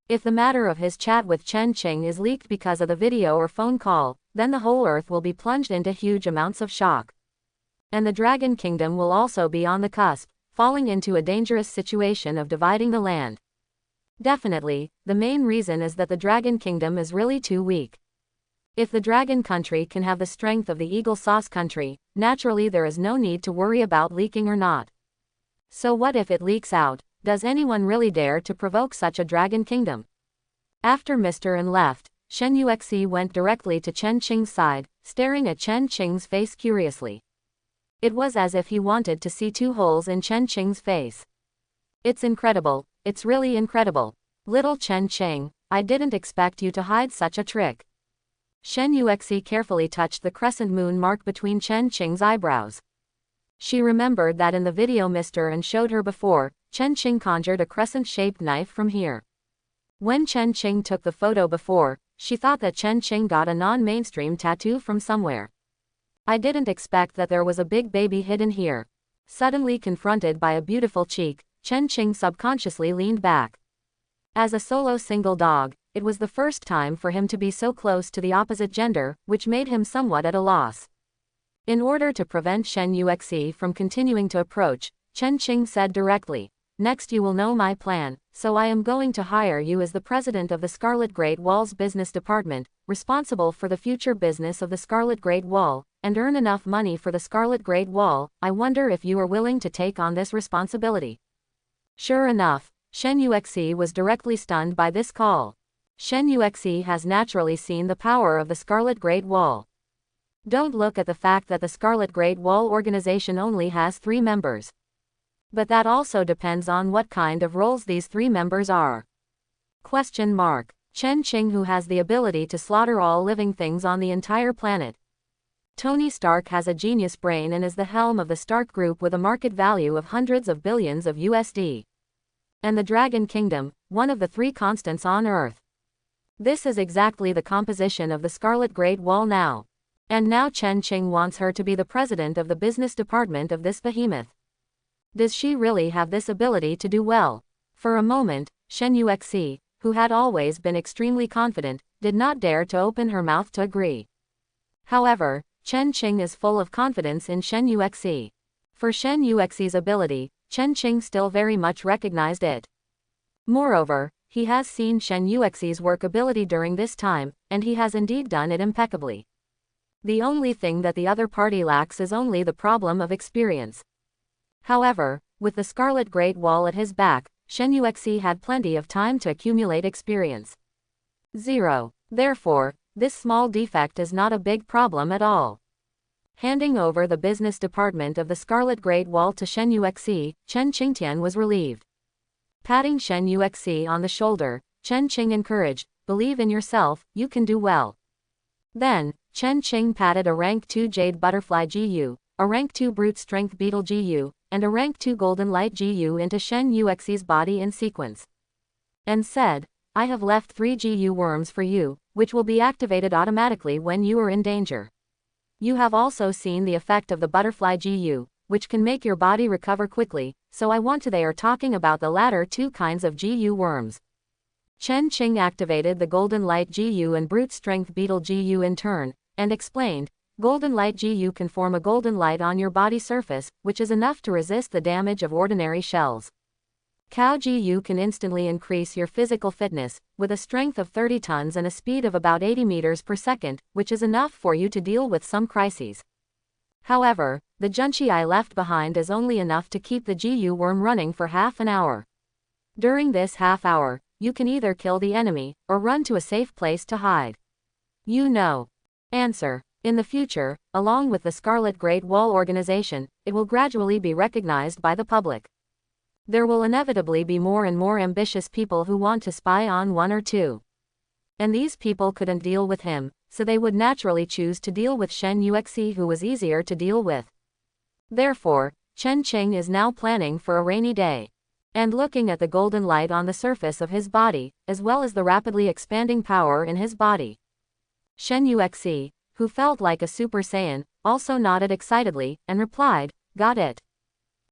If the matter of his chat with Chen Qing is leaked because of the video or phone call, then the whole earth will be plunged into huge amounts of shock. And the Dragon Kingdom will also be on the cusp, falling into a dangerous situation of dividing the land. Definitely, the main reason is that the Dragon Kingdom is really too weak. If the Dragon Country can have the strength of the Eagle Sauce Country, naturally there is no need to worry about leaking or not. So what if it leaks out? Does anyone really dare to provoke such a Dragon Kingdom? After Mr. An left, Shen Uxe went directly to Chen Qing's side, staring at Chen Qing's face curiously. It was as if he wanted to see two holes in Chen Qing's face. "It's incredible, it's really incredible. Little Chen Qing, I didn't expect you to hide such a trick." Shen Uxe carefully touched the crescent moon mark between Chen Qing's eyebrows. She remembered that in the video Mr. An showed her before, Chen Qing conjured a crescent-shaped knife from here. When Chen Qing took the photo before, she thought that Chen Qing got a non-mainstream tattoo from somewhere. "I didn't expect that there was a big baby hidden here." Suddenly confronted by a beautiful cheek, Chen Qing subconsciously leaned back. As a solo single dog, it was the first time for him to be so close to the opposite gender, which made him somewhat at a loss. In order to prevent Shen Uxe from continuing to approach, Chen Qing said directly, "Next you will know my plan, so I am going to hire you as the president of the Scarlet Great Wall's business department, responsible for the future business of the Scarlet Great Wall, and earn enough money for the Scarlet Great Wall. I wonder if you are willing to take on this responsibility." Sure enough, Shen Uxe was directly stunned by this call. Shen Uxe has naturally seen the power of the Scarlet Great Wall. Don't look at the fact that the Scarlet Great Wall organization only has 3 members. But that also depends on what kind of roles these 3 members are. Question mark. Chen Qing, who has the ability to slaughter all living things on the entire planet. Tony Stark has a genius brain and is the helm of the Stark Group with a market value of hundreds of billions of USD. And the Dragon Kingdom, one of the 3 constants on Earth. This is exactly the composition of the Scarlet Great Wall now. And now Chen Qing wants her to be the president of the business department of this behemoth. Does she really have this ability to do well? For a moment, Shen Uxe, who had always been extremely confident, did not dare to open her mouth to agree. However, Chen Qing is full of confidence in Shen Uxe. For Shen Uxe's ability, Chen Qing still very much recognized it. Moreover, he has seen Shen Uxe's work ability during this time, and he has indeed done it impeccably. The only thing that the other party lacks is only the problem of experience. However, with the Scarlet Great Wall at his back, Shen Uxe had plenty of time to accumulate experience. 0. Therefore, this small defect is not a big problem at all. Handing over the business department of the Scarlet Great Wall to Shen Uxe, Chen Qingtian was relieved. Patting Shen Uxe on the shoulder, Chen Qing encouraged, "Believe in yourself, you can do well." Then, Chen Qing patted a rank 2 Jade Butterfly GU, a rank 2 Brute Strength Beetle GU, and a rank 2 Golden Light GU into Shen Uxe's body in sequence. And said, "I have left 3 GU worms for you, which will be activated automatically when you are in danger. You have also seen the effect of the Butterfly GU, which can make your body recover quickly, so I want to." They are talking about the latter two kinds of GU worms. Chen Qing activated the Golden Light GU and Brute Strength Beetle GU in turn, and explained, "Golden Light GU can form a golden light on your body surface, which is enough to resist the damage of ordinary shells. Cow GU can instantly increase your physical fitness, with a strength of 30 tons and a speed of about 80 meters per second, which is enough for you to deal with some crises. However, the Junchi I left behind is only enough to keep the GU worm running for half an hour. During this half hour, you can either kill the enemy, or run to a safe place to hide. You know." Answer. In the future, along with the Scarlet Great Wall organization, it will gradually be recognized by the public. There will inevitably be more and more ambitious people who want to spy on one or two. And these people couldn't deal with him, so they would naturally choose to deal with Shen Uxe, who was easier to deal with. Therefore, Chen Qing is now planning for a rainy day. And looking at the golden light on the surface of his body, as well as the rapidly expanding power in his body. Shen Uxe, who felt like a Super Saiyan, also nodded excitedly, and replied, "Got it."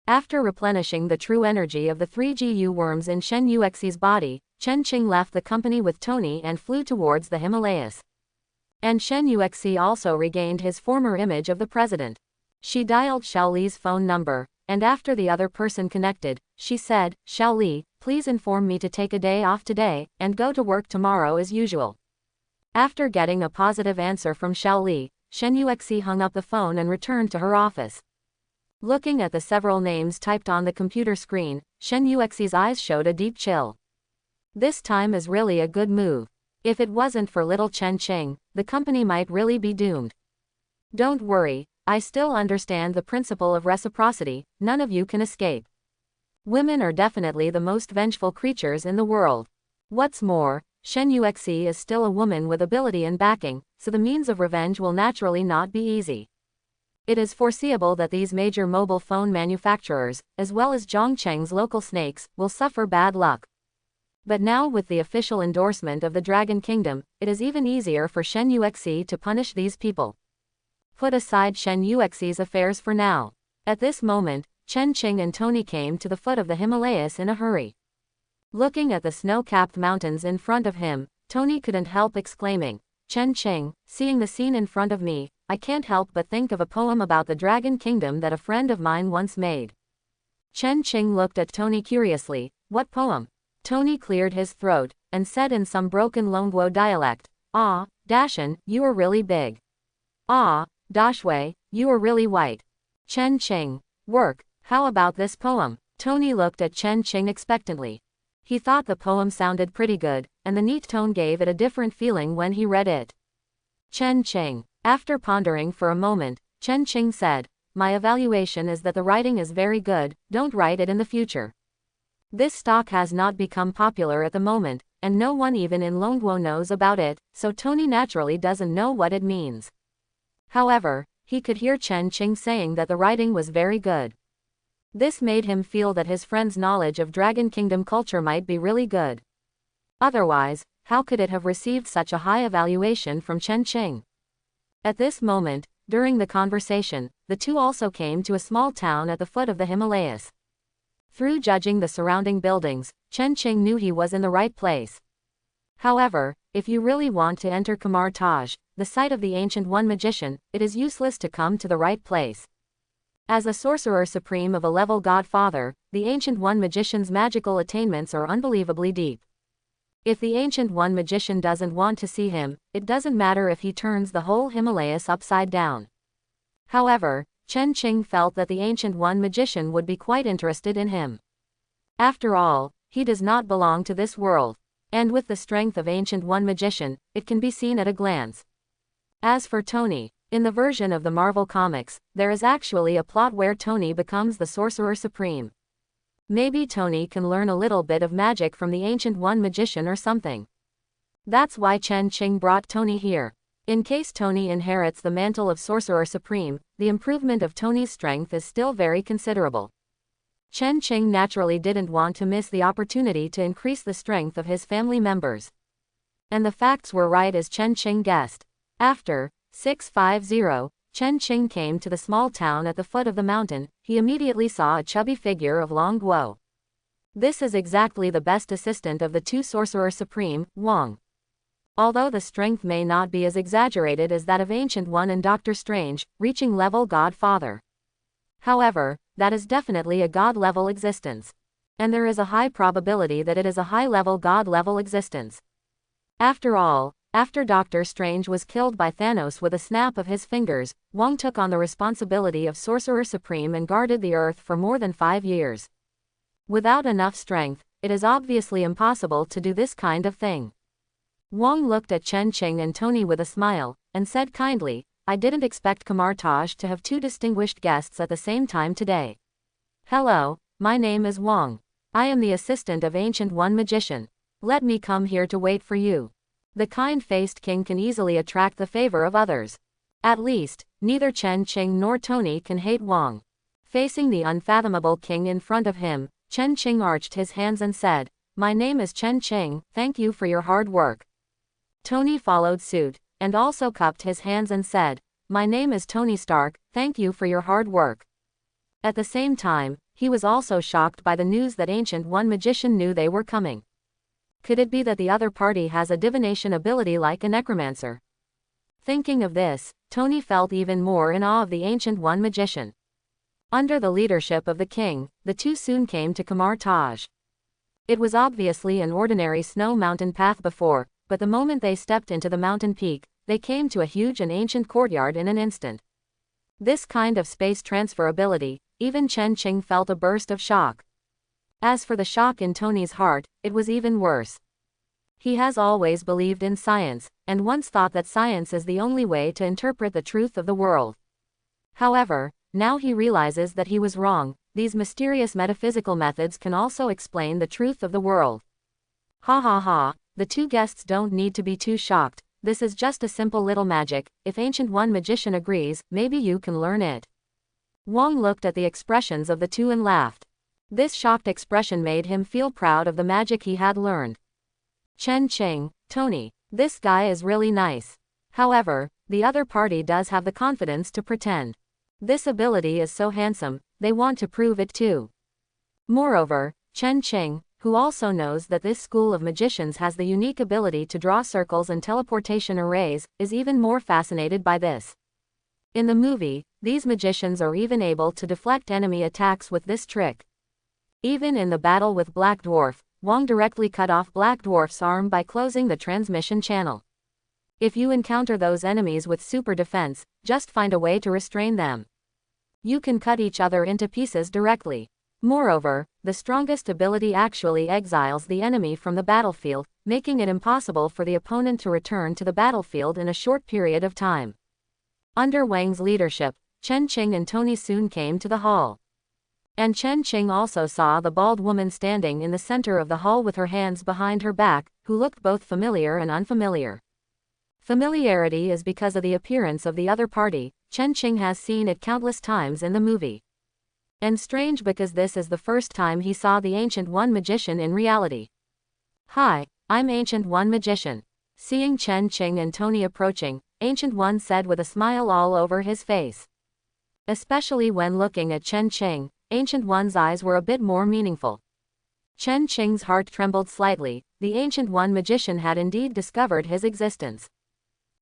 After replenishing the true energy of the 3 GU worms in Shen Uxe's body, Chen Qing left the company with Tony and flew towards the Himalayas. And Shen Uxe also regained his former image of the president. She dialed Xiao Li's phone number, and after the other person connected, she said, "Xiao Li, please inform me to take a day off today, and go to work tomorrow as usual." After getting a positive answer from Xiao Li, Shen Uxe hung up the phone and returned to her office. Looking at the several names typed on the computer screen, Shen Uxe's eyes showed a deep chill. This time is really a good move. If it wasn't for little Chen Qing, the company might really be doomed. Don't worry, I still understand the principle of reciprocity, none of you can escape. Women are definitely the most vengeful creatures in the world. What's more, Shen Uxe is still a woman with ability and backing, so the means of revenge will naturally not be easy. It is foreseeable that these major mobile phone manufacturers, as well as Zhongcheng's local snakes, will suffer bad luck. But now with the official endorsement of the Dragon Kingdom, it is even easier for Shen Uxe to punish these people. Put aside Shen Uxe's affairs for now. At this moment, Chen Qing and Tony came to the foot of the Himalayas in a hurry. Looking at the snow-capped mountains in front of him, Tony couldn't help exclaiming, "Chen Qing, seeing the scene in front of me, I can't help but think of a poem about the Dragon Kingdom that a friend of mine once made." Chen Qing looked at Tony curiously, "What poem?" Tony cleared his throat, and said in some broken Longguo dialect, "Ah, Dashan, you are really big. Ah, Dashwei, you are really white." Chen Qing. "Work, how about this poem?" Tony looked at Chen Qing expectantly. He thought the poem sounded pretty good, and the neat tone gave it a different feeling when he read it. Chen Qing. After pondering for a moment, Chen Qing said, "My evaluation is that the writing is very good, don't write it in the future. This stock has not become popular at the moment, and no one even in Longguo knows about it, so Tony naturally doesn't know what it means." However, he could hear Chen Qing saying that the writing was very good. This made him feel that his friend's knowledge of Dragon Kingdom culture might be really good. Otherwise, how could it have received such a high evaluation from Chen Qing? At this moment, during the conversation, the two also came to a small town at the foot of the Himalayas. Through judging the surrounding buildings, Chen Qing knew he was in the right place. However, if you really want to enter Kamar Taj, the site of the Ancient One Magician, it is useless to come to the right place. As a sorcerer supreme of a level godfather, the Ancient One Magician's magical attainments are unbelievably deep. If the Ancient One Magician doesn't want to see him, it doesn't matter if he turns the whole Himalayas upside down. However, Chen Qing felt that the Ancient One Magician would be quite interested in him. After all, he does not belong to this world. And with the strength of Ancient One Magician, it can be seen at a glance. As for Tony, in the version of the Marvel Comics, there is actually a plot where Tony becomes the Sorcerer Supreme. Maybe Tony can learn a little bit of magic from the Ancient One Magician or something. That's why Chen Qing brought Tony here. In case Tony inherits the mantle of Sorcerer Supreme, the improvement of Tony's strength is still very considerable. Chen Qing naturally didn't want to miss the opportunity to increase the strength of his family members. And the facts were right as Chen Qing guessed. After 650, Chen Qing came to the small town at the foot of the mountain. He immediately saw a chubby figure of Long Guo. This is exactly the best assistant of the two Sorcerer Supreme, Wang. Although the strength may not be as exaggerated as that of Ancient One and Doctor Strange, reaching level Godfather. However, that is definitely a God-level existence. And there is a high probability that it is a high-level God-level existence. After all, after Doctor Strange was killed by Thanos with a snap of his fingers, Wang took on the responsibility of Sorcerer Supreme and guarded the Earth for more than 5 years. Without enough strength, it is obviously impossible to do this kind of thing. Wang looked at Chen Qing and Tony with a smile, and said kindly, I didn't expect Kamar Taj to have 2 distinguished guests at the same time today. Hello, my name is Wang. I am the assistant of Ancient One Magician. Let me come here to wait for you. The kind-faced king can easily attract the favor of others. At least, neither Chen Qing nor Tony can hate Wang. Facing the unfathomable king in front of him, Chen Qing arched his hands and said, My name is Chen Qing, thank you for your hard work. Tony followed suit, and also cupped his hands and said, My name is Tony Stark, thank you for your hard work. At the same time, he was also shocked by the news that Ancient One Magician knew they were coming. Could it be that the other party has a divination ability like a necromancer? Thinking of this, Tony felt even more in awe of the Ancient One Magician. Under the leadership of the king, the two soon came to Kamar Taj. It was obviously an ordinary snow mountain path before, but the moment they stepped into the mountain peak, they came to a huge and ancient courtyard in an instant. This kind of space transferability, even Chen Qing felt a burst of shock. As for the shock in Tony's heart, it was even worse. He has always believed in science, and once thought that science is the only way to interpret the truth of the world. However, now he realizes that he was wrong. These mysterious metaphysical methods can also explain the truth of the world. Ha ha ha, the two guests don't need to be too shocked. This is just a simple little magic. If Ancient One Magician agrees, maybe you can learn it. Wang looked at the expressions of the two and laughed. This shocked expression made him feel proud of the magic he had learned. Chen Qing, Tony, this guy is really nice. However, the other party does have the confidence to pretend. This ability is so handsome, they want to prove it too. Moreover, Chen Qing, who also knows that this school of magicians has the unique ability to draw circles and teleportation arrays, is even more fascinated by this. In the movie, these magicians are even able to deflect enemy attacks with this trick. Even in the battle with Black Dwarf, Wang directly cut off Black Dwarf's arm by closing the transmission channel. If you encounter those enemies with super defense, just find a way to restrain them. You can cut each other into pieces directly. Moreover, the strongest ability actually exiles the enemy from the battlefield, making it impossible for the opponent to return to the battlefield in a short period of time. Under Wang's leadership, Chen Qing and Tony soon came to the hall. And Chen Qing also saw the bald woman standing in the center of the hall with her hands behind her back, who looked both familiar and unfamiliar. Familiarity is because of the appearance of the other party. Chen Qing has seen it countless times in the movie. And strange because this is the first time he saw the Ancient One Magician in reality. Hi, I'm Ancient One Magician. Seeing Chen Qing and Tony approaching, Ancient One said with a smile all over his face. Especially when looking at Chen Qing, Ancient One's eyes were a bit more meaningful. Chen Qing's heart trembled slightly. The Ancient One magician had indeed discovered his existence.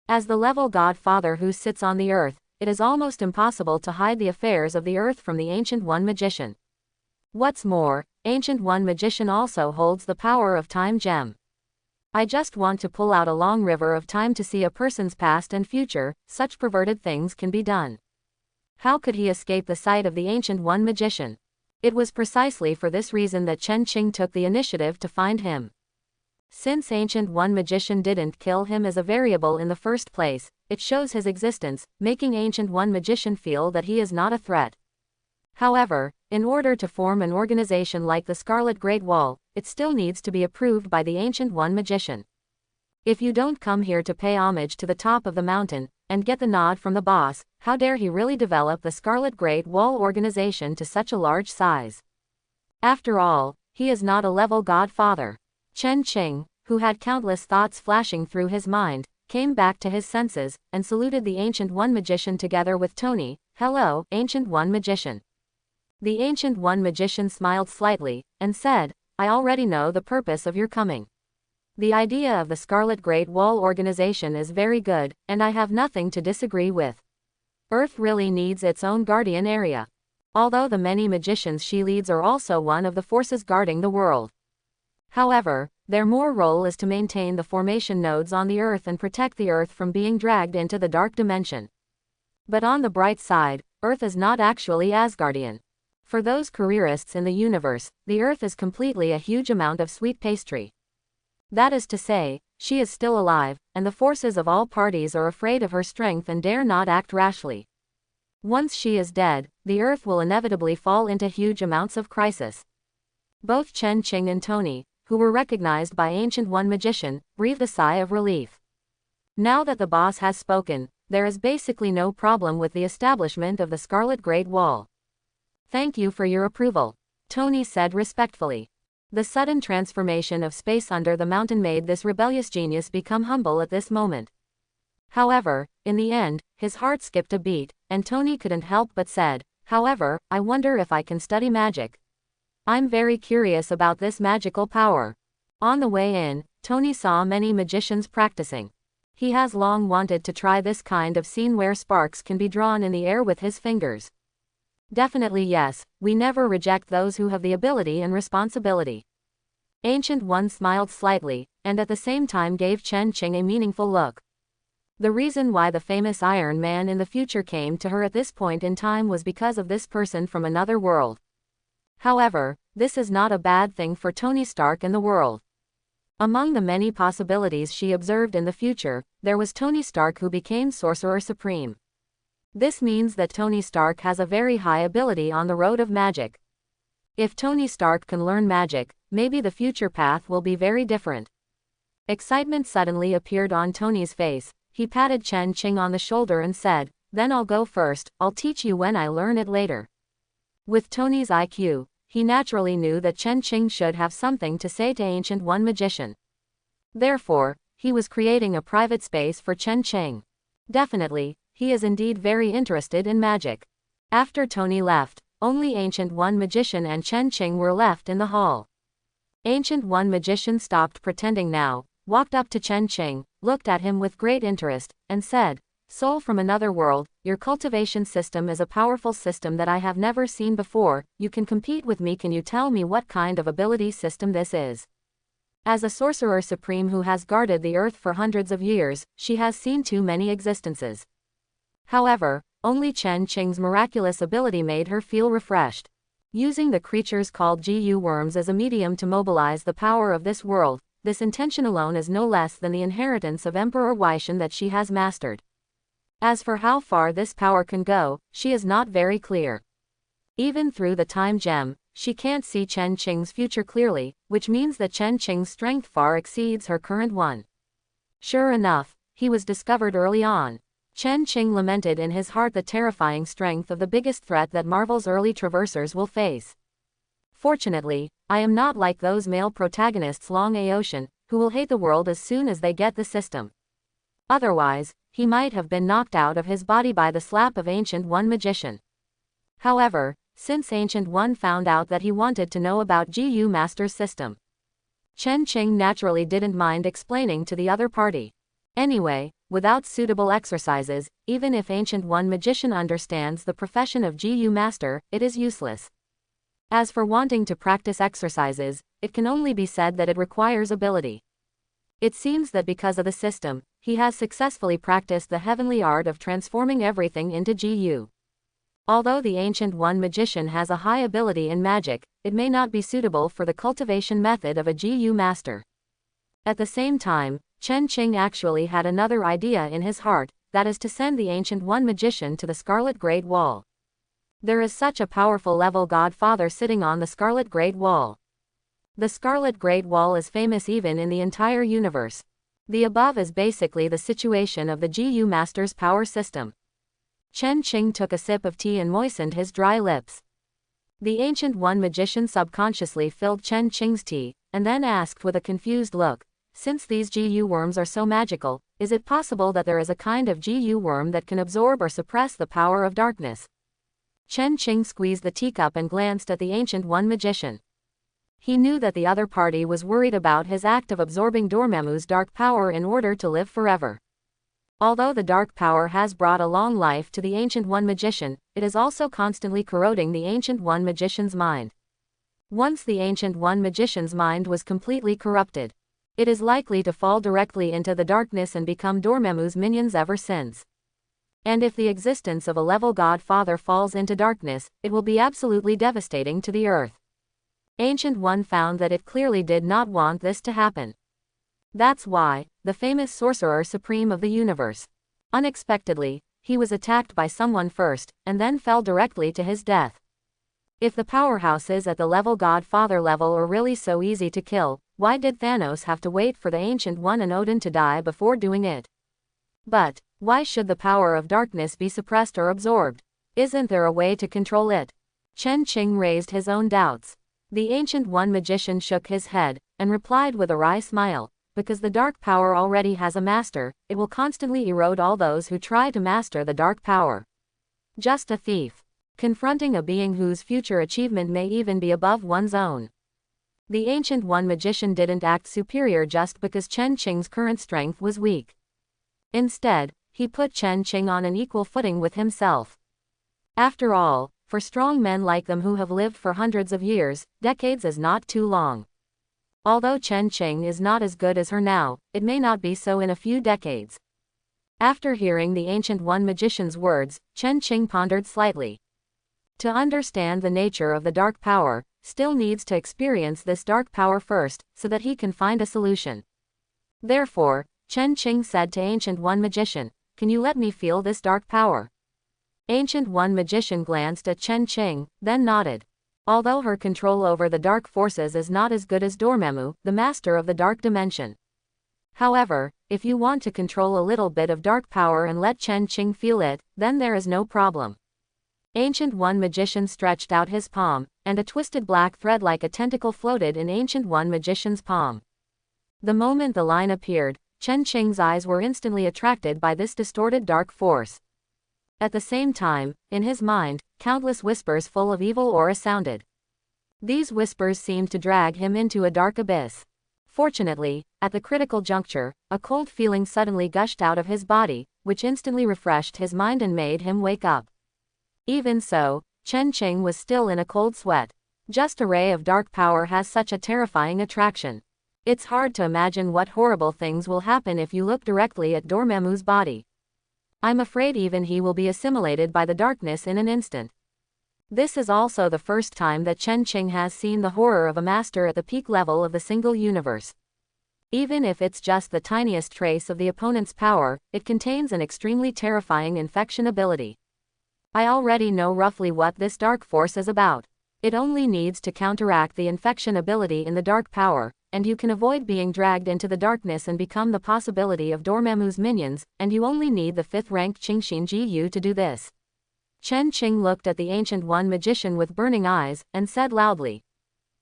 As the level godfather who sits on the earth, it is almost impossible to hide the affairs of the earth from the Ancient One magician. What's more, Ancient One magician also holds the power of time gem. I just want to pull out a long river of time to see a person's past and future. Such perverted things can be done. How could he escape the sight of the Ancient One magician? It was precisely for this reason that Chen Qing took the initiative to find him. Since Ancient One magician didn't kill him as a variable in the first place, it shows his existence, making Ancient One magician feel that he is not a threat. However, in order to form an organization like the Scarlet Great Wall, it still needs to be approved by the Ancient One magician. If you don't come here to pay homage to the top of the mountain, and get the nod from the boss, how dare he really develop the Scarlet Great Wall organization to such a large size? After all, he is not a level godfather. Chen Qing, who had countless thoughts flashing through his mind, came back to his senses, and saluted the Ancient One magician together with Tony. "Hello, Ancient One magician." The Ancient One magician smiled slightly, and said, "I already know the purpose of your coming. The idea of the Scarlet Great Wall organization is very good, and I have nothing to disagree with. Earth really needs its own guardian area. Although the many magicians she leads are also one of the forces guarding the world. However, their more role is to maintain the formation nodes on the Earth and protect the Earth from being dragged into the dark dimension. But on the bright side, Earth is not actually Asgardian. For those careerists in the universe, the Earth is completely a huge amount of sweet pastry. That is to say, she is still alive, and the forces of all parties are afraid of her strength and dare not act rashly. Once she is dead, the Earth will inevitably fall into huge amounts of crisis." Both Chen Qing and Tony, who were recognized by Ancient One magician, breathed a sigh of relief. Now that the boss has spoken, there is basically no problem with the establishment of the Scarlet Great Wall. "Thank you for your approval," Tony said respectfully. The sudden transformation of space under the mountain made this rebellious genius become humble at this moment. However, in the end, his heart skipped a beat, and Tony couldn't help but said, "However, I wonder if I can study magic. I'm very curious about this magical power." On the way in, Tony saw many magicians practicing. He has long wanted to try this kind of scene where sparks can be drawn in the air with his fingers. "Definitely yes, we never reject those who have the ability and responsibility." Ancient One smiled slightly, and at the same time gave Chen Qing a meaningful look. The reason why the famous Iron Man in the future came to her at this point in time was because of this person from another world. However, this is not a bad thing for Tony Stark in the world. Among the many possibilities she observed in the future, there was Tony Stark who became Sorcerer Supreme. This means that Tony Stark has a very high ability on the road of magic. If Tony Stark can learn magic, maybe the future path will be very different. Excitement suddenly appeared on Tony's face. He patted Chen Qing on the shoulder and said, "Then I'll go first, I'll teach you when I learn it later." With Tony's IQ, he naturally knew that Chen Qing should have something to say to Ancient One magician. Therefore, he was creating a private space for Chen Qing. Definitely, he is indeed very interested in magic. After Tony left, only Ancient One magician and Chen Qing were left in the hall. Ancient One magician stopped pretending now, walked up to Chen Qing, looked at him with great interest, and said, "Soul from another world, your cultivation system is a powerful system that I have never seen before. You can compete with me. Can you tell me what kind of ability system this is?" As a sorcerer supreme who has guarded the earth for hundreds of years, she has seen too many existences. However, only Chen Qing's miraculous ability made her feel refreshed. Using the creatures called GU worms as a medium to mobilize the power of this world, this intention alone is no less than the inheritance of Emperor Weishan that she has mastered. As for how far this power can go, she is not very clear. Even through the time gem, she can't see Chen Qing's future clearly, which means that Chen Qing's strength far exceeds her current one. Sure enough, he was discovered early on. Chen Qing lamented in his heart the terrifying strength of the biggest threat that Marvel's early traversers will face. Fortunately, I am not like those male protagonists Long Aocean, who will hate the world as soon as they get the system. Otherwise, he might have been knocked out of his body by the slap of Ancient One magician. However, since Ancient One found out that he wanted to know about GU Master's system. Chen Qing naturally didn't mind explaining to the other party. Anyway, without suitable exercises, even if Ancient One magician understands the profession of GU Master, it is useless. As for wanting to practice exercises, it can only be said that it requires ability. It seems that because of the system, he has successfully practiced the heavenly art of transforming everything into GU. Although the Ancient One magician has a high ability in magic, it may not be suitable for the cultivation method of a GU master. At the same time, Chen Qing actually had another idea in his heart, that is to send the Ancient One magician to the Scarlet Great Wall. There is such a powerful level Godfather sitting on the Scarlet Great Wall. The Scarlet Great Wall is famous even in the entire universe. The above is basically the situation of the GU Master's power system. Chen Qing took a sip of tea and moistened his dry lips. The Ancient One magician subconsciously filled Chen Qing's tea, and then asked with a confused look, since these GU worms are so magical, is it possible that there is a kind of GU worm that can absorb or suppress the power of darkness? Chen Qing squeezed the teacup and glanced at the Ancient One magician. He knew that the other party was worried about his act of absorbing Dormammu's dark power in order to live forever. Although the dark power has brought a long life to the Ancient One magician, it is also constantly corroding the Ancient One magician's mind. Once the Ancient One magician's mind was completely corrupted, it is likely to fall directly into the darkness and become Dormammu's minions ever since. And if the existence of a level Godfather falls into darkness, it will be absolutely devastating to the earth. Ancient One found that it clearly did not want this to happen. That's why, the famous Sorcerer Supreme of the universe. Unexpectedly, he was attacked by someone first, and then fell directly to his death. If the powerhouses at the level Godfather level are really so easy to kill, why did Thanos have to wait for the Ancient One and Odin to die before doing it? But, why should the power of darkness be suppressed or absorbed? Isn't there a way to control it? Chen Qing raised his own doubts. The Ancient One magician shook his head, and replied with a wry smile, because the dark power already has a master, it will constantly erode all those who try to master the dark power. Just a thief. Confronting a being whose future achievement may even be above one's own. The Ancient One magician didn't act superior just because Chen Qing's current strength was weak. Instead, he put Chen Qing on an equal footing with himself. After all, for strong men like them who have lived for hundreds of years, decades is not too long. Although Chen Qing is not as good as her now, it may not be so in a few decades. After hearing the Ancient One magician's words, Chen Qing pondered slightly. To understand the nature of the dark power, still needs to experience this dark power first, so that he can find a solution. Therefore, Chen Qing said to Ancient One magician, "Can you let me feel this dark power?" Ancient One magician glanced at Chen Qing, then nodded. Although her control over the dark forces is not as good as Dormammu, the master of the dark dimension. However, if you want to control a little bit of dark power and let Chen Qing feel it, then there is no problem. Ancient One magician stretched out his palm, and a twisted black thread like a tentacle floated in Ancient One magician's palm. The moment the line appeared, Chen Qing's eyes were instantly attracted by this distorted dark force. At the same time, in his mind, countless whispers full of evil aura sounded. These whispers seemed to drag him into a dark abyss. Fortunately, at the critical juncture, a cold feeling suddenly gushed out of his body, which instantly refreshed his mind and made him wake up. Even so, Chen Qing was still in a cold sweat. Just a ray of dark power has such a terrifying attraction. It's hard to imagine what horrible things will happen if you look directly at Dormammu's body. I'm afraid even he will be assimilated by the darkness in an instant. This is also the first time that Chen Qing has seen the horror of a master at the peak level of the single universe. Even if it's just the tiniest trace of the opponent's power, it contains an extremely terrifying infection ability. I already know roughly what this dark force is about. It only needs to counteract the infection ability in the dark power, and you can avoid being dragged into the darkness and become the possibility of Dormammu's minions, and you only need the 5th rank Qingxin Jiyu to do this. Chen Qing looked at the Ancient One magician with burning eyes, and said loudly,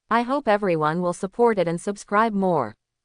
"I hope everyone will support it and subscribe more."